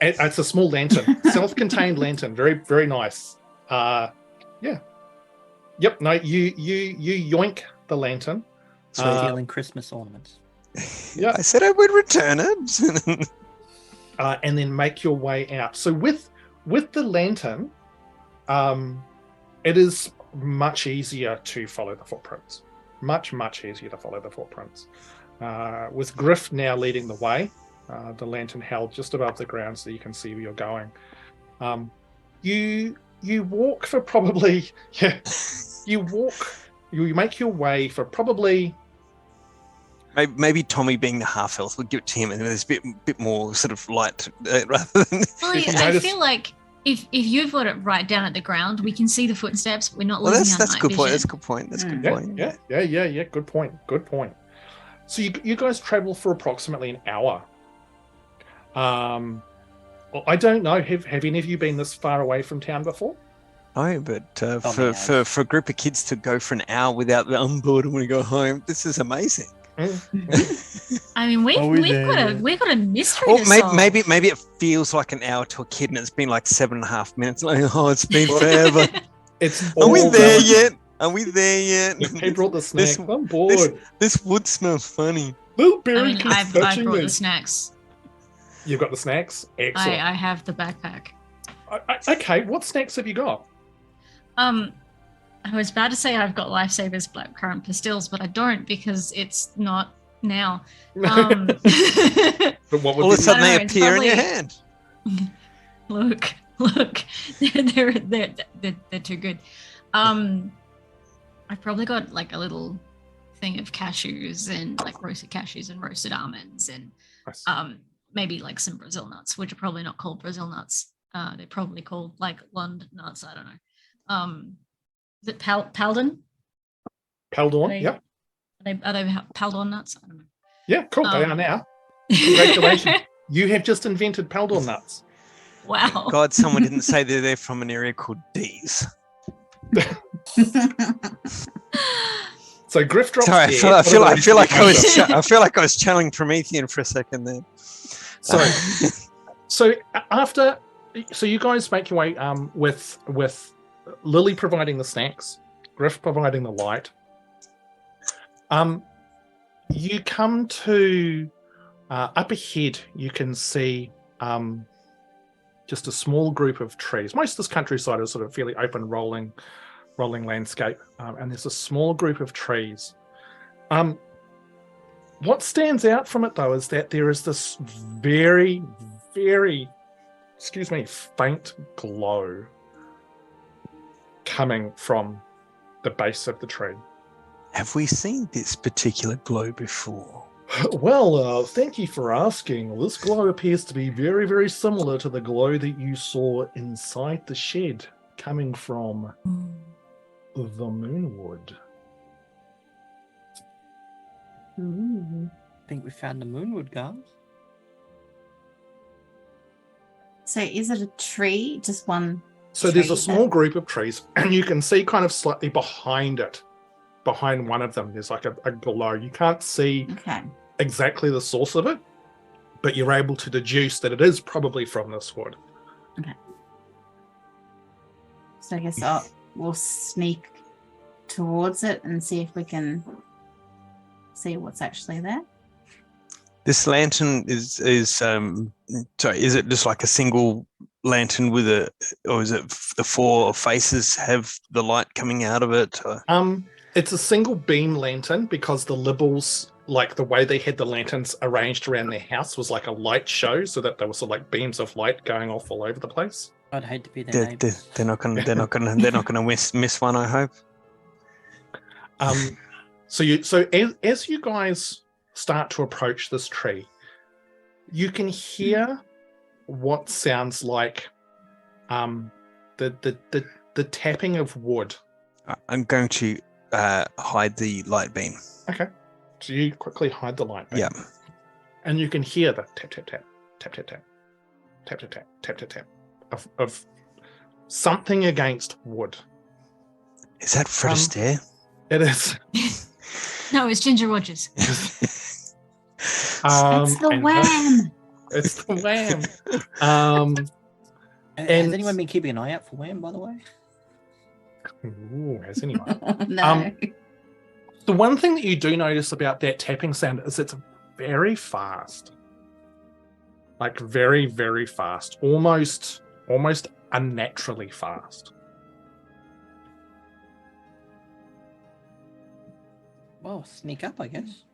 It's a small lantern, self-contained lantern, very, very nice. Yeah. Yep. No, you yoink the lantern. Stealing Christmas ornaments. Yeah. I said I would return it. And then make your way out. So with the lantern, it is much easier to follow the footprints. Much easier to follow the footprints. With Griff now leading the way, the lantern held just above the ground so you can see where you're going. You walk for probably you make your way for probably. Maybe Tommy, being the half elf, would give it to him, and there's a bit more sort of light rather than. Well, I feel like if you've got it right down at the ground, we can see the footsteps. We're not losing our night good point. vision. That's a good point. That's a good point. Yeah. Good point. So you guys travel for approximately an hour. Well, I don't know. Have any of you been this far away from town before? Oh, but for a group of kids to go for an hour without the on board and we go home, this is amazing. I mean, we've got a mystery. Or to solve. maybe it feels like an hour to a kid, and it's been like 7.5 minutes. Like, oh, it's been forever. Are we there yet? Are we there yet? He brought the snacks. I'm bored. This wood smells funny. Lil Berry, I mean, I brought the snacks. You've got the snacks? Excellent. I have the backpack. Okay, what snacks have you got? I was about to say I've got Lifesavers blackcurrant pastilles, but I don't because it's not now. But what would All of a sudden they it's appear probably- in your hand. Look, they're too good. I've probably got like a little thing of cashews and like roasted cashews and roasted almonds and Nice. maybe like some Brazil nuts, which are probably not called Brazil nuts. They're probably called like Lund nuts. I don't know. Is it Paldon? Paldorn, yep. Are they Paldon nuts? I don't know. Yeah, cool. They are now. Congratulations. You have just invented Paldor nuts. Wow. God, someone didn't say they're from an area called D's. So Griff drops Sorry, dead. I feel like I What was channeling Promethean for a second there. Sorry. So you guys make your way with Lily providing the snacks, Griff providing the light. You come to up ahead. You can see just a small group of trees. Most of this countryside is sort of fairly open, rolling landscape, and there's a small group of trees. What stands out from it, though, is that there is this very, very, faint glow coming from the base of the tree. Have we seen this particular glow before? Well, thank you for asking. This glow appears to be very, very similar to the glow that you saw inside the shed coming from the Moonwood. I think we found the Moonwood, guys. So is it a tree? Just one? So there's a tree small group of trees, and you can see kind of slightly behind it, behind one of them, there's like a glow. You can't see Okay. exactly the source of it, but you're able to deduce that it is probably from this wood. So I guess we'll sneak towards it and see if we can see what's actually there. This lantern is is it just like a single lantern with or is it the four faces have the light coming out of it? Or? It's a single beam lantern because the Libbles, like the way they had the lanterns arranged around their house was like a light show, so that there were sort of like beams of light going off all over the place. I'd hate to be their neighbours. They're not gonna miss one, I hope. So as you guys start to approach this tree, you can hear what sounds like the tapping of wood. I'm going to hide the light beam. Okay. So you quickly hide the light beam. Yeah. And you can hear the tap tap tap tap tap tap tap tap tap tap tap tap of something against wood. Is that Fred Astaire? It is. No, it's Ginger Rogers. It's the Wham. It's the Wham. Has anyone been keeping an eye out for Wham, by the way? Ooh, has anyone? No. The one thing that you do notice about that tapping sound is it's very fast. Like very, very fast. Almost unnaturally fast. Well, sneak up, I guess.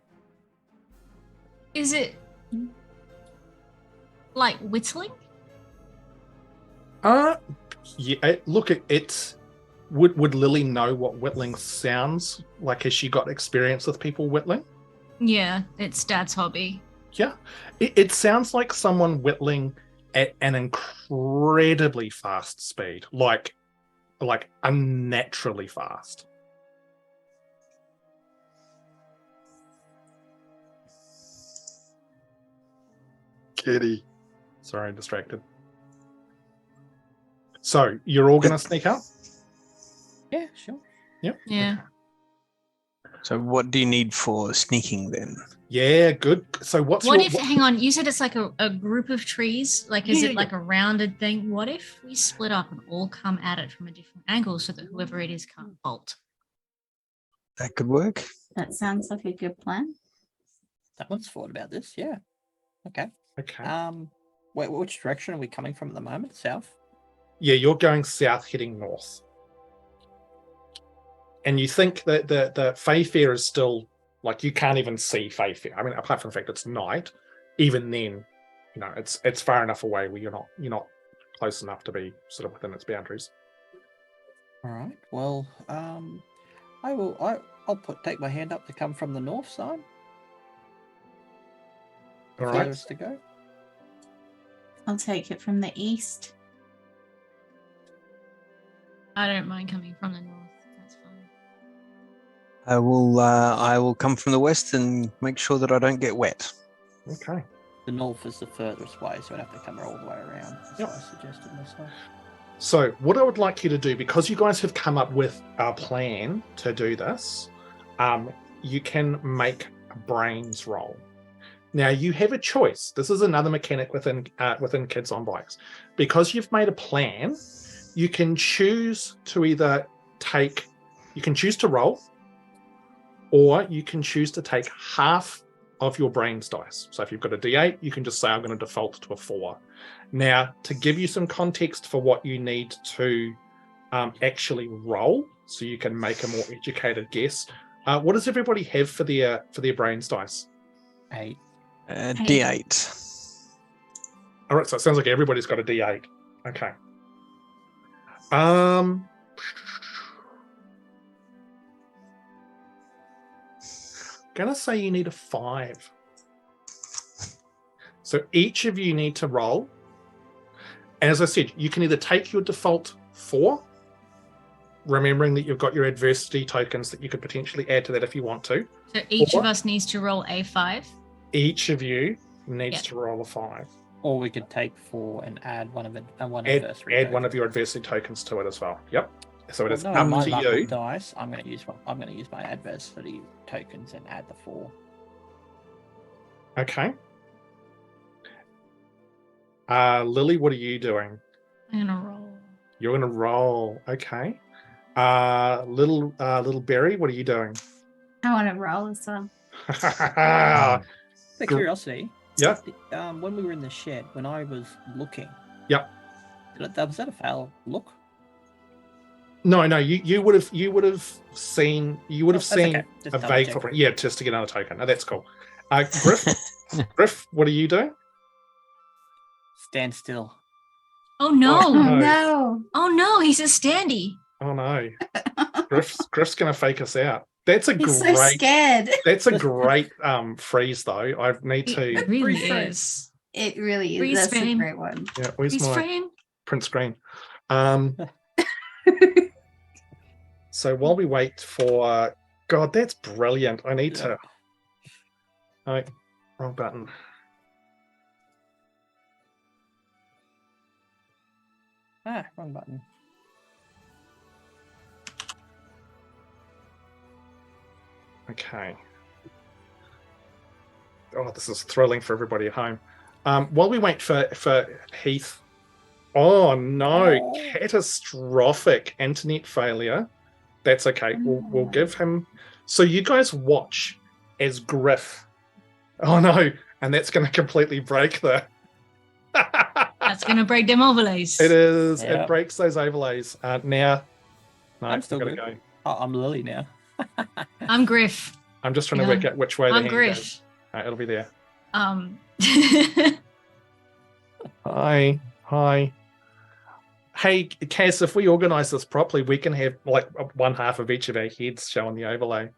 Is it like whistling? Yeah. Look, it's. Would Lily know what whittling sounds like? Has she got experience with people whittling? Yeah, it's Dad's hobby. Yeah, it sounds like someone whittling at an incredibly fast speed, like unnaturally fast. Kitty. Sorry, distracted. So you're all going to sneak up? Yeah, sure. Yep. Yeah. So what do you need for sneaking then? Yeah, good. So hang on, you said it's like a group of trees? Like, is it like a rounded thing? What if we split up and all come at it from a different angle so that whoever it is can't bolt? That could work. That sounds like a good plan. Someone's thought about this, yeah. Okay. Okay. Which direction are we coming from at the moment? South? Yeah, you're going south, heading north. And you think that the Fayfair is still, like, you can't even see Fayfair. I mean, apart from the fact it's night, even then, you know, it's far enough away where you're not close enough to be sort of within its boundaries. All right. Well, I'll take my hand up to come from the north side. All right. Furthest to go. I'll take it from the east. I don't mind coming from the north. That's fine. I will come from the west and make sure that I don't get wet. Okay. The north is the furthest way, so I'd have to come all the way around. That's Yep. what I suggested myself. So what I would like you to do, because you guys have come up with a plan to do this, you can make a brains roll. Now you have a choice. This is another mechanic within Kids on Bikes. Because you've made a plan, you can choose to choose to roll, or you can choose to take half of your brains dice. So if you've got a D8, you can just say, I'm going to default to a 4. Now, to give you some context for what you need to actually roll, so you can make a more educated guess, what does everybody have for their brains dice? 8. D8. All right, so it sounds like everybody's got a D8. Okay. Gonna say you need a 5. So each of you need to roll. As I said, you can either take your default 4, remembering that you've got your adversity tokens that you could potentially add to that if you want to. So each Or- of us needs to roll a 5. Each of you needs Yep. to roll a 5. Or we could take 4 and add one Add adversary. one of your adversity tokens to it as well. Yep. So it is no, up my to luck you. with dice. I'm going to use my adversity tokens and add the 4. Okay. Lily, what are you doing? I'm gonna roll. You're gonna roll. Okay. Little Berry, what are you doing? I want to roll as well. For Gr- curiosity, Yeah. when we were in the shed, when I was looking, Yep. was that a fail look? No, you would have seen That's seen okay. Just a double vague check. footprint. Yeah, just to get another token. No, that's cool. Griff, what are you doing? Stand still. Oh no! Oh, Oh no. no. Oh no! He's a standy. Oh no. Griff's gonna fake us out. That's a He's so great scared. that's a great freeze though. I need It to really Freeze frame. is. It really is. Freeze That's a frame. great one. yeah, where's Freeze my frame. print screen? So while we wait for God, that's brilliant. I need to oh, wrong button. Wrong button. Okay. Oh, this is thrilling for everybody at home. While we wait for Heath. Oh no, catastrophic internet failure. That's okay. We'll give him. So you guys watch as Griff. Oh no, and that's going to completely break the. That's gonna break them overlays. It is. Yeah. It breaks those overlays. Now, no, I'm still gotta good. go. Oh, I'm Lily now. I'm Griff. I'm just trying to Yeah. work out which way the I'm hand Griff. goes. All right, it'll be there. Hi. Hey, Cass, if we organise this properly, we can have like one half of each of our heads showing the overlay.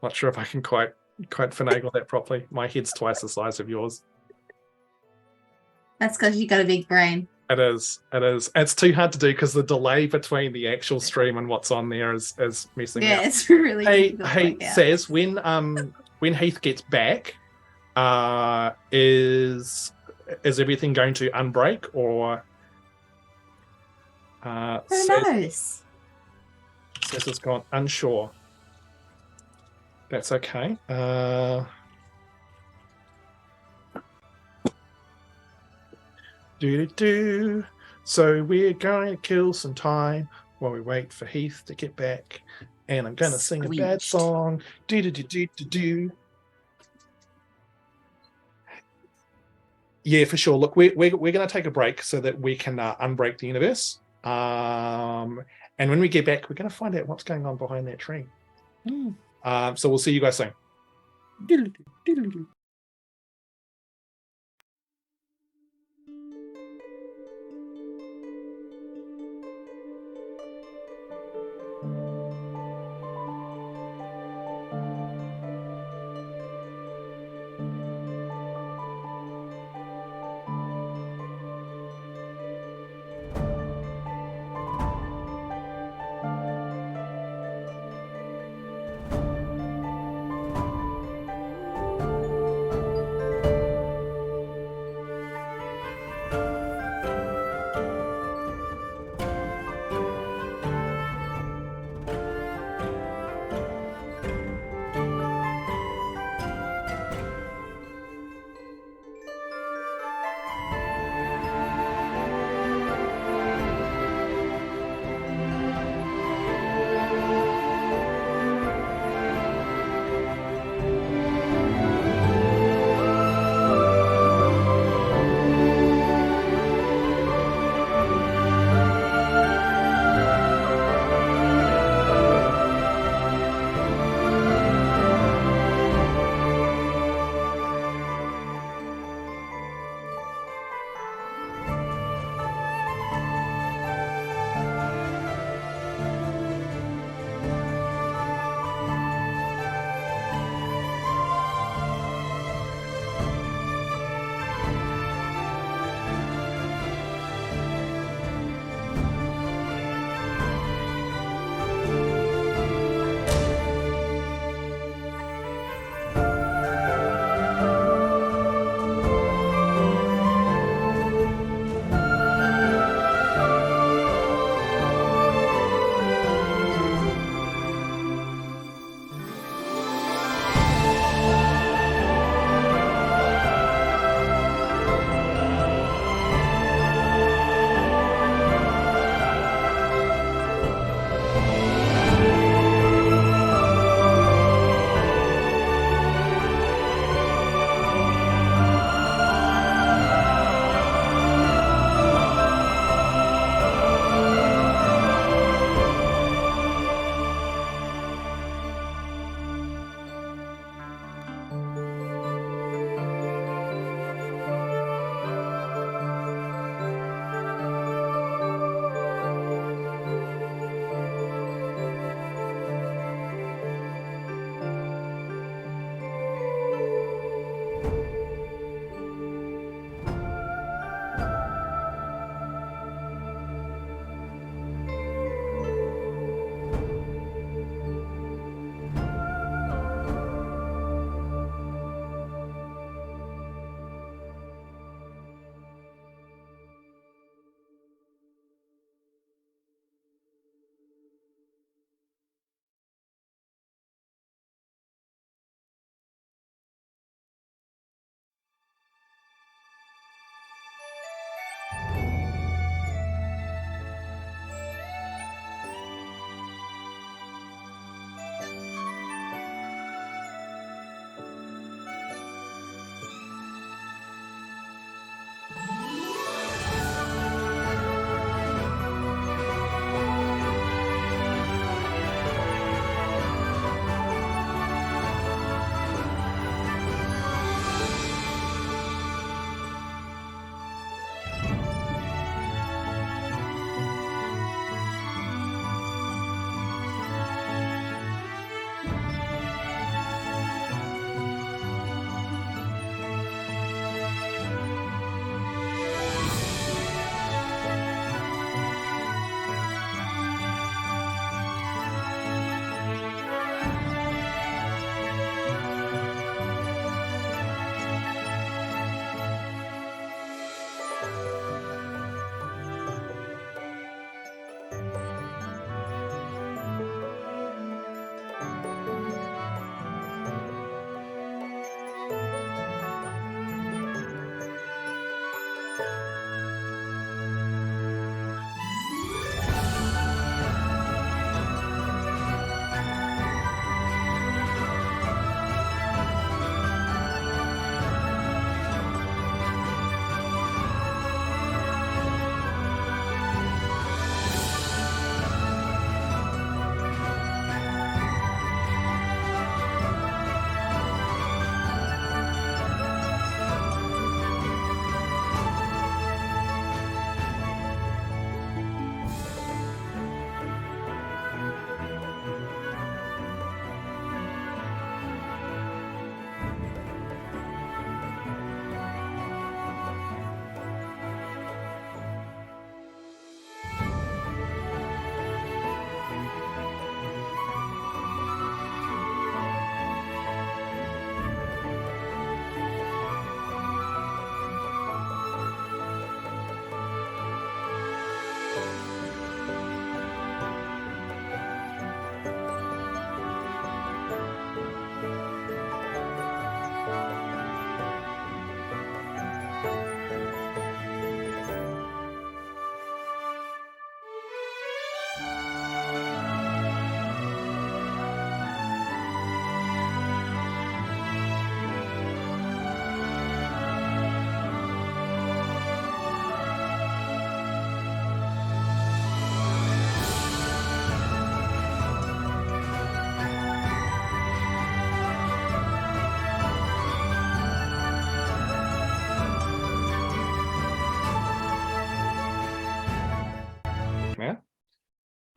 Not sure if I can quite finagle that properly. My head's twice the size of yours. That's because you got a big brain. It is. It's too hard to do because the delay between the actual stream and what's on there is messing Yeah, up. it's really Hey, difficult to work out. Saz, when Heath gets back, is everything going to unbreak or? Who Saz has gone unsure. That's okay. So we're going to kill some time while we wait for Heath to get back. And I'm going to sing a bad Squeezed. song. Do. Yeah, for sure. Look, we're going to take a break so that we can unbreak the universe. And when we get back, we're going to find out what's going on behind that tree. So we'll see you guys soon.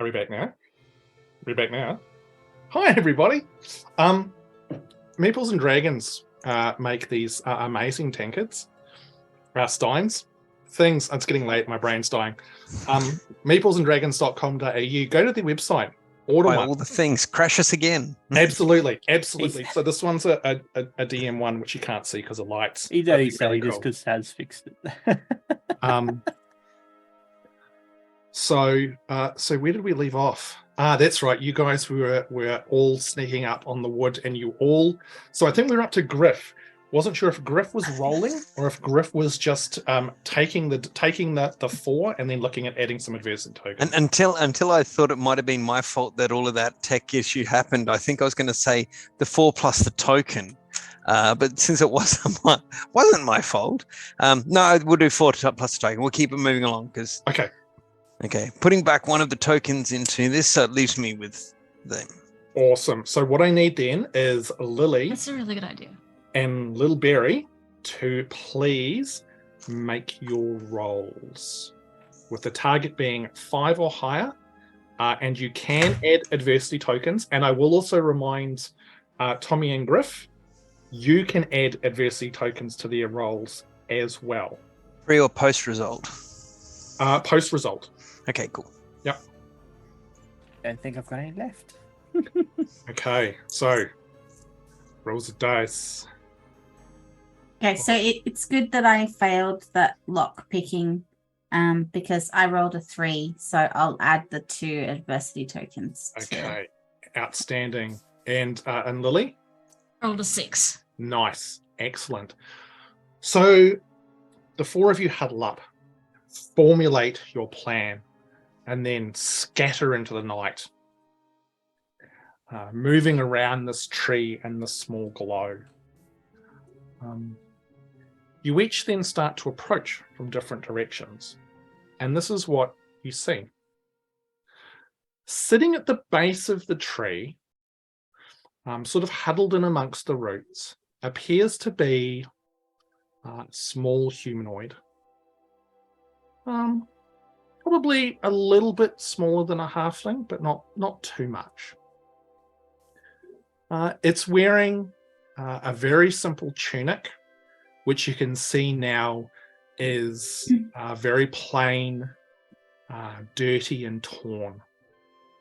we back now? We're back now. Hi, everybody. Meeples and Dragons make these amazing tankards, steins, things. It's getting late. My brain's dying. Meeplesanddragons.com.au. Go to their website. Order Buy one. all the things. Crash us again. Absolutely. So this one's a DM one, which you can't see because of lights. He's only selling this because Saz fixed it. So where did we leave off? That's right. You guys were all sneaking up on the wood, and you all. So I think we were up to Griff. Wasn't sure if Griff was rolling or if Griff was just taking the 4 and then looking at adding some adversity tokens. And until I thought it might have been my fault that all of that tech issue happened, I think I was going to say the 4 plus the token. But since it wasn't my fault, no, we'll do 4 plus the token. We'll keep it moving along because. Okay, putting back one of the tokens into this, so it leaves me with them. Awesome. So what I need then is Lily. That's a really good idea. And Lil Berry to please make your rolls, with the target being 5 or higher, and you can add adversity tokens. And I will also remind Tommy and Griff, you can add adversity tokens to their rolls as well. Pre or post result? Post result. Okay, cool. Yep. Don't think I've got any left. Okay, so rolls of dice. Okay, so it's good that I failed that lock picking because I rolled a 3, so I'll add the 2 adversity tokens. Okay, outstanding. And Lily? Rolled a 6. Nice, excellent. So the 4 of you huddle up, formulate your plan, and then scatter into the night, moving around this tree and this small glow. You each then start to approach from different directions, and this is what you see. Sitting at the base of the tree, sort of huddled in amongst the roots, appears to be a small humanoid. Probably a little bit smaller than a halfling, but not too much. It's wearing a very simple tunic, which you can see now is very plain, dirty and torn,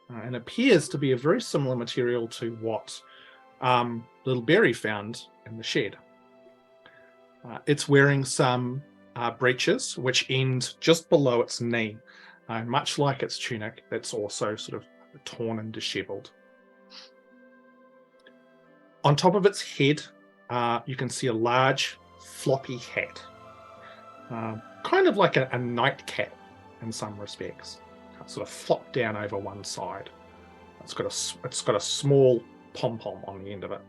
and appears to be a very similar material to what Lil Berry found in the shed. It's wearing some breeches, which end just below its knee, much like its tunic that's also sort of torn and disheveled. On top of its head, you can see a large floppy hat, kind of like a nightcap in some respects. It's sort of flopped down over one side. It's got a small pom-pom on the end of it.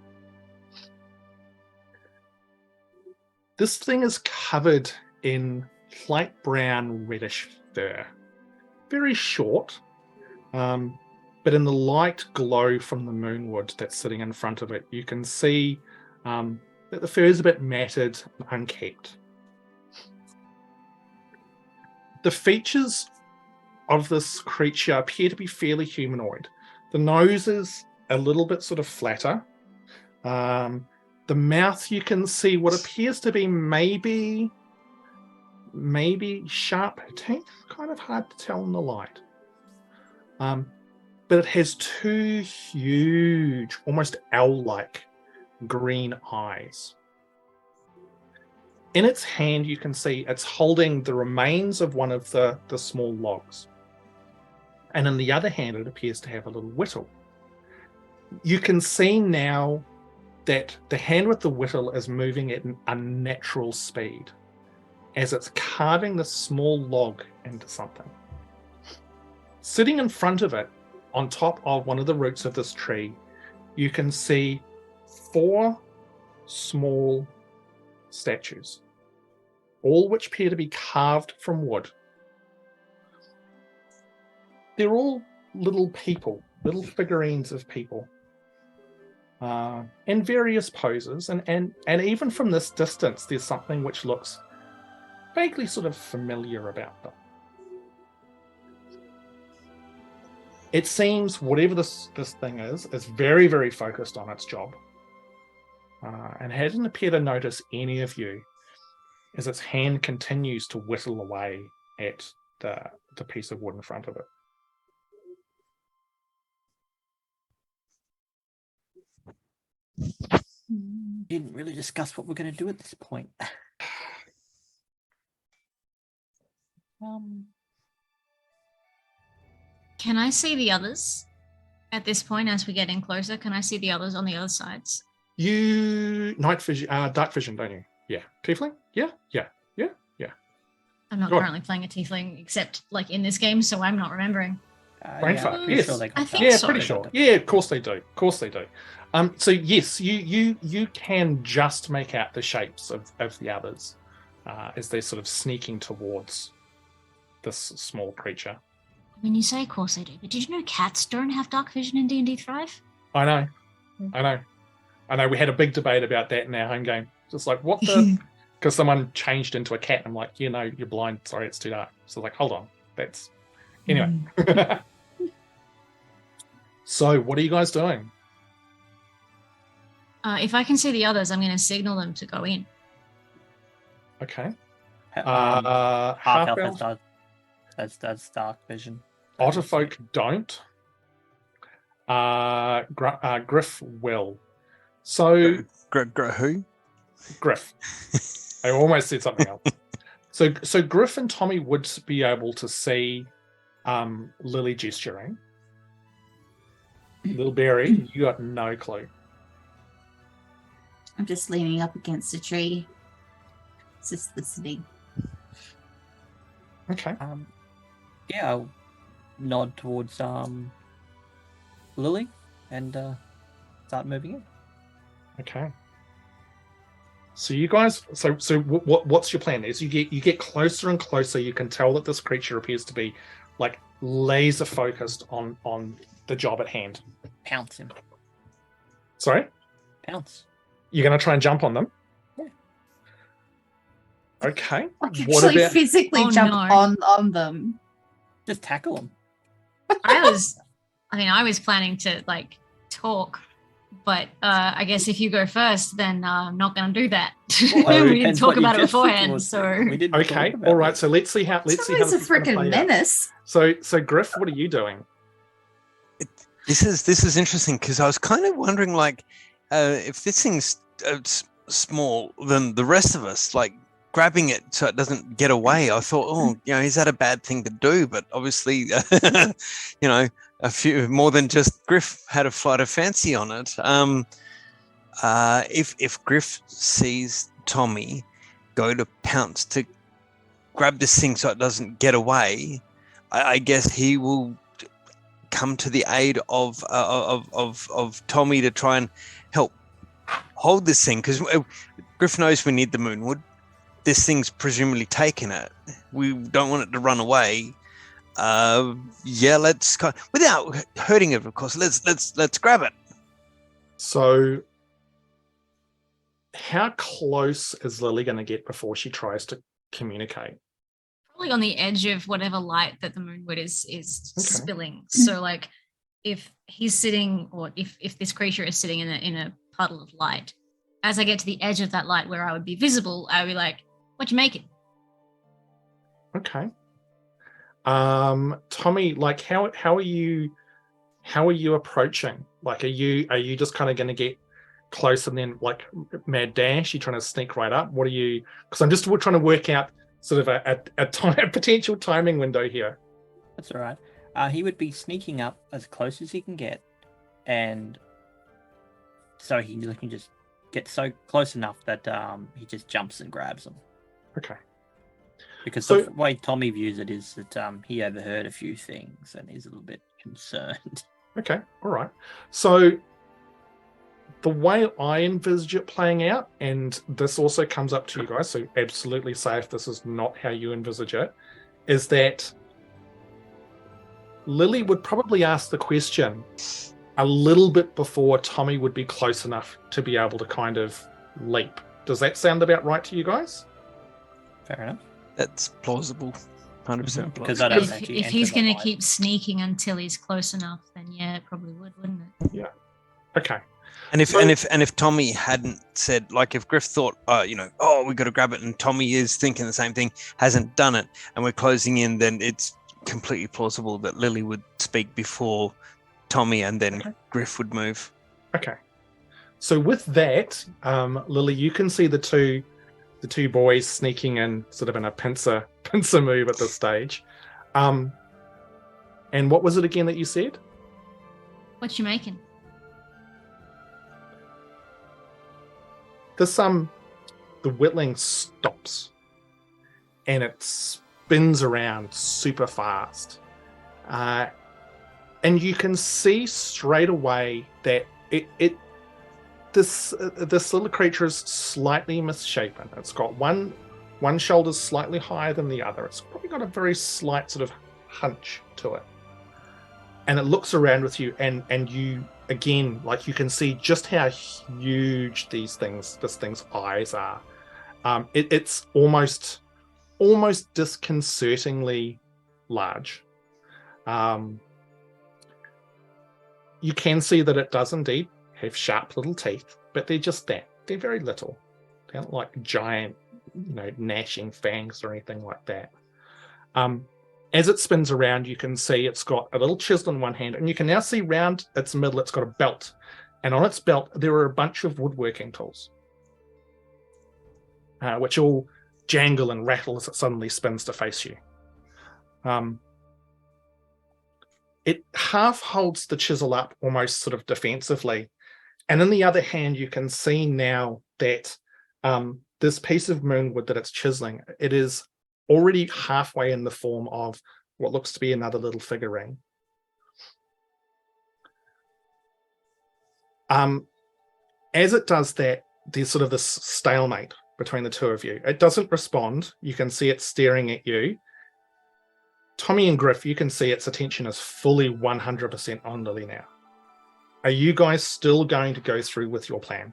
This thing is covered in light brown reddish fur, very short, but in the light glow from the moonwood that's sitting in front of it, you can see that the fur is a bit matted and unkempt. The features of this creature appear to be fairly humanoid. The nose is a little bit sort of flatter. The mouth, you can see what appears to be maybe sharp teeth, kind of hard to tell in the light. But it has 2 huge, almost owl-like green eyes. In its hand, you can see it's holding the remains of one of the small logs. And in the other hand, it appears to have a little whittle. You can see now that the hand with the whittle is moving at an unnatural speed as it's carving the small log into something. Sitting in front of it, on top of one of the roots of this tree, you can see 4 small statues, all which appear to be carved from wood. They're all little people, little figurines of people, in various poses, and even from this distance, there's something which looks vaguely sort of familiar about them. It seems whatever this thing is very, very focused on its job, and hasn't appeared to notice any of you as its hand continues to whittle away at the piece of wood in front of it. Didn't really discuss what we're going to do at this point. Can I see the others at this point as we get in closer? Can I see the others on the other sides? You dark vision, don't you? Yeah. Tiefling? Yeah. I'm not Go on. currently playing a tiefling, except like in this game, so I'm not remembering. Brainfuck, pretty yes. sure they got I that. think Yeah, so. pretty sure. Yeah, of course they do. Of course they do. So yes, you can just make out the shapes of the others as they're sort of sneaking towards this small creature. I mean, you say of course they do, but did you know cats don't have dark vision in D&D 5? I know. We had a big debate about that in our home game. Just like, what the... Because someone changed into a cat. I'm like, you're blind. Sorry, it's too dark. So like, hold on. That's... Anyway. So what are you guys doing? If I can see the others, I'm going to signal them to go in. Okay. Half elf Half-elf, that's dark vision. Otterfolk don't. Griff will. So Who? Griff. I almost said something else. So Griff and Tommy would be able to see Lily gesturing. Lil Berry, you got no clue. I'm just leaning up against a tree, just listening. Okay. Yeah, I'll nod towards Lily and start moving in. Okay. So you guys, so what's your plan? As you get closer and closer, you can tell that this creature appears to be like laser focused on the job at hand. Pounce him. Sorry? Pounce. You're going to try and jump on them? Yeah. Okay. Like What actually about... physically Oh, jump no. on them. Just tackle him. I was planning to like talk, but I guess if you go first, then I'm not going to do that. Well, we didn't depends talk what you about it just beforehand, was- so we didn't Okay. talk about All right. this. So let's see how It's this always a is gonna freaking play out. menace. So Griff, what are you doing? This is interesting because I was kind of wondering, like, if this thing's small than the rest of us, like grabbing it so it doesn't get away. I thought, oh, is that a bad thing to do? But obviously, a few more than just Griff had a flight of fancy on it. If Griff sees Tommy go to pounce to grab this thing so it doesn't get away, I guess he will come to the aid of Tommy to try and help hold this thing, because Griff knows we need the moonwood. This thing's presumably taken it. We don't want it to run away. Let's without hurting it, of course. Let's grab it. So how close is Lily going to get before she tries to communicate? probably on the edge of whatever light that the moonwood is Okay. spilling. So like if he's sitting, or if this creature is sitting in a puddle of light, as I get to the edge of that light where I would be visible, I would be like, "What you making?" Okay. Tommy, like how are you approaching? Like are you just kind of going to get close and then like mad dash? You trying to sneak right up? What are you? Because I'm just trying to work out sort of a potential timing window here. That's all right. He would be sneaking up as close as he can get, and so he can just get so close enough that he just jumps and grabs them. Okay. Because So- the way Tommy views it is that he overheard a few things and he's a little bit concerned. Okay, all right. So the way I envisage it playing out, and this also comes up to you guys, so absolutely say if this is not how you envisage it, is that Lily would probably ask the question a little bit before Tommy would be close enough to be able to kind of leap. Does that sound about right to you guys? Fair enough. That's plausible. 100% Because blocks. I don't If, actually if enter he's the going to light. keep sneaking until he's close enough, then yeah, it probably would, wouldn't it? Okay. And if So- if Tommy hadn't said, like, if Griff thought, we got to grab it, and Tommy is thinking the same thing, hasn't done it, and we're closing in, then it's completely plausible that Lily would speak before Tommy, and then Okay. Griff would move. Okay. So with that, Lily, you can see the two boys sneaking in, sort of in a pincer move at this stage. And what was it again that you said? What you making? This the whittling stops, and it spins around super fast, and you can see straight away that this little creature is slightly misshapen. It's got one shoulder slightly higher than the other. It's probably got a very slight sort of hunch to it, and it looks around with you, and you again, like, you can see just how huge this thing's eyes are. It's almost disconcertingly large. You can see that it does indeed have sharp little teeth, but they're just that. They're very little. They aren't like giant, gnashing fangs or anything like that. As it spins around, you can see it's got a little chisel in one hand, and you can now see round its middle, it's got a belt. And on its belt, there are a bunch of woodworking tools, which all jangle and rattle as it suddenly spins to face you. It half holds the chisel up, almost sort of defensively. And in the other hand, you can see now that this piece of moonwood that it's chiseling, it is already halfway in the form of what looks to be another little figurine. As it does that, there's sort of this stalemate between the two of you. It doesn't respond. You can see it staring at you. Tommy and Griff, you can see its attention is fully 100% on Lily now. Are you guys still going to go through with your plan?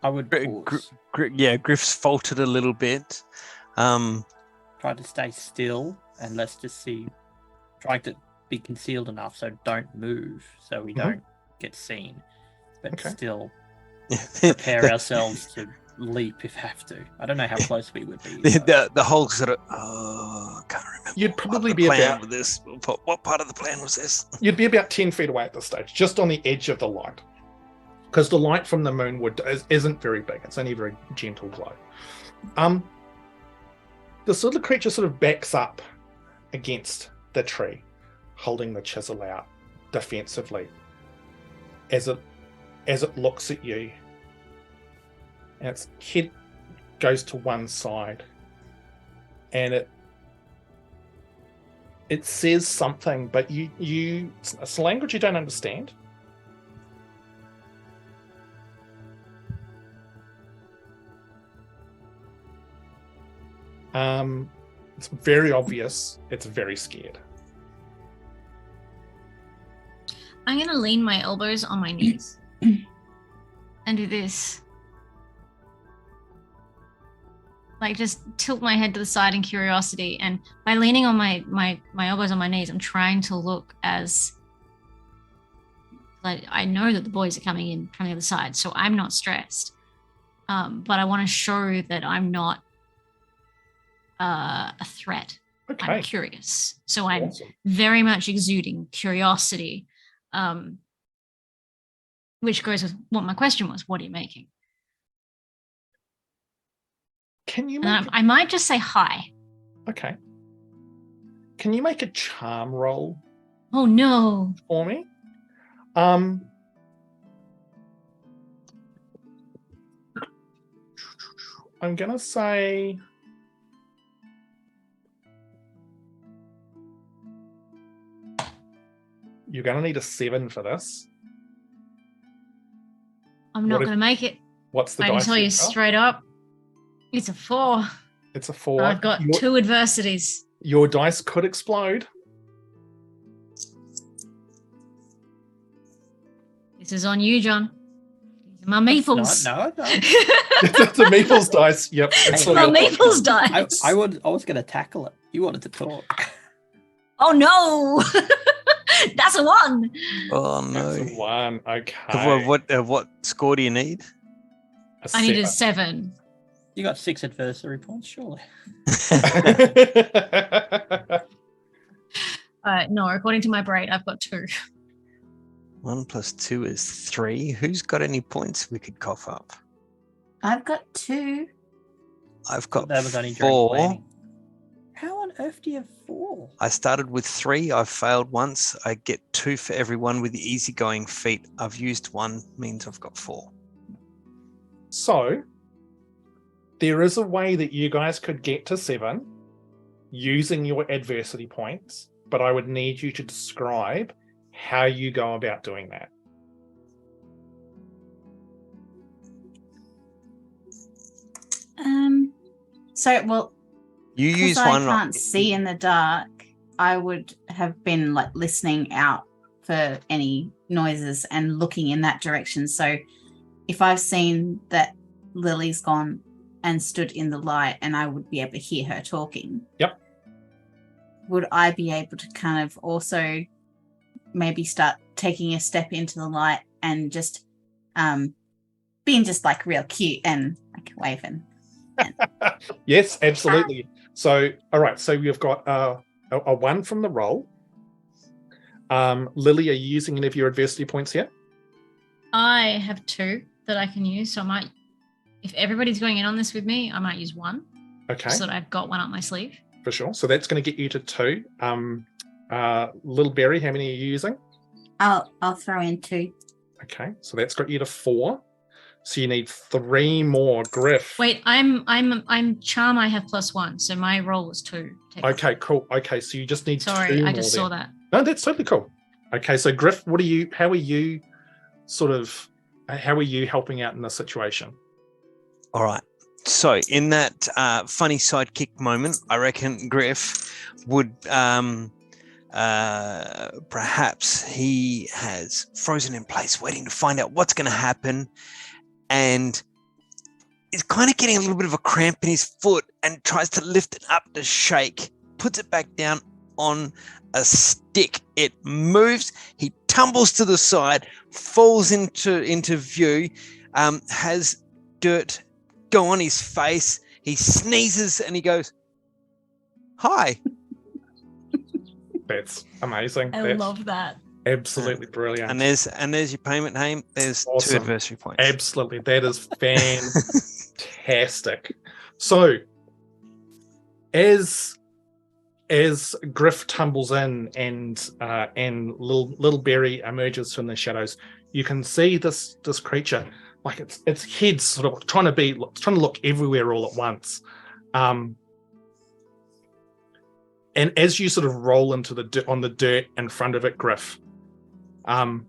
I would pause. Griff's faltered a little bit. Try to stay still, and let's just see. Trying to be concealed enough so don't move, so we don't get seen, but still prepare ourselves to leap if have to. I don't know how close we would be. The whole sort of, I can't remember. You'd probably what be plan about with this. What part of the plan was this? You'd be about 10 feet away at this stage, just on the edge of the light, because the light from the moonwood isn't very big. It's only a very gentle glow. This little creature sort of backs up against the tree, holding the chisel out defensively as it looks at you, and its head goes to one side, and it says something, but it's a language you don't understand. It's very obvious. It's very scared. I'm going to lean my elbows on my knees and do this. Like, just tilt my head to the side in curiosity. And by leaning on my elbows on my knees, I'm trying to look as... Like, I know that the boys are coming in from the other side, so I'm not stressed. But I want to show that I'm not a threat. Okay. I'm curious. So I'm Awesome. very much exuding curiosity, which goes with what my question was. What are you making? Can you And make I might just say hi. okay. Can you make a charm roll Oh no. for me? I'm gonna say you're gonna need a 7 for this. I'm not What if- going to make it. What's the I can dice tell you you've got? straight up. It's a 4. It's a 4. I've got your, 2 adversities. Your dice could explode. This is on you, John. My meeples. No. It's the Meeple's dice. Yep. It's My all- meeples dice. I was going to tackle it. You wanted to talk. Oh no, that's a 1. Oh That's a no. 1. Okay. What score do you need? I need a 7. You got 6 adversary points, surely. No, according to my braid, I've got 2. 1 plus 2 is 3. Who's got any points we could cough up? I've got 2. I've got That was only during 4. planning. How on earth do you have 4? I started with 3. I've failed once. I get 2 for everyone with the easygoing feat. I've used 1, means I've got 4. So, there is a way that you guys could get to 7 using your adversity points, but I would need you to describe how you go about doing that. So, well, You use because I one. can't see in the dark, I would have been like listening out for any noises and looking in that direction. So if I've seen that Lily's gone and stood in the light and I would be able to hear her talking. Yep. Would I be able to kind of also maybe start taking a step into the light and just being just like real cute and like waving? Yes, absolutely. So, all right. So you've got a 1 from the roll. Lily, are you using any of your adversity points here? I have 2 that I can use. So I might, if everybody's going in on this with me, I might use 1. Okay. So that I've got 1 up my sleeve. For sure. So that's going to get you to 2. Lil Berry, how many are you using? I'll throw in 2. Okay. So that's got you to 4. So you need 3 more. Griff. Wait, I'm charm. I have +1, so my roll was 2. Okay, cool. Okay, so you just need 2 Sorry, more I just saw then. that. No, that's totally cool. Okay, so Griff, how are you helping out in this situation? All right. So in that funny sidekick moment, I reckon Griff would perhaps he has frozen in place, waiting to find out what's going to happen, and is kind of getting a little bit of a cramp in his foot and tries to lift it up to shake, puts it back down on a stick. It moves. He tumbles to the side, falls into view, has dirt go on his face. He sneezes and he goes, "Hi." That's amazing. I That's love that. absolutely brilliant. And there's your payment, Haim. There's 2 Awesome. adversary points. Absolutely. That is fantastic. So as Griff tumbles in and Lil Berry emerges from the shadows, you can see this creature, like its head sort of trying to look everywhere all at once. And as you sort of roll into on the dirt in front of it, Griff, the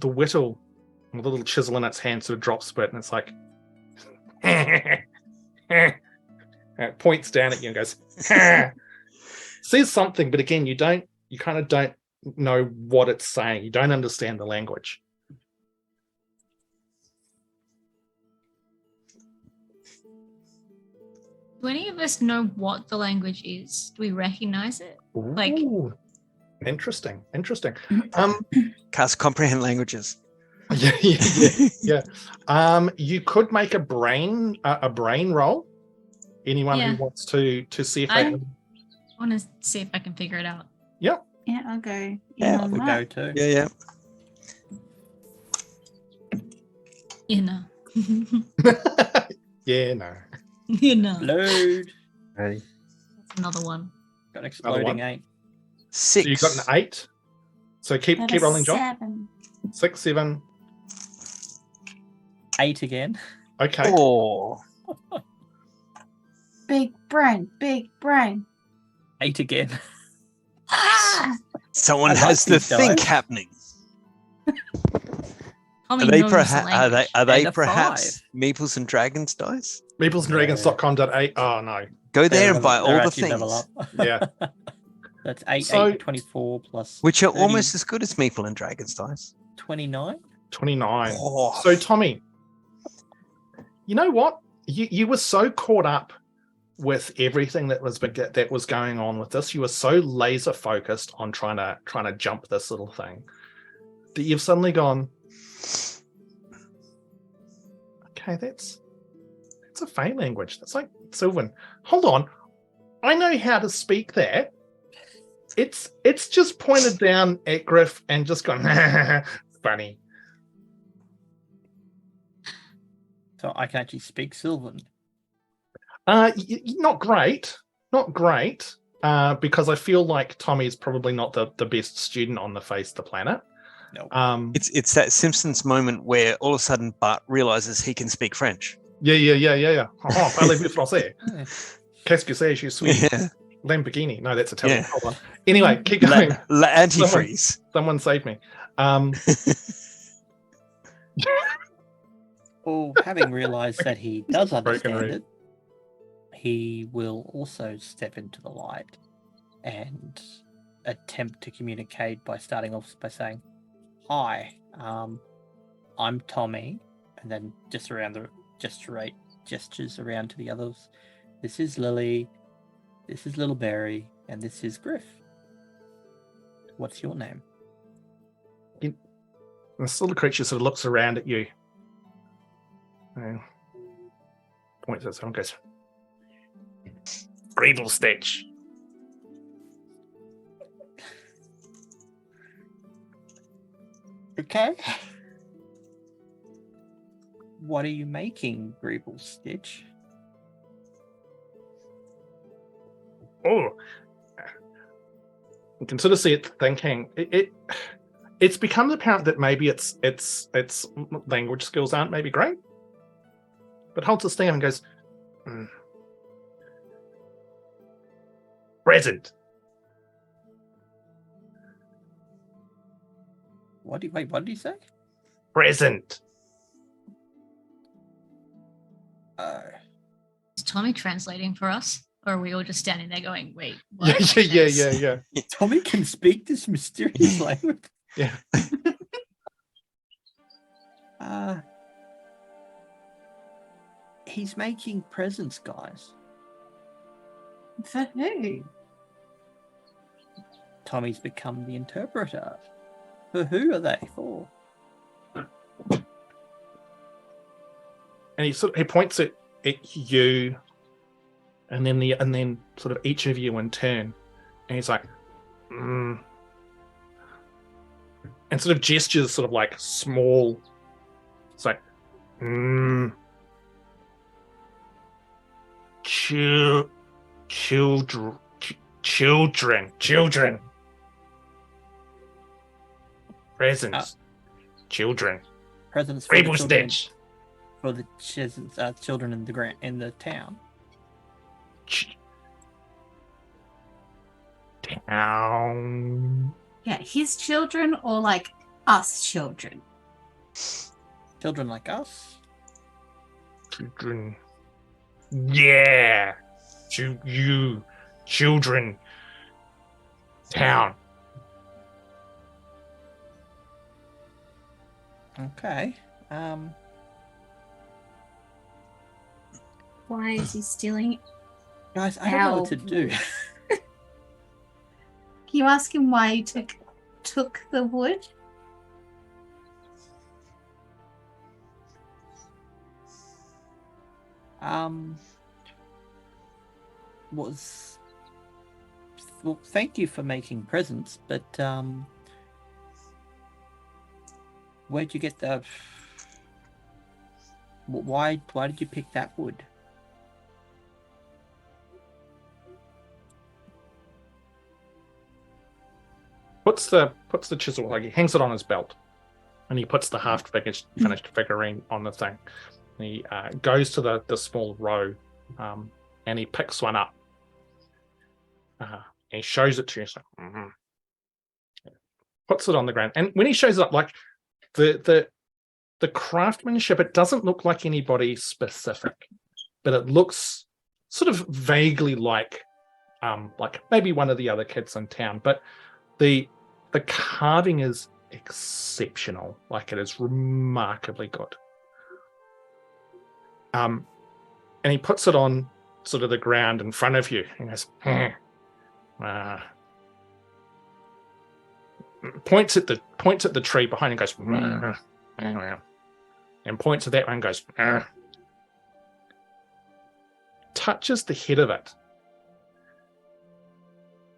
whittle, the little chisel in its hand sort of drops a bit, and it's like, it points down at you and goes, says something, but again, you kind of don't know what it's saying. You don't understand the language. Do any of us know what the language is? Do we recognize it? Like- Ooh, interesting. Cast comprehend languages. Yeah. You could make a brain roll. Anyone Yeah. who wants to see if they I can. want to see if I can figure it out. Yeah, I'll go. Yeah, I would go too. Yeah. You know. Yeah, no. You know. Load. Ready. Another one. Got exploding one. 8. 6. So you got an 8. So keep rolling, John. 7. 6, 7. 8 again. Okay. Oh. Big brain, big brain. 8 again. Ah! Someone I like has the these think dice. happening. Tommy Are they knows the perhaps language. are they And a perhaps Meeples and Dragons dice? Meeplesanddragons.com.au. Oh no. Go there and They're buy all the actually level things, up. Yeah. That's 8, So- 8, 24 plus which are 30. almost as good as Meeple and Dragons dice. 29. 29. Oh. So, Tommy, you know what? You were so caught up with everything that was going on with this. You were so laser focused on trying to jump this little thing that you've suddenly gone, okay, that's a Fey language. That's like Sylvan. Hold on, I know how to speak that. It's just pointed down at Griff and just gone funny. So I can actually speak Sylvan. Not great, because I feel like Tommy's probably not the best student on the face of the planet. No. It's that Simpsons moment where all of a sudden Bart realizes he can speak French. Yeah. Oh, parlez-vous français? Qu'est-ce que c'est? Je suis Yeah. Lamborghini. No, that's Italian. Hold on. Anyway, keep going. Antifreeze. Someone save me. Well, having realized that he does Broken understand reed. it, he will also step into the light and attempt to communicate by starting off by saying, "Hi, I'm Tommy," and then just around the gestures around to the others. This is Lily. This is Lil Berry, and this is Griff. What's your name? This little creature sort of looks around at you. Points at someone, goes, Greeble Stitch. Okay. What are you making, Greeble Stitch? Oh, you can sort of see it thinking. It's become apparent that maybe its language skills aren't maybe great, but holds its thing and goes, present. What did you say? Present. Is Tommy translating for us? Or are we all just standing there going, wait, what? Yeah. Tommy can speak this mysterious language. Yeah. He's making presents, guys. For who? Tommy's become the interpreter. For who are they for? And he points at you, and then sort of each of you in turn, and he's like, and sort of gestures sort of like small. It's like, children, presents, children, Presents for the Greeble children, Stitch. for the children in the town. Town. Yeah, his children or like us children? Children like us. Children. Yeah. You. Children. Town. Okay. Why is he stealing? Guys, I don't know what to do. Can you ask him why he took the wood? Well, thank you for making presents, but where'd you get the? Why did you pick that wood? Puts the chisel, like he hangs it on his belt, and he puts the half finished figurine on the thing. And he goes to the small row, and he picks one up. And he shows it to you. He's like, puts it on the ground, and when he shows it up, like the craftsmanship, it doesn't look like anybody specific, but it looks sort of vaguely like maybe one of the other kids in town. But the carving is exceptional. Like, it is remarkably good. And he puts it on sort of the ground in front of you. He goes, points at the tree behind and goes, and points at that one and goes, touches the head of it.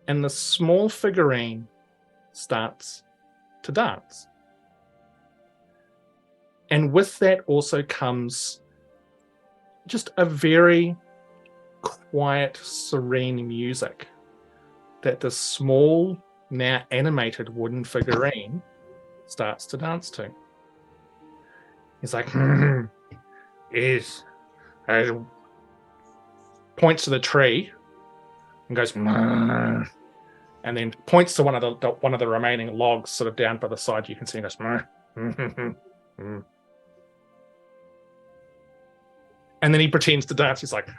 And the small figurine starts to dance. And with that also comes just a very quiet, serene music that the small, now animated wooden figurine starts to dance to. He's like, yes. Points to the tree and goes, and then points to one of the remaining logs sort of down by the side. You can see and goes, and then he pretends to dance. He's like,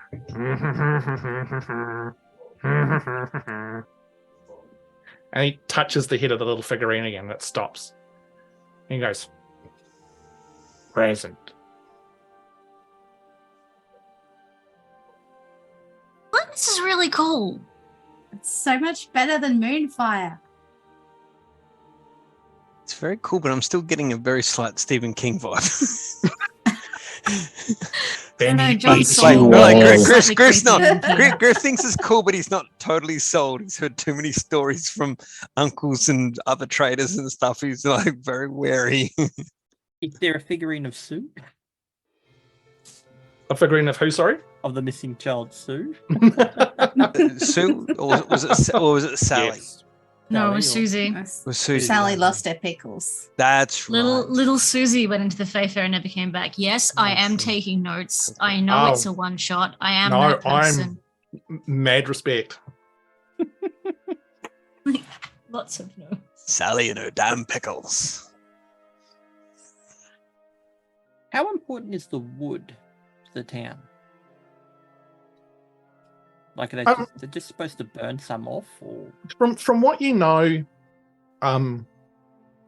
and he touches the head of the little figurine again. And it stops. And he goes, present. What? This is really cool. It's so much better than Moonfire. It's very cool, but I'm still getting a very slight Stephen King vibe. John's Griff thinks it's cool, but he's not totally sold. He's heard too many stories from uncles and other traders and stuff. He's like very wary. Is there a figurine of Sue? A figurine of who, sorry? Of the missing child, Sue? Sue? Or was it Sally? Yes. No, it was Susie. Was Susie? Sally lost her pickles. That's right. Little Susie went into the Fae Fair and never came back. Yes, I am taking notes. I know it's a one shot. I am that person. I'm mad respect. Lots of notes. Sally and her damn pickles. How important is the wood to the town? Like, are they're just supposed to burn some off, or from what you know,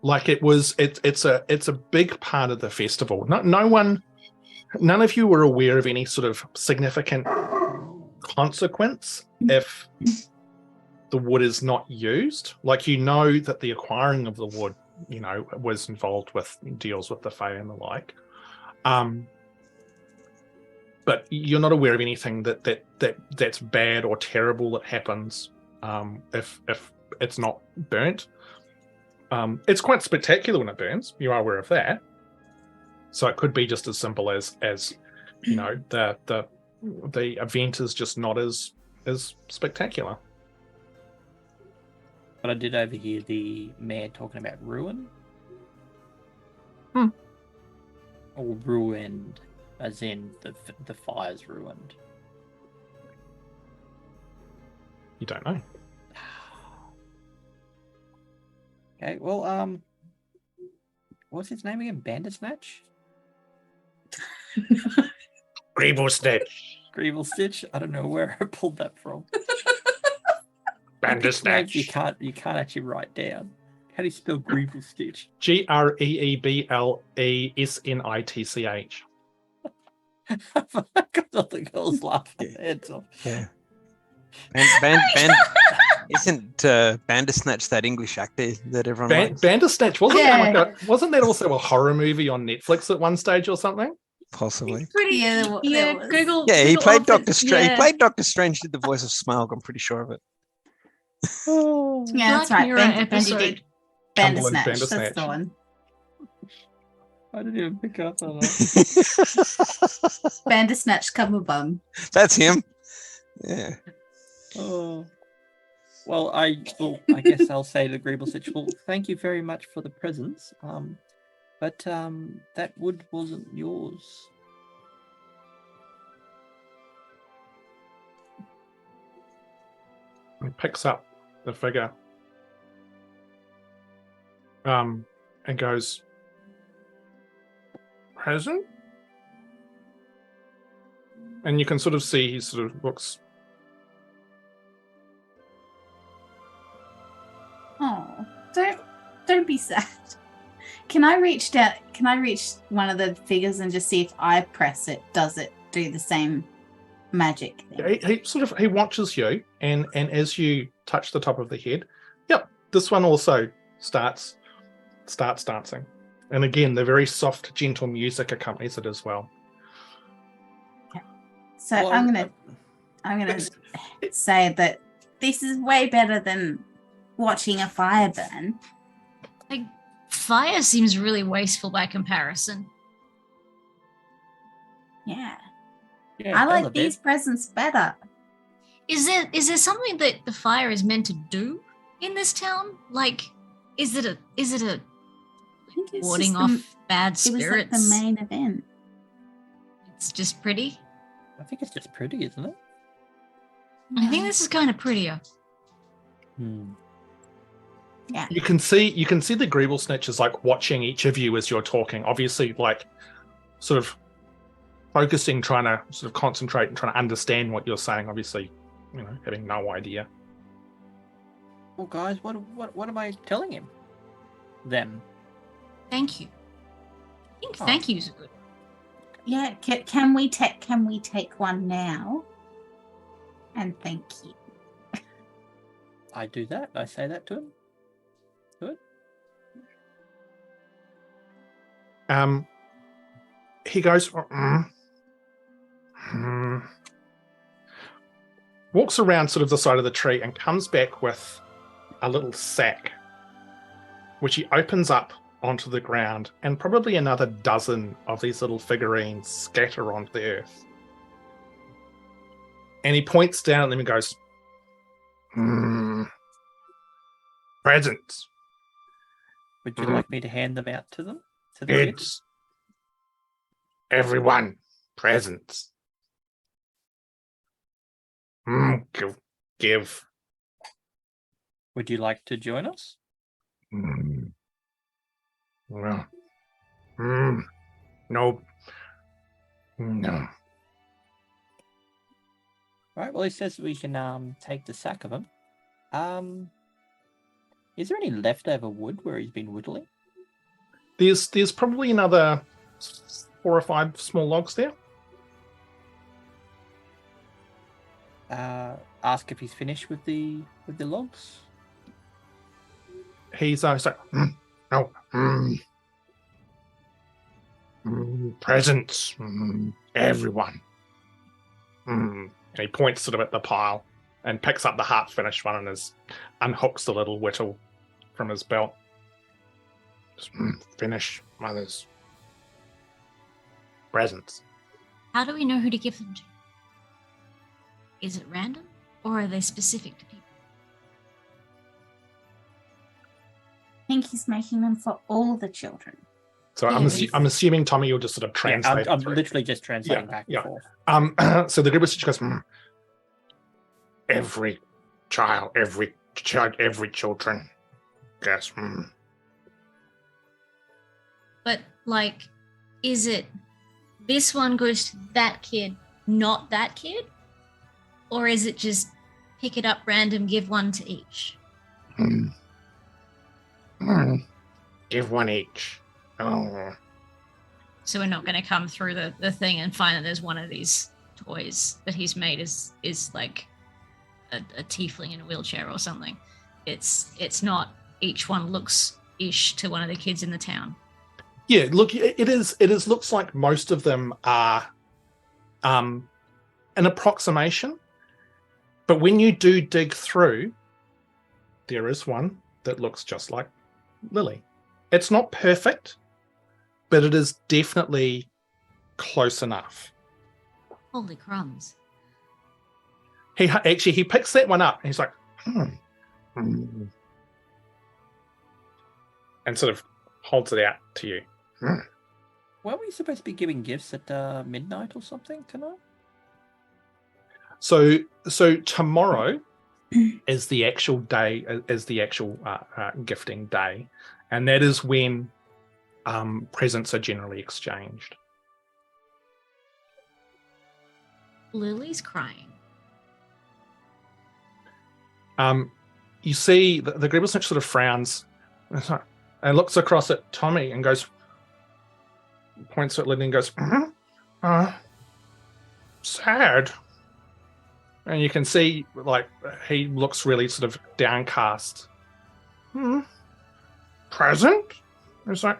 like it's a big part of the festival. None of you were aware of any sort of significant consequence if the wood is not used. Like, you know that the acquiring of the wood, you know, was involved with deals with the Fae and the like. But you're not aware of anything that's bad or terrible that happens if it's not burnt. It's quite spectacular when it burns. You are aware of that. So it could be just as simple as you know, the event is just not as spectacular. But I did overhear the mayor talking about ruin. Hmm. Or ruined, as in the fire's ruined. You don't know. Okay, well, what's his name again? Bandersnatch? Greeble Snatch. Greeble Stitch? I don't know where I pulled that from. Bandersnatch. You can't actually write down. How do you spell Greeble Stitch? GreeBlesnitch. I got all the girls laughing their heads off. Yeah. Isn't Bandersnatch that English actor that everyone likes? Bandersnatch, wasn't that also a horror movie on Netflix at one stage or something? Possibly. Google. Yeah, he played Doctor Strange. Yeah. He played Doctor Strange. Did the voice of Smaug. I'm pretty sure of it. Yeah, that's right. Mirror episode. Bandersnatch. Bandersnatch. That's the one. I didn't even pick up on that. Bandersnatch cover bum. That's him. Yeah. Oh. Well, I guess I'll say to Greeble Stitch, well, thank you very much for the presents. But that wood wasn't yours. He picks up the figure and goes, present? And you can sort of see he sort of looks. Oh, don't be sad. Can I reach down? Can I reach one of the figures and just see if I press it? Does it do the same magic thing? He watches you, and as you touch the top of the head, yep, this one also starts dancing. And again, the very soft, gentle music accompanies it as well. So I'm gonna say that this is way better than watching a fire burn. Like, fire seems really wasteful by comparison. Yeah. Yeah, I like hella these bit. presents better. Is there something that the fire is meant to do in this town? Like, is it a I think it's warding just off bad it was like spirits? the main event. It's just pretty. I think it's just pretty, isn't it? I think this is kind of prettier. Yeah. You can see the Greeble snitches like watching each of you as you're talking. Obviously, like sort of focusing, trying to sort of concentrate and trying to understand what you're saying. Obviously, having no idea. Well, guys, what am I telling him? Them. Thank you. I think thank yous are good. Yeah. Can we take one now? And thank you. I do that. I say that to him. Good. He goes, walks around sort of the side of the tree and comes back with a little sack, which he opens up onto the ground, and probably another dozen of these little figurines scatter onto the earth. And he points down at them and goes, presents. Would you like me to hand them out to them? To the kids? Kids. Everyone, presents. Give. Would you like to join us? Well, no. No. Right. Well, he says we can take the sack of them. Is there any leftover wood where he's been whittling? There's probably another 4 or 5 small logs there. Ask if he's finished with the logs. He's like, no. Presents. Everyone. And he points sort of at the pile and picks up the half-finished one and unhooks the little whittle from his belt. Just, finish, mothers. Presents. How do we know who to give them to? Is it random, or are they specific to people? I think he's making them for all the children. So Yeah, I'm assuming, Tommy, you'll just sort of translate. I'm through. literally just translating back and yeah. forth. So the Gribble Stitch goes, every child, every children. Guess. But, like, is it this one goes to that kid, not that kid? Or is it just pick it up random, give one to each? Give one each. Oh. So we're not going to come through the thing and find that there's one of these toys that he's made is like a tiefling in a wheelchair or something. It's not each one looks ish to one of the kids in the town. Yeah, look, it is looks like most of them are an approximation. But when you do dig through, there is one that looks just like Lily. It's not perfect, but it is definitely close enough. Holy crumbs. He picks that one up and he's like, and sort of holds it out to you. Weren't we supposed to be giving gifts at midnight or something tonight? So tomorrow is the actual day, gifting day, and that is when presents are generally exchanged. Lily's crying. You see the Gribblesnitch sort of frowns. It's like, and looks across at Tommy and goes, points at Lily and goes, sad. And you can see, like, he looks really sort of downcast. Present? It's like,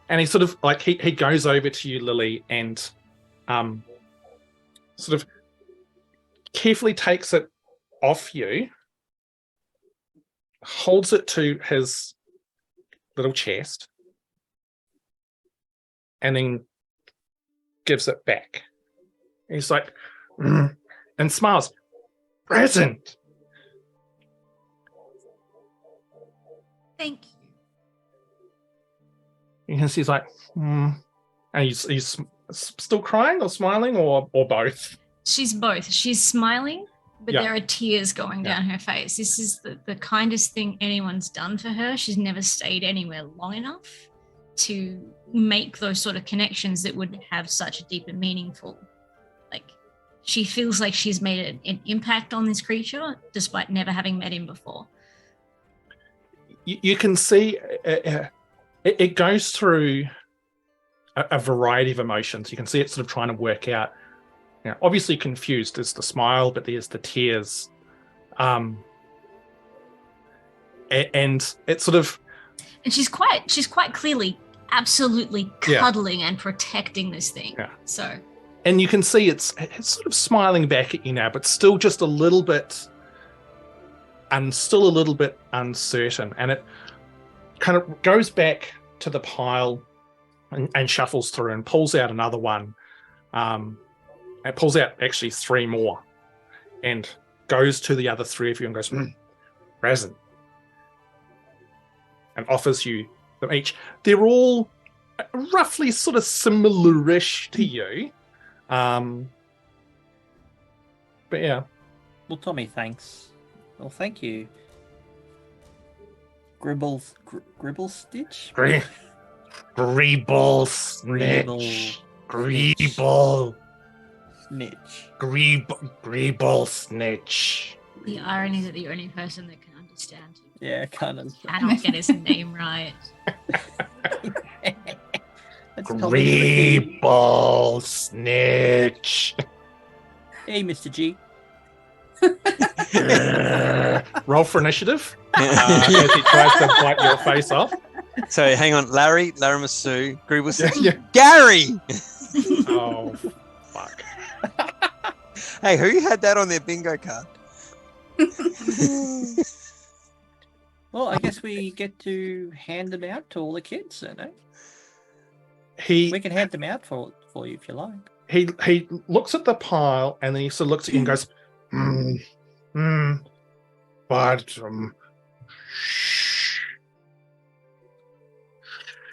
and he sort of, like, he goes over to you, Lily, and sort of carefully takes it off you, holds it to his little chest, and then gives it back. He's like, and smiles. Present. Thank you. You can see he's like, and he's still crying or smiling or both. She's both. She's smiling, but Yeah. there are tears going down her face. This is the kindest thing anyone's done for her. She's never stayed anywhere long enough to make those sort of connections that would have such a deep and meaningful. Like, she feels like she's made an impact on this creature despite never having met him before. You can see it goes through a variety of emotions. You can see it sort of trying to work out, obviously confused. There's the smile, but there's the tears. And it's sort of... And she's quite clearly absolutely cuddling and protecting this thing. Yeah. So... And you can see it's sort of smiling back at you now, but still just a little bit... and still a little bit uncertain. And it kind of goes back to the pile and shuffles through and pulls out another one. It pulls out actually 3 more and goes to the other 3 of you and goes, present. And offers you them each. They're all roughly sort of similar-ish to you. But yeah. Well, Tommy, thanks. Well, thank you. Gribble Stitch? Greeble snitch. Greeble. Snitch. Greeble snitch. The irony that the only person that can understand him Yeah, kind of. cannot get his name right. Greeble snitch. Hey, Mr. G. Roll for initiative as he tries to bite your face off. So hang on, Larry Masu, Greeble, Yeah. Gary. Oh, fuck. Hey, who had that on their bingo card? Well, I guess we get to hand them out to all the kids, don't we? We can hand them out for you if you like. He looks at the pile and then he sort of looks at you and goes, but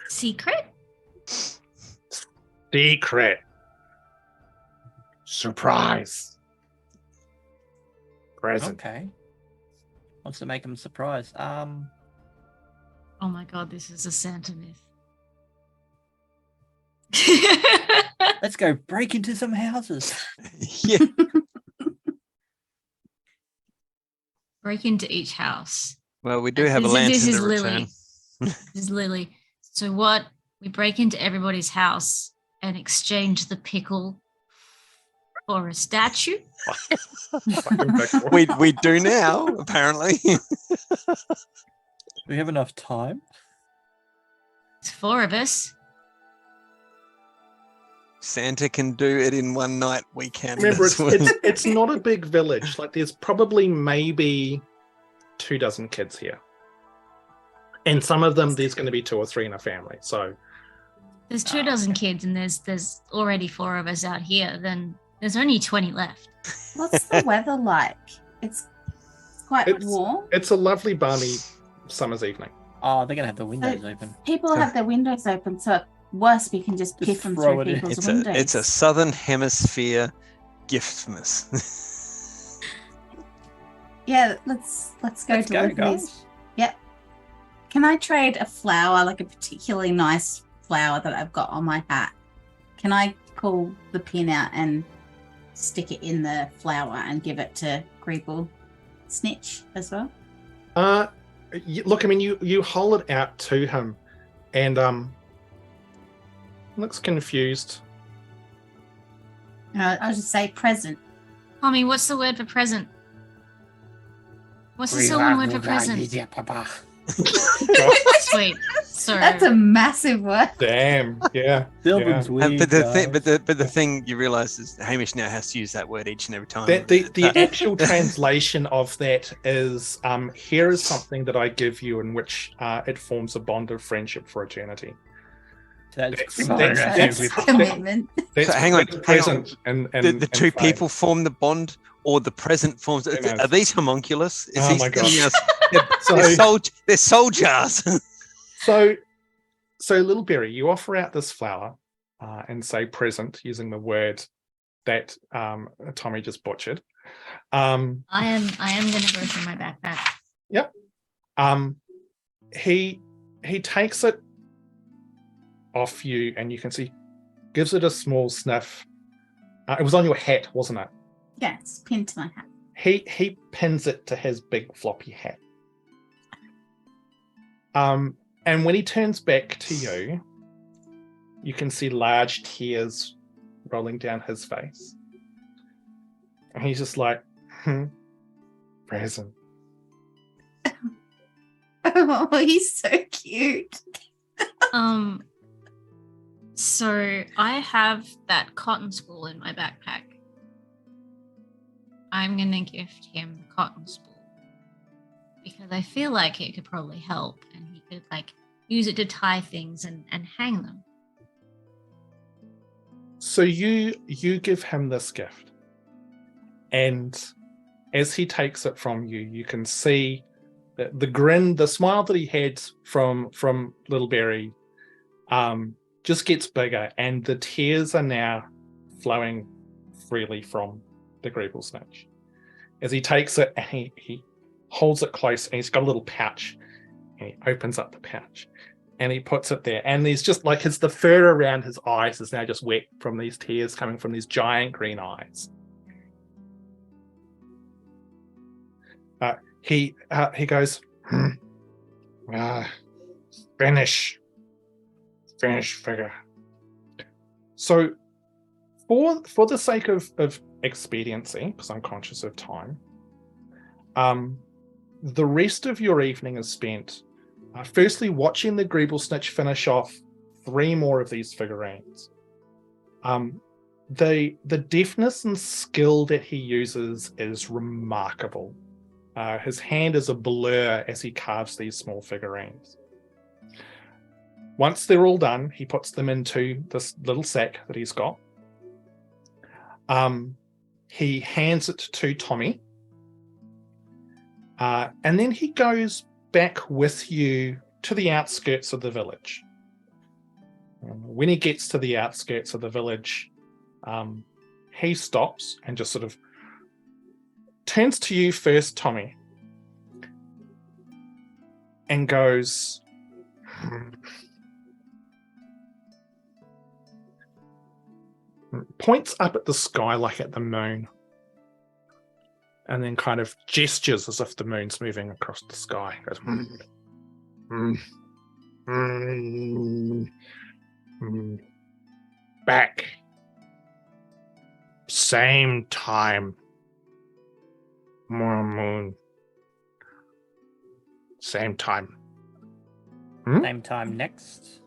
Secret? secret. Surprise. Present. Okay. Wants to make them surprised. Oh my god, this is a Santa myth. Let's go break into some houses. Yeah. Break into each house. Well, we do have a lantern This is to return. Lily. This is Lily. So what? We break into everybody's house and exchange the pickle for a statue? We do now, apparently. We have enough time. It's 4 of us. Santa can do it in one night. We can. Remember, as well. it's not a big village. Like, there's probably maybe 24 kids here. And some of them, there's going to be 2 or 3 in a family. So There's 24 kids and there's already 4 of us out here. Then there's only 20 left. What's the weather like? It's quite warm. it's a lovely, balmy summer's evening. Oh, they're going to have the windows open. People have their windows open, so at worst we can just pick them throw through it in. people's windows. It's a southern hemisphere giftmas. Yeah, let's go Let's go, deliver these. guys. Yep. Can I trade a flower, like a particularly nice flower that I've got on my hat? Can I pull the pin out and stick it in the flower and give it to Greeble Snitch as well? look, I mean, you hold it out to him, and looks confused. I'll just say present. Tommy, what's the word for present? What's the Sylvan word for present? Sweet. Sorry. That's a massive word. Damn. Yeah. Sylvan's weird, but the guys. thing you realise is Hamish now has to use that word each and every time. The actual translation of that is here is something that I give you in which it forms a bond of friendship for eternity. That's That's commitment. That's, So hang on, that's present and the two fine. people form the bond, or the present forms. Who knows? Are these homunculus? Is Oh he my telling God. us So, they're soul jars? so Lil Berry, you offer out this flower and say present using the word that Tommy just butchered. I am gonna go through my backpack. Yep. He takes it off you, and you can see gives it a small sniff. It was on your hat, wasn't it? Yeah, it's pinned to my hat. He pins it to his big floppy hat. And when he turns back to you, you can see large tears rolling down his face. And he's just like, present. Oh, he's so cute. So I have that cotton spool in my backpack. I'm gonna gift him the cotton spool because I feel like it could probably help, and he could like use it to tie things and hang them. So you give him this gift, and as he takes it from you, you can see the grin, the smile that he had from Lil Berry, just gets bigger, and the tears are now flowing freely from the Greeble Snitch. As he takes it and he holds it close, and he's got a little pouch, and he opens up the pouch and he puts it there, and there's just like the fur around his eyes is now just wet from these tears coming from these giant green eyes. He goes, finish figure. So for the sake of expediency, because I'm conscious of time, the rest of your evening is spent firstly watching the Greeble Snitch finish off 3 more of these figurines. The deftness and skill that he uses is remarkable. His hand is a blur as he carves these small figurines. Once they're all done, he puts them into this little sack that he's got. He hands it to Tommy. And then he goes back with you to the outskirts of the village. When he gets to the outskirts of the village, he stops and just sort of turns to you first, Tommy, and goes, points up at the sky like at the moon, and then kind of gestures as if the moon's moving across the sky. Goes, back. Same time. More moon. Same time. Same time next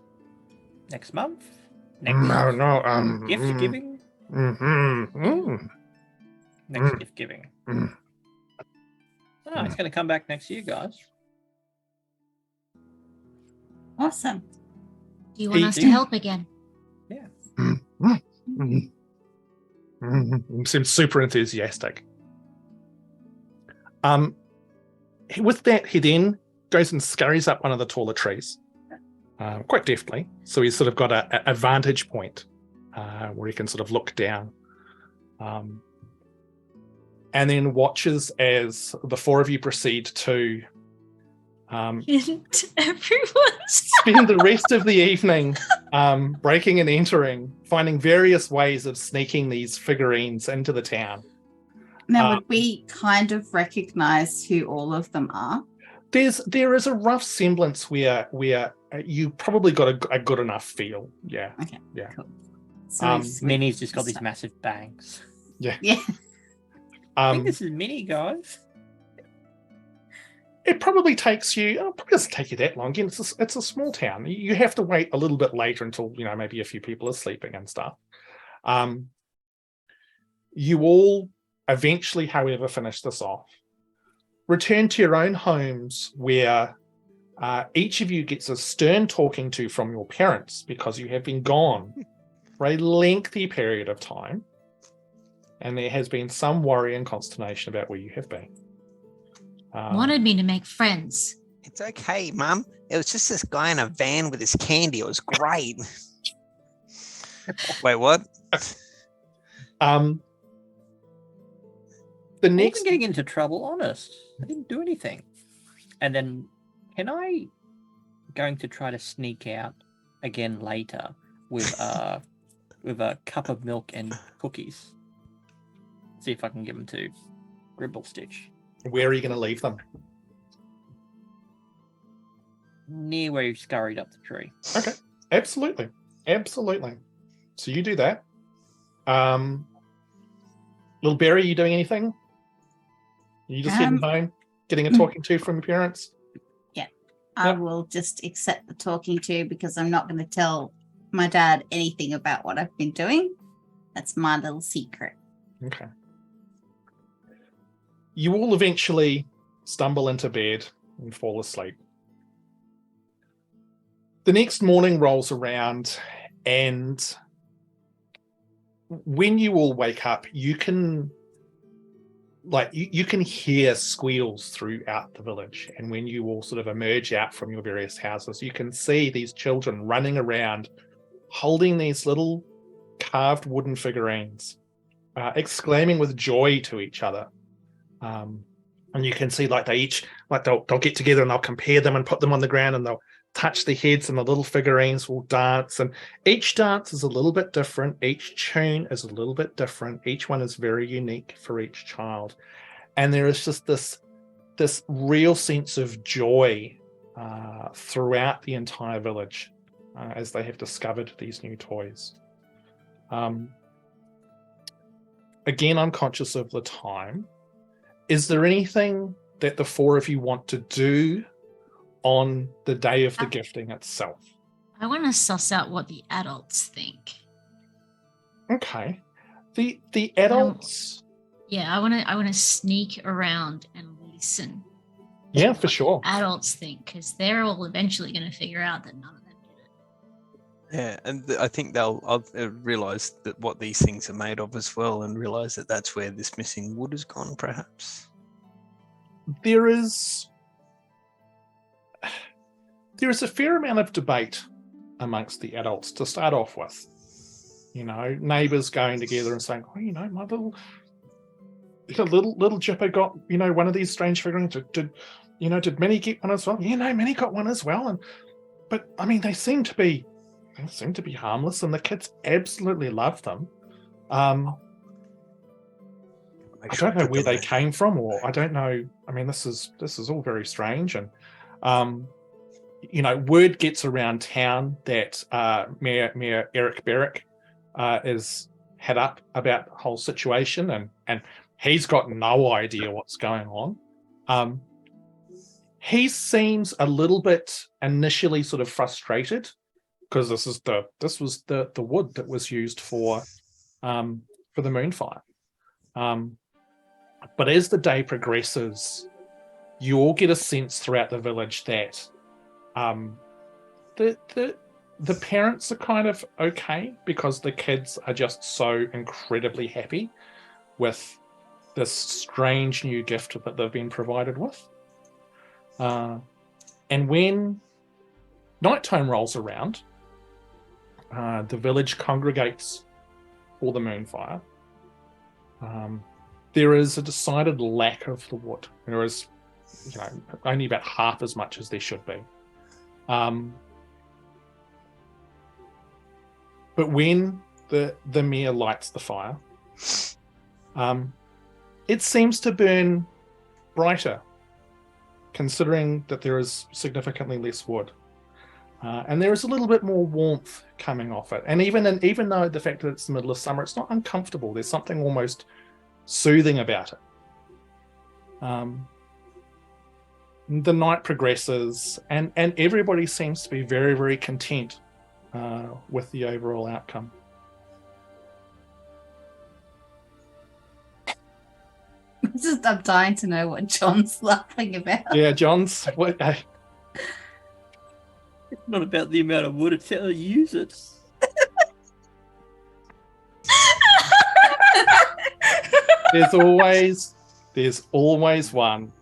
month. Next No. gift giving. Next gift giving. Oh, it's going to come back next year, guys. Awesome. Do you want us to help again? Yeah. Seems super enthusiastic. With that, he then goes and scurries up one of the taller trees, quite deftly. So he's sort of got a vantage point where he can sort of look down, and then watches as the 4 of you proceed to spend the rest of the evening breaking and entering, finding various ways of sneaking these figurines into the town. Now, would we kind of recognize who all of them are? There is a rough semblance where you probably got a good enough feel. Yeah. Okay. Yeah. Cool. So Minnie's just got these massive bangs. yeah. I think this is Minnie, guys. It probably takes you. It probably doesn't take you that long. Again, it's a small town. You have to wait a little bit later until maybe a few people are sleeping and stuff. You all eventually, however, finish this off. Return to your own homes where each of you gets a stern talking to from your parents because you have been gone for a lengthy period of time, and there has been some worry and consternation about where you have been. Wanted me to make friends. It's okay, Mum. It was just this guy in a van with his candy. It was great. Wait, what? The I next wasn't getting into trouble, honest. I didn't do anything. And then, going to try to sneak out again later with a cup of milk and cookies. See if I can get them to Gribble Stitch. Where are you going to leave them? Near where he scurried up the tree. Okay, absolutely. So you do that. Lil Berry, you doing anything? Are you just heading home, getting a talking to from your parents? Yeah, I will just accept the talking to because I'm not going to tell my dad anything about what I've been doing. That's my little secret. Okay. You all eventually stumble into bed and fall asleep. The next morning rolls around, and when you all wake up, you can you can hear squeals throughout the village. And when you all sort of emerge out from your various houses, you can see these children running around holding these little carved wooden figurines, exclaiming with joy to each other. And you can see they each they'll get together and they'll compare them and put them on the ground, and they'll touch their heads, and the little figurines will dance. And each dance is a little bit different. Each tune is a little bit different. Each one is very unique for each child. And there is just this real sense of joy throughout the entire village as they have discovered these new toys. Again, I'm conscious of the time. Is there anything that the four of you want to do on the day of the gifting itself? I want to suss out what the adults think. Okay. The adults. I want to sneak around and listen. Yeah, for sure. Adults think, because they're all eventually going to figure out that none of them did it. Yeah, and I think they'll realise that what these things are made of as well, and realise that that's where this missing wood has gone, perhaps. There is a fair amount of debate amongst the adults to start off with. Neighbours going together and saying, "Oh, my little Jipper got, one of these strange figurines. Did Minnie get one as well?" Yeah, no, Minnie got one as well. But I mean, they seem to be harmless, and the kids absolutely love them. I don't know where they came from, or I don't know. I mean, this is all very strange, and word gets around town that Mayor Eric Berrick is head up about the whole situation, and he's got no idea what's going on. He seems a little bit initially sort of frustrated because this was the wood that was used for the Moonfire. But as the day progresses, you all get a sense throughout the village that the parents are kind of okay because the kids are just so incredibly happy with this strange new gift that they've been provided with. And when nighttime rolls around, the village congregates for the Moonfire. There is a decided lack of the wood. There is, only about half as much as there should be. But when the mayor lights the fire, it seems to burn brighter considering that there is significantly less wood. And there is a little bit more warmth coming off it. And even though the fact that it's the middle of summer, it's not uncomfortable. There's something almost soothing about it. The night progresses, and everybody seems to be very, very content with the overall outcome. I'm dying to know what John's laughing about. Yeah, John's. What? It's not about the amount of wood, it's how to use it. There's always one.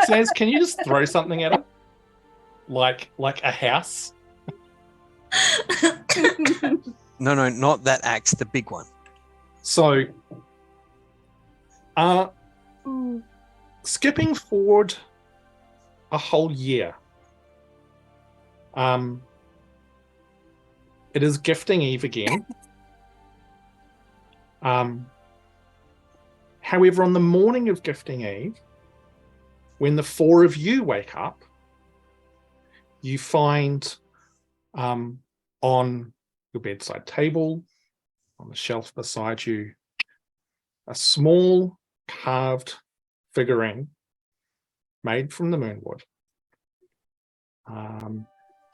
Saz, can you just throw something at him? Like a house? No, not that axe, the big one. So, skipping forward a whole year, it is Gifting Eve again. However, on the morning of Gifting Eve, when the four of you wake up, you find on your bedside table, on the shelf beside you, a small carved figurine made from the moonwood.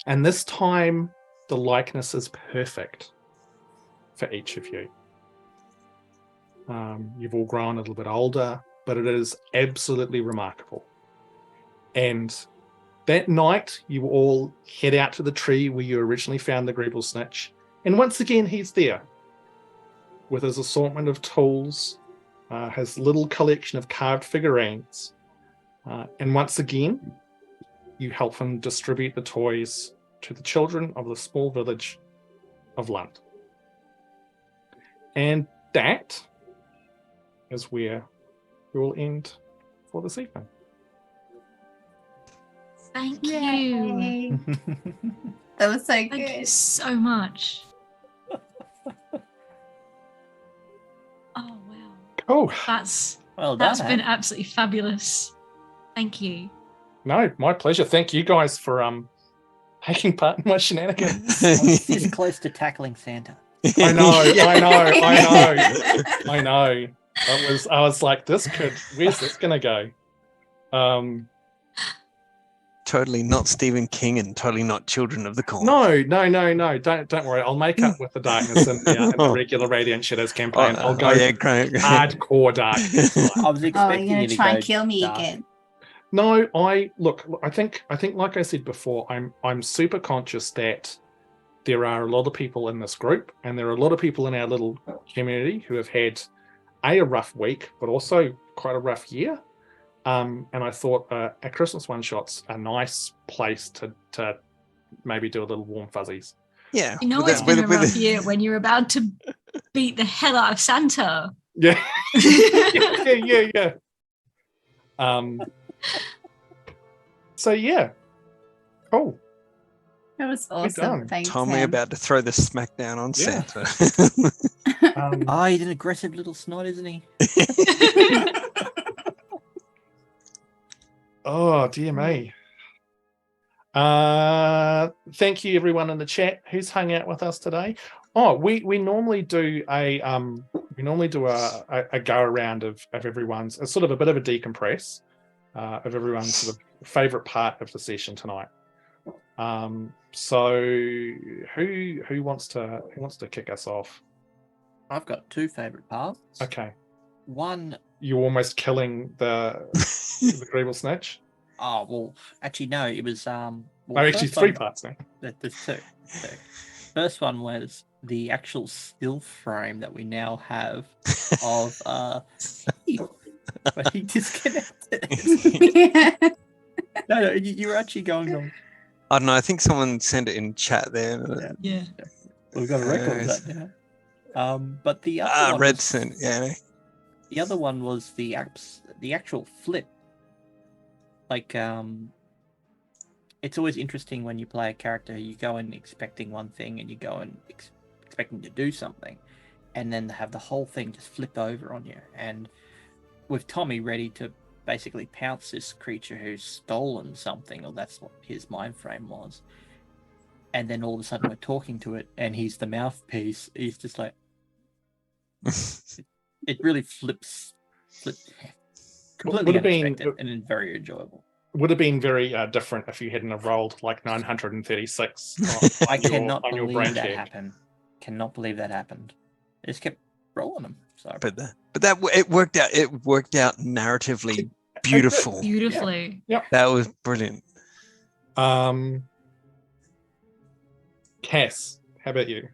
And this time, the likeness is perfect for each of you. You've all grown a little bit older, but it is absolutely remarkable. And that night, you all head out to the tree where you originally found the Greeble Snitch. And once again, he's there with his assortment of tools, his little collection of carved figurines. And once again, you help him distribute the toys to the children of the small village of Lund. And that is where we will end for this evening. Thank you. Yay. That was so Thank you good. so much. Oh wow. Cool. That's Well done. that's been absolutely fabulous. Thank you. No, my pleasure. Thank you guys for taking part in my shenanigans. This close to tackling Santa. I know. I was like, where's this gonna go? Totally not Stephen King and totally not Children of the Corn. No. Don't worry. I'll make up with the darkness in the regular Radiant Shadows campaign. I'll go great. hardcore dark. I was Oh, expecting you're you gonna to try go and kill me dark. again. No, I think like I said before, I'm super conscious that there are a lot of people in this group, and there are a lot of people in our little community who have had a rough week, but also quite a rough year. And I thought a Christmas one shot's a nice place to maybe do a little warm fuzzies. Yeah. You know it's been a rough year when you're about to beat the hell out of Santa. Yeah. yeah. So yeah. Cool. That was done. awesome. Thanks. Tommy Sam. about to throw the smackdown on Yeah. Santa. Oh, he's an aggressive little snot, isn't he? Oh, dear me. Thank you everyone in the chat who's hung out with us today. Oh, we normally do a go around of everyone's, it's sort of a bit of a decompress of everyone's sort of favorite part of the session tonight. So who wants to kick us off? I've got two favorite parts. Okay. One, You almost killing the Greeble Snitch? oh well, actually no, it was No, actually first three one- parts now. There's two. First one was the actual still frame that we now have of Heath, but he disconnected. No, you were actually going on. I don't know. I think someone sent it in chat there. Yeah. We've got a record of that now. But the other one Red was- sent. Yeah. The other one was the actual flip. Like, it's always interesting when you play a character, you go in expecting one thing and you go in expecting to do something, and then have the whole thing just flip over on you. And with Tommy ready to basically pounce this creature who's stolen something, or that's what his mind frame was. And then all of a sudden we're talking to it, and he's the mouthpiece. He's just like, it really flips completely Would have been- unexpected and then very enjoyable. Would have been very different if you hadn't have rolled like 936. I on your- cannot on your believe brain that check. happened. Cannot believe that happened. I just kept rolling them. So But that it worked out. It worked out narratively beautiful. Beautifully. That was brilliant. Cass, how about you?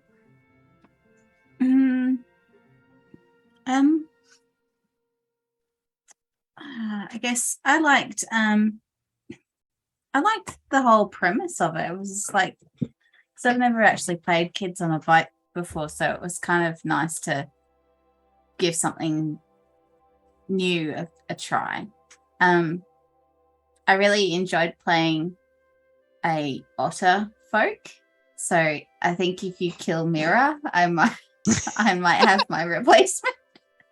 I guess I liked the whole premise of it. It was just like, because I've never actually played Kids on a Bike before, so it was kind of nice to give something new a try. I really enjoyed playing a otter folk, so I think if you kill Mira, I might have my replacement.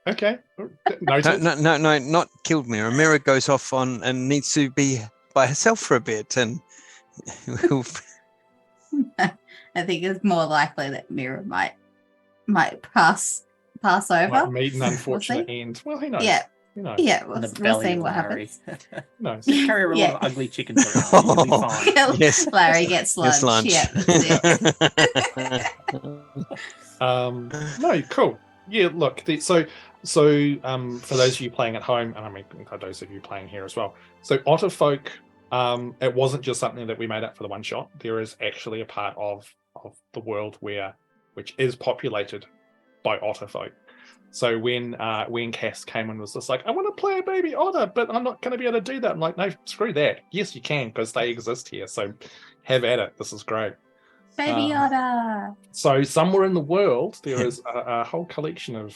Okay. Noted. No, not killed Mira. Mira goes off on and needs to be by herself for a bit, and I think it's more likely that Mira might pass over. Might meet an unfortunate see. end. Well, who knows? Yeah. Who knows? Yeah, in we'll the see belly of what Larry. happens. Who knows? Just carry a lot Yeah. of ugly chickens around. You'll be fine. Yes. Larry gets Yes, lunch. lunch. Yeah, that's it. No, cool. Yeah, look. So for those of you playing at home, and I mean for those of you playing here as well. So Otterfolk, it wasn't just something that we made up for the one shot. There is actually a part of the world which is populated by Otterfolk. So when Cass came and was just like, I want to play a baby otter, but I'm not going to be able to do that. I'm like, no, screw that. Yes, you can, because they exist here. So have at it. This is great. Baby otter. So somewhere in the world, there is a whole collection of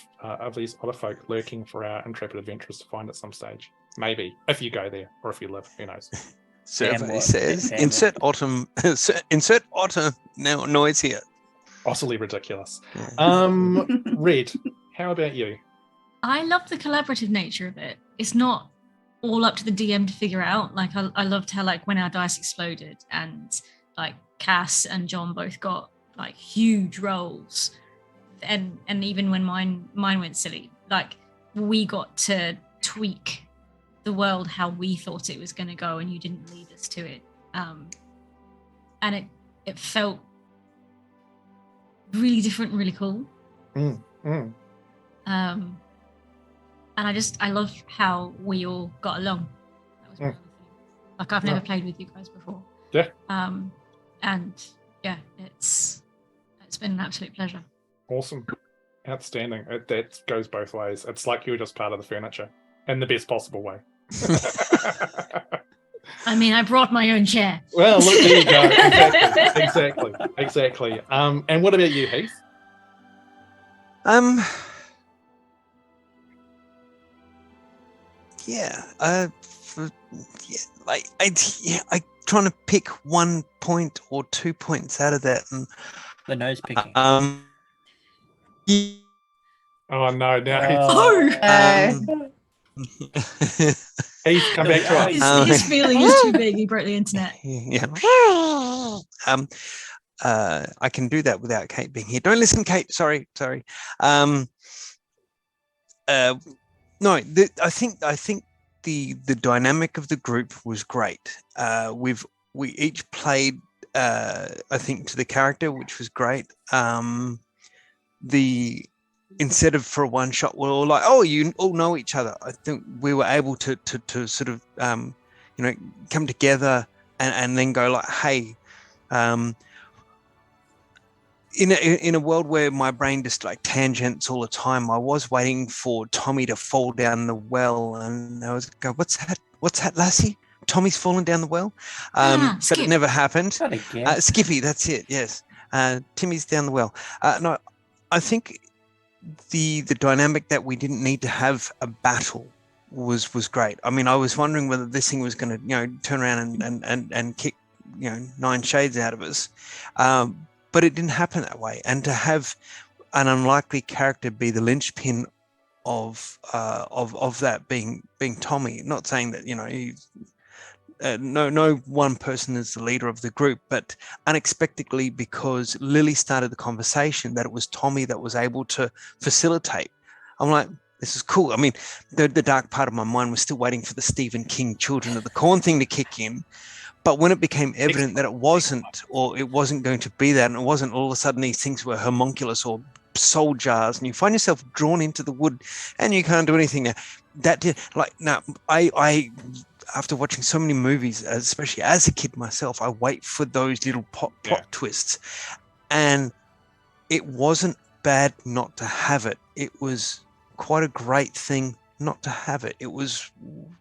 these otter folk lurking for our intrepid adventurers to find at some stage. Maybe, if you go there, or if you live, who knows. Survey what? says Damn insert otter now noise here. Utterly ridiculous. Yeah. Red, how about you? I love the collaborative nature of it. It's not all up to the DM to figure out. Like I loved how like when our dice exploded and like Cass and John both got like huge rolls, and even when mine went silly, like we got to tweak the world how we thought it was going to go, and you didn't lead us to it. And it felt really different, really cool. And I love how we all got along. That was one of the things. Like I've never played with you guys before. Yeah. And yeah, it's been an absolute pleasure. Awesome. Outstanding. That goes both ways. It's like you were just part of the furniture in the best possible way. I mean, I brought my own chair. Well, look, there you go. Exactly. And what about you, Heath? I trying to pick 1 point or 2 points out of that, and The nose picking. Oh no! Now Heath, come back to us. His feeling is too big. He broke the internet. yeah. I can do that without Kate being here. Don't listen, Kate. Sorry. No, I think the dynamic of the group was great. We each played, I think, to the character, which was great. Instead of for a one shot, we're all like, oh, you all know each other. I think we were able to sort of, come together and then go like, hey, in a world where my brain just like tangents all the time, I was waiting for Tommy to fall down the well, and I was go, what's that, Lassie? Tommy's fallen down the well, but it never happened. Not again. Skippy, that's it. Yes, Timmy's down the well. No, I think the dynamic that we didn't need to have a battle was great. I mean, I was wondering whether this thing was going to turn around and kick 9 shades out of us. But it didn't happen that way. And to have an unlikely character be the linchpin of that being Tommy. Not saying that, you know, no one person is the leader of the group, but unexpectedly, because Lily started the conversation, that it was Tommy that was able to facilitate. I'm like, this is cool. I mean, the dark part of my mind was still waiting for the Stephen King Children of the Corn thing to kick in. But when it became evident that it wasn't going to be that, and it wasn't all of a sudden these things were homunculus or soul jars, and you find yourself drawn into the wood and you can't do anything now. That did, like, now I after watching so many movies, especially as a kid myself, I wait for those little plot twists, and it wasn't bad not to have it. It was quite a great thing not to have it. It was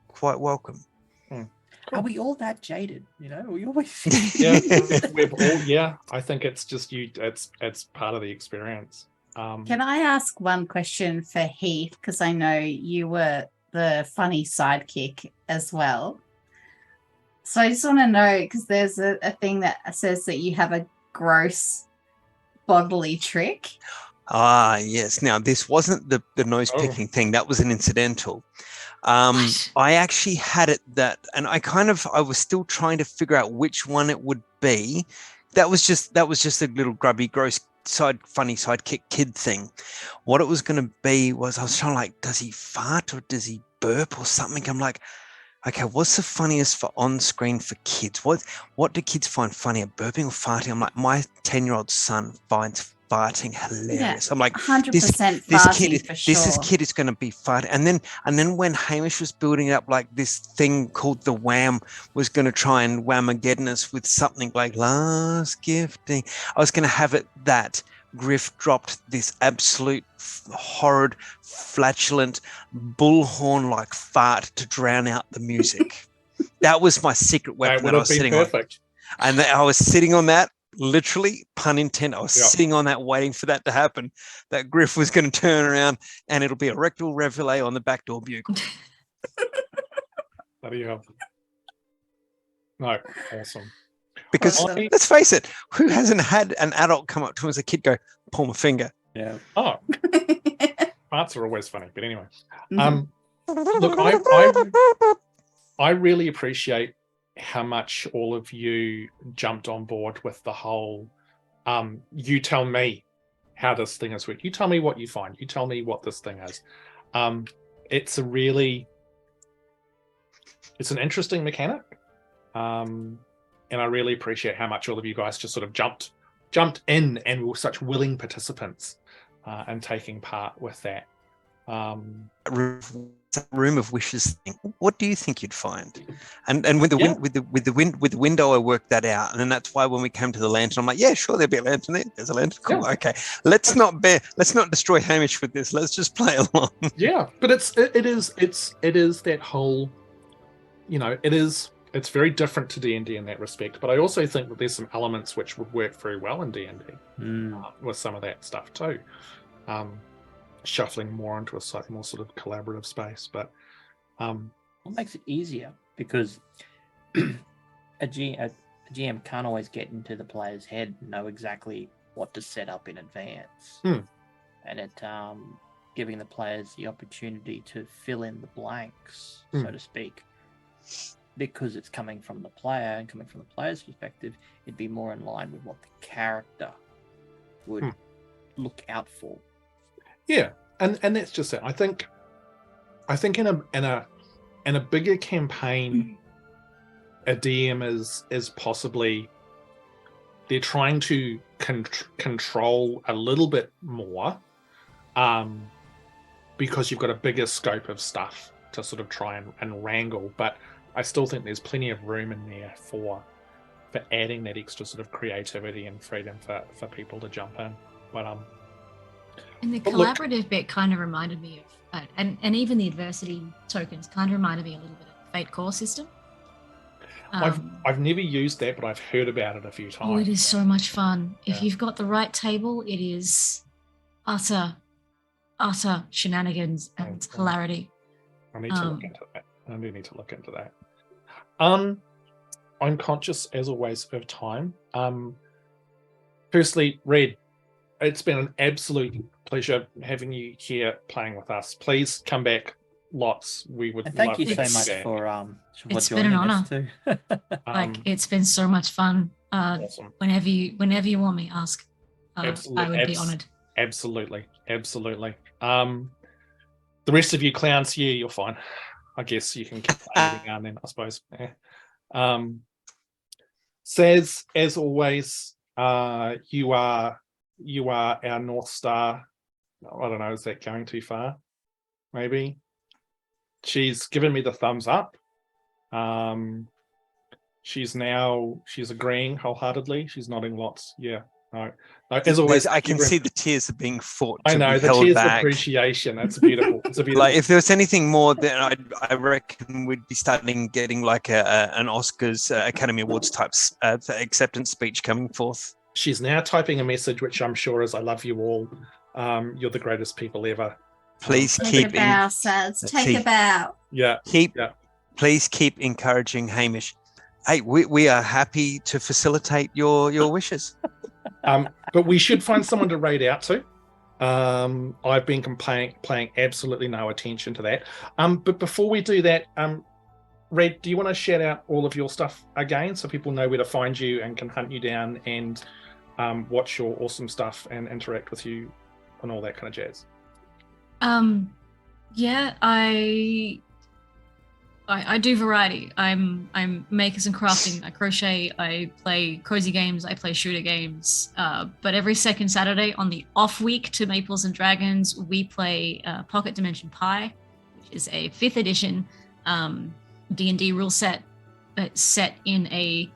quite welcome. Are we all that jaded? You know, we always I think it's just it's part of the experience. Can I ask one question for Heath? Because I know you were the funny sidekick as well. So I just want to know, because there's a thing that says that you have a gross bodily trick. Ah, yes. Now, this wasn't the nose picking thing. That was an incidental. I actually had it and I was still trying to figure out which one it would be. That was just a little grubby, gross funny sidekick kid thing. What it was going to be was, I was trying to, like, does he fart or does he burp or something? I'm like, okay, what's the funniest for on screen for kids? What do kids find funnier, burping or farting? I'm like, my 10-year-old son finds farting hilarious. I'm like, 100% this kid is going to be farting. And then when Hamish was building up, like, this thing called the Wham was going to try and Whamageddon us with something like last gifting, I was going to have it that Griff dropped this absolute horrid, flatulent, bullhorn-like fart to drown out the music. That was my secret weapon that I was sitting perfect. on. And I was sitting on that, literally, pun intended. I was sitting on that waiting for that to happen, that Griff was going to turn around and it'll be a rectal reveille on the backdoor bugle. Bloody hell. No, awesome. Because let's face it, who hasn't had an adult come up to him as a kid go, pull my finger? Yeah. Oh, farts are always funny. But anyway, Mm-hmm. look, I really appreciate how much all of you jumped on board with the whole, you tell me how this thing is working. You tell me what you find. You tell me what this thing is. It's an interesting mechanic. And I really appreciate how much all of you guys just sort of jumped in and were such willing participants and taking part with that. Room of wishes thing. What do you think you'd find? And with the window, I worked that out, and then that's why when we came to the lantern, I'm like, yeah, sure, there'll be a lantern there. There's a lantern. Cool. Yeah. Okay, let's not destroy Hamish with this. Let's just play along. Yeah, but it is that whole, you know, it's very different to D&D in that respect. But I also think that there's some elements which would work very well in D&D with some of that stuff too. Shuffling more into a slightly more sort of collaborative space, but what makes it easier, because a GM can't always get into the player's head and know exactly what to set up in advance, and it giving the players the opportunity to fill in the blanks, so to speak, because it's coming from the player and coming from the player's perspective, it'd be more in line with what the character would look out for. Yeah, and that's just it. I think in a bigger campaign, a DM is possibly, they're trying to control a little bit more, because you've got a bigger scope of stuff to sort of try and wrangle. But I still think there's plenty of room in there for adding that extra sort of creativity and freedom for people to jump in. But and the collaborative bit kind of reminded me of, and even the adversity tokens kind of reminded me a little bit of the Fate Core system. I've never used that, but I've heard about it a few times. Oh, it is so much fun. If you've got the right table, it is utter shenanigans and hilarity. I need to look into that. I do need to look into that. I'm conscious, as always, of time. Firstly, Red, it's been an absolute pleasure having you here playing with us. Please come back lots. We would And thank love you to so have much back. for It's been an joining us too. Like it's been so much fun. Awesome. Whenever you want me, ask. Absolutely. I would be honored. Absolutely. The rest of you clowns, yeah, you're fine. I guess you can keep playing every now and then, I suppose. Yeah. Saz, as always, you are our North Star. I don't know, is that going too far? Maybe. She's given me the thumbs up. She's agreeing wholeheartedly. She's nodding lots. Yeah. No, as always, I can see the tears are being fought. I know, be the held tears back. of appreciation. It's beautiful. It's a beautiful. Like if there was anything more, then I reckon we'd be starting getting like an Oscars, Academy Awards type acceptance speech coming forth. She's now typing a message, which I'm sure is, "I love you all. You're the greatest people ever." Please Take keep a bow, Saz. Take a bow. Yeah. Please keep encouraging Hamish. Hey, we are happy to facilitate your wishes. But we should find someone to raid out to. I've been paying absolutely no attention to that. But before we do that, Red, do you want to shout out all of your stuff again so people know where to find you and can hunt you down and watch your awesome stuff and interact with you and all that kind of jazz? Yeah, I do variety. I'm makers and crafting. I crochet. I play cozy games. I play shooter games. But every second Saturday on the off week to Maples and Dragons, we play Pocket Dimension Pi, which is a 5th edition D&D rule set that's set in a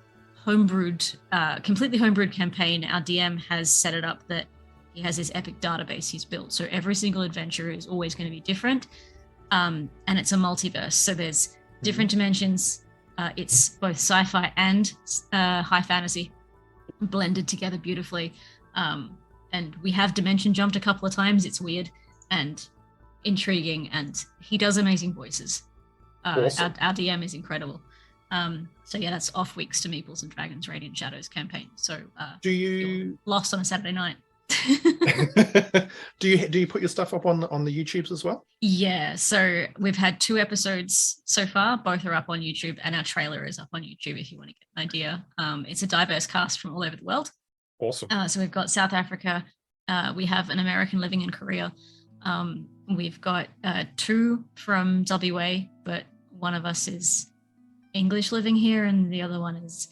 completely homebrewed campaign. Our DM has set it up that he has this epic database he's built. So every single adventure is always going to be different. And it's a multiverse. So there's different dimensions. It's both sci-fi and high fantasy blended together beautifully. And we have dimension jumped a couple of times. It's weird and intriguing, and he does amazing voices. Awesome. Our DM is incredible. So yeah, that's off weeks to Meeples and Dragons Radiant Shadows campaign. So do you lost on a Saturday night? do you put your stuff up on the YouTubes as well? Yeah, so we've had 2 episodes so far. Both are up on YouTube, and our trailer is up on YouTube if you want to get an idea. It's a diverse cast from all over the world. Awesome. So we've got South Africa. We have an American living in Korea. We've got 2 from WA, but one of us is English living here, and the other one is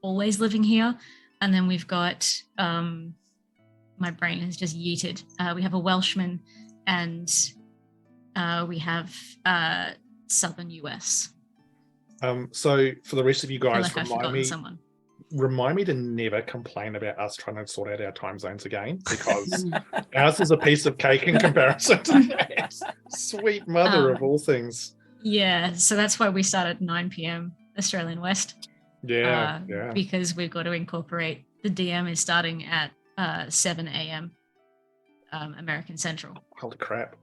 always living here. And then we've got my brain has just yeeted. We have a Welshman, and we have Southern US. So for the rest of you I feel guys, like I've forgotten someone. Remind me to never complain about us trying to sort out our time zones again, because ours is a piece of cake in comparison to that. Sweet mother of all things. Yeah, so that's why we start at 9 p.m. Australian West. Yeah. Because we've got to incorporate, the DM is starting at 7 a.m. American Central. Holy crap.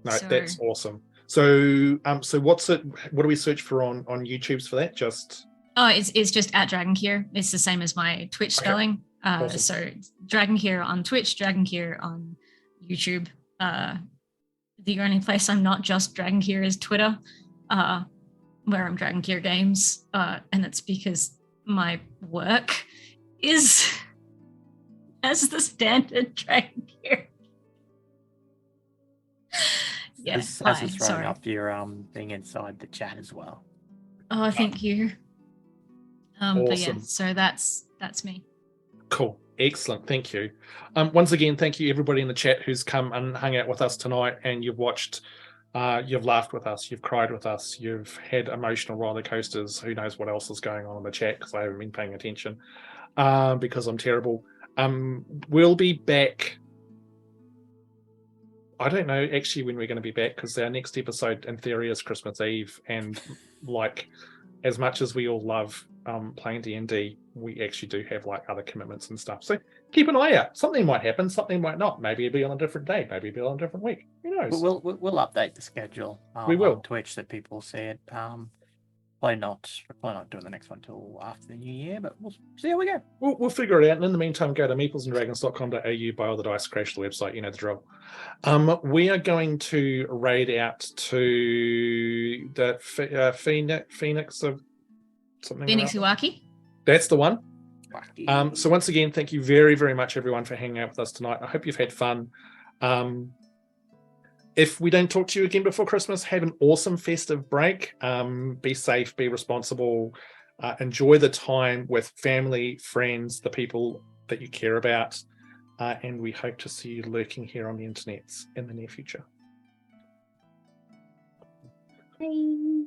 No, that's awesome. So what do we search for on YouTube's for that? It's just at Dragancaor. It's the same as my Twitch spelling. Awesome. So Dragancaor on Twitch, Dragancaor on YouTube. The only place I'm not just Dragancaor is Twitter, where I'm Dragancaor Games, and it's because my work is as the standard Dragancaor. Yes, as it's throwing up your being inside the chat as well. Oh, thank you. Awesome. But yeah, so that's me. Cool. Excellent. Thank you. Once again, thank you everybody in the chat who's come and hung out with us tonight, and you've watched, you've laughed with us, you've cried with us, you've had emotional roller coasters. Who knows what else is going on in the chat, because I haven't been paying attention because I'm terrible. We'll be back. I don't know actually when we're going to be back, because our next episode in theory is Christmas Eve, and like, as much as we all love playing D&D, we actually do have like other commitments and stuff. So keep an eye out. Something might happen, something might not. Maybe it'll be on a different day. Maybe it'll be on a different week. Who knows? We'll update the schedule We will. on Twitch so people see it. We're probably not doing the next one till after the new year, but we'll see how we go. We'll figure it out. And in the meantime, go to meeplesandragons.com.au, buy all the dice, crash the website, you know the drill. We are going to raid out to the Phoenix of something. Phoenix Iwaki. That's the one. Wacky. So once again, thank you very, very much, everyone, for hanging out with us tonight. I hope you've had fun. If we don't talk to you again before Christmas, have an awesome festive break. Be safe, be responsible, enjoy the time with family, friends, the people that you care about. And we hope to see you lurking here on the internet in the near future. Bye.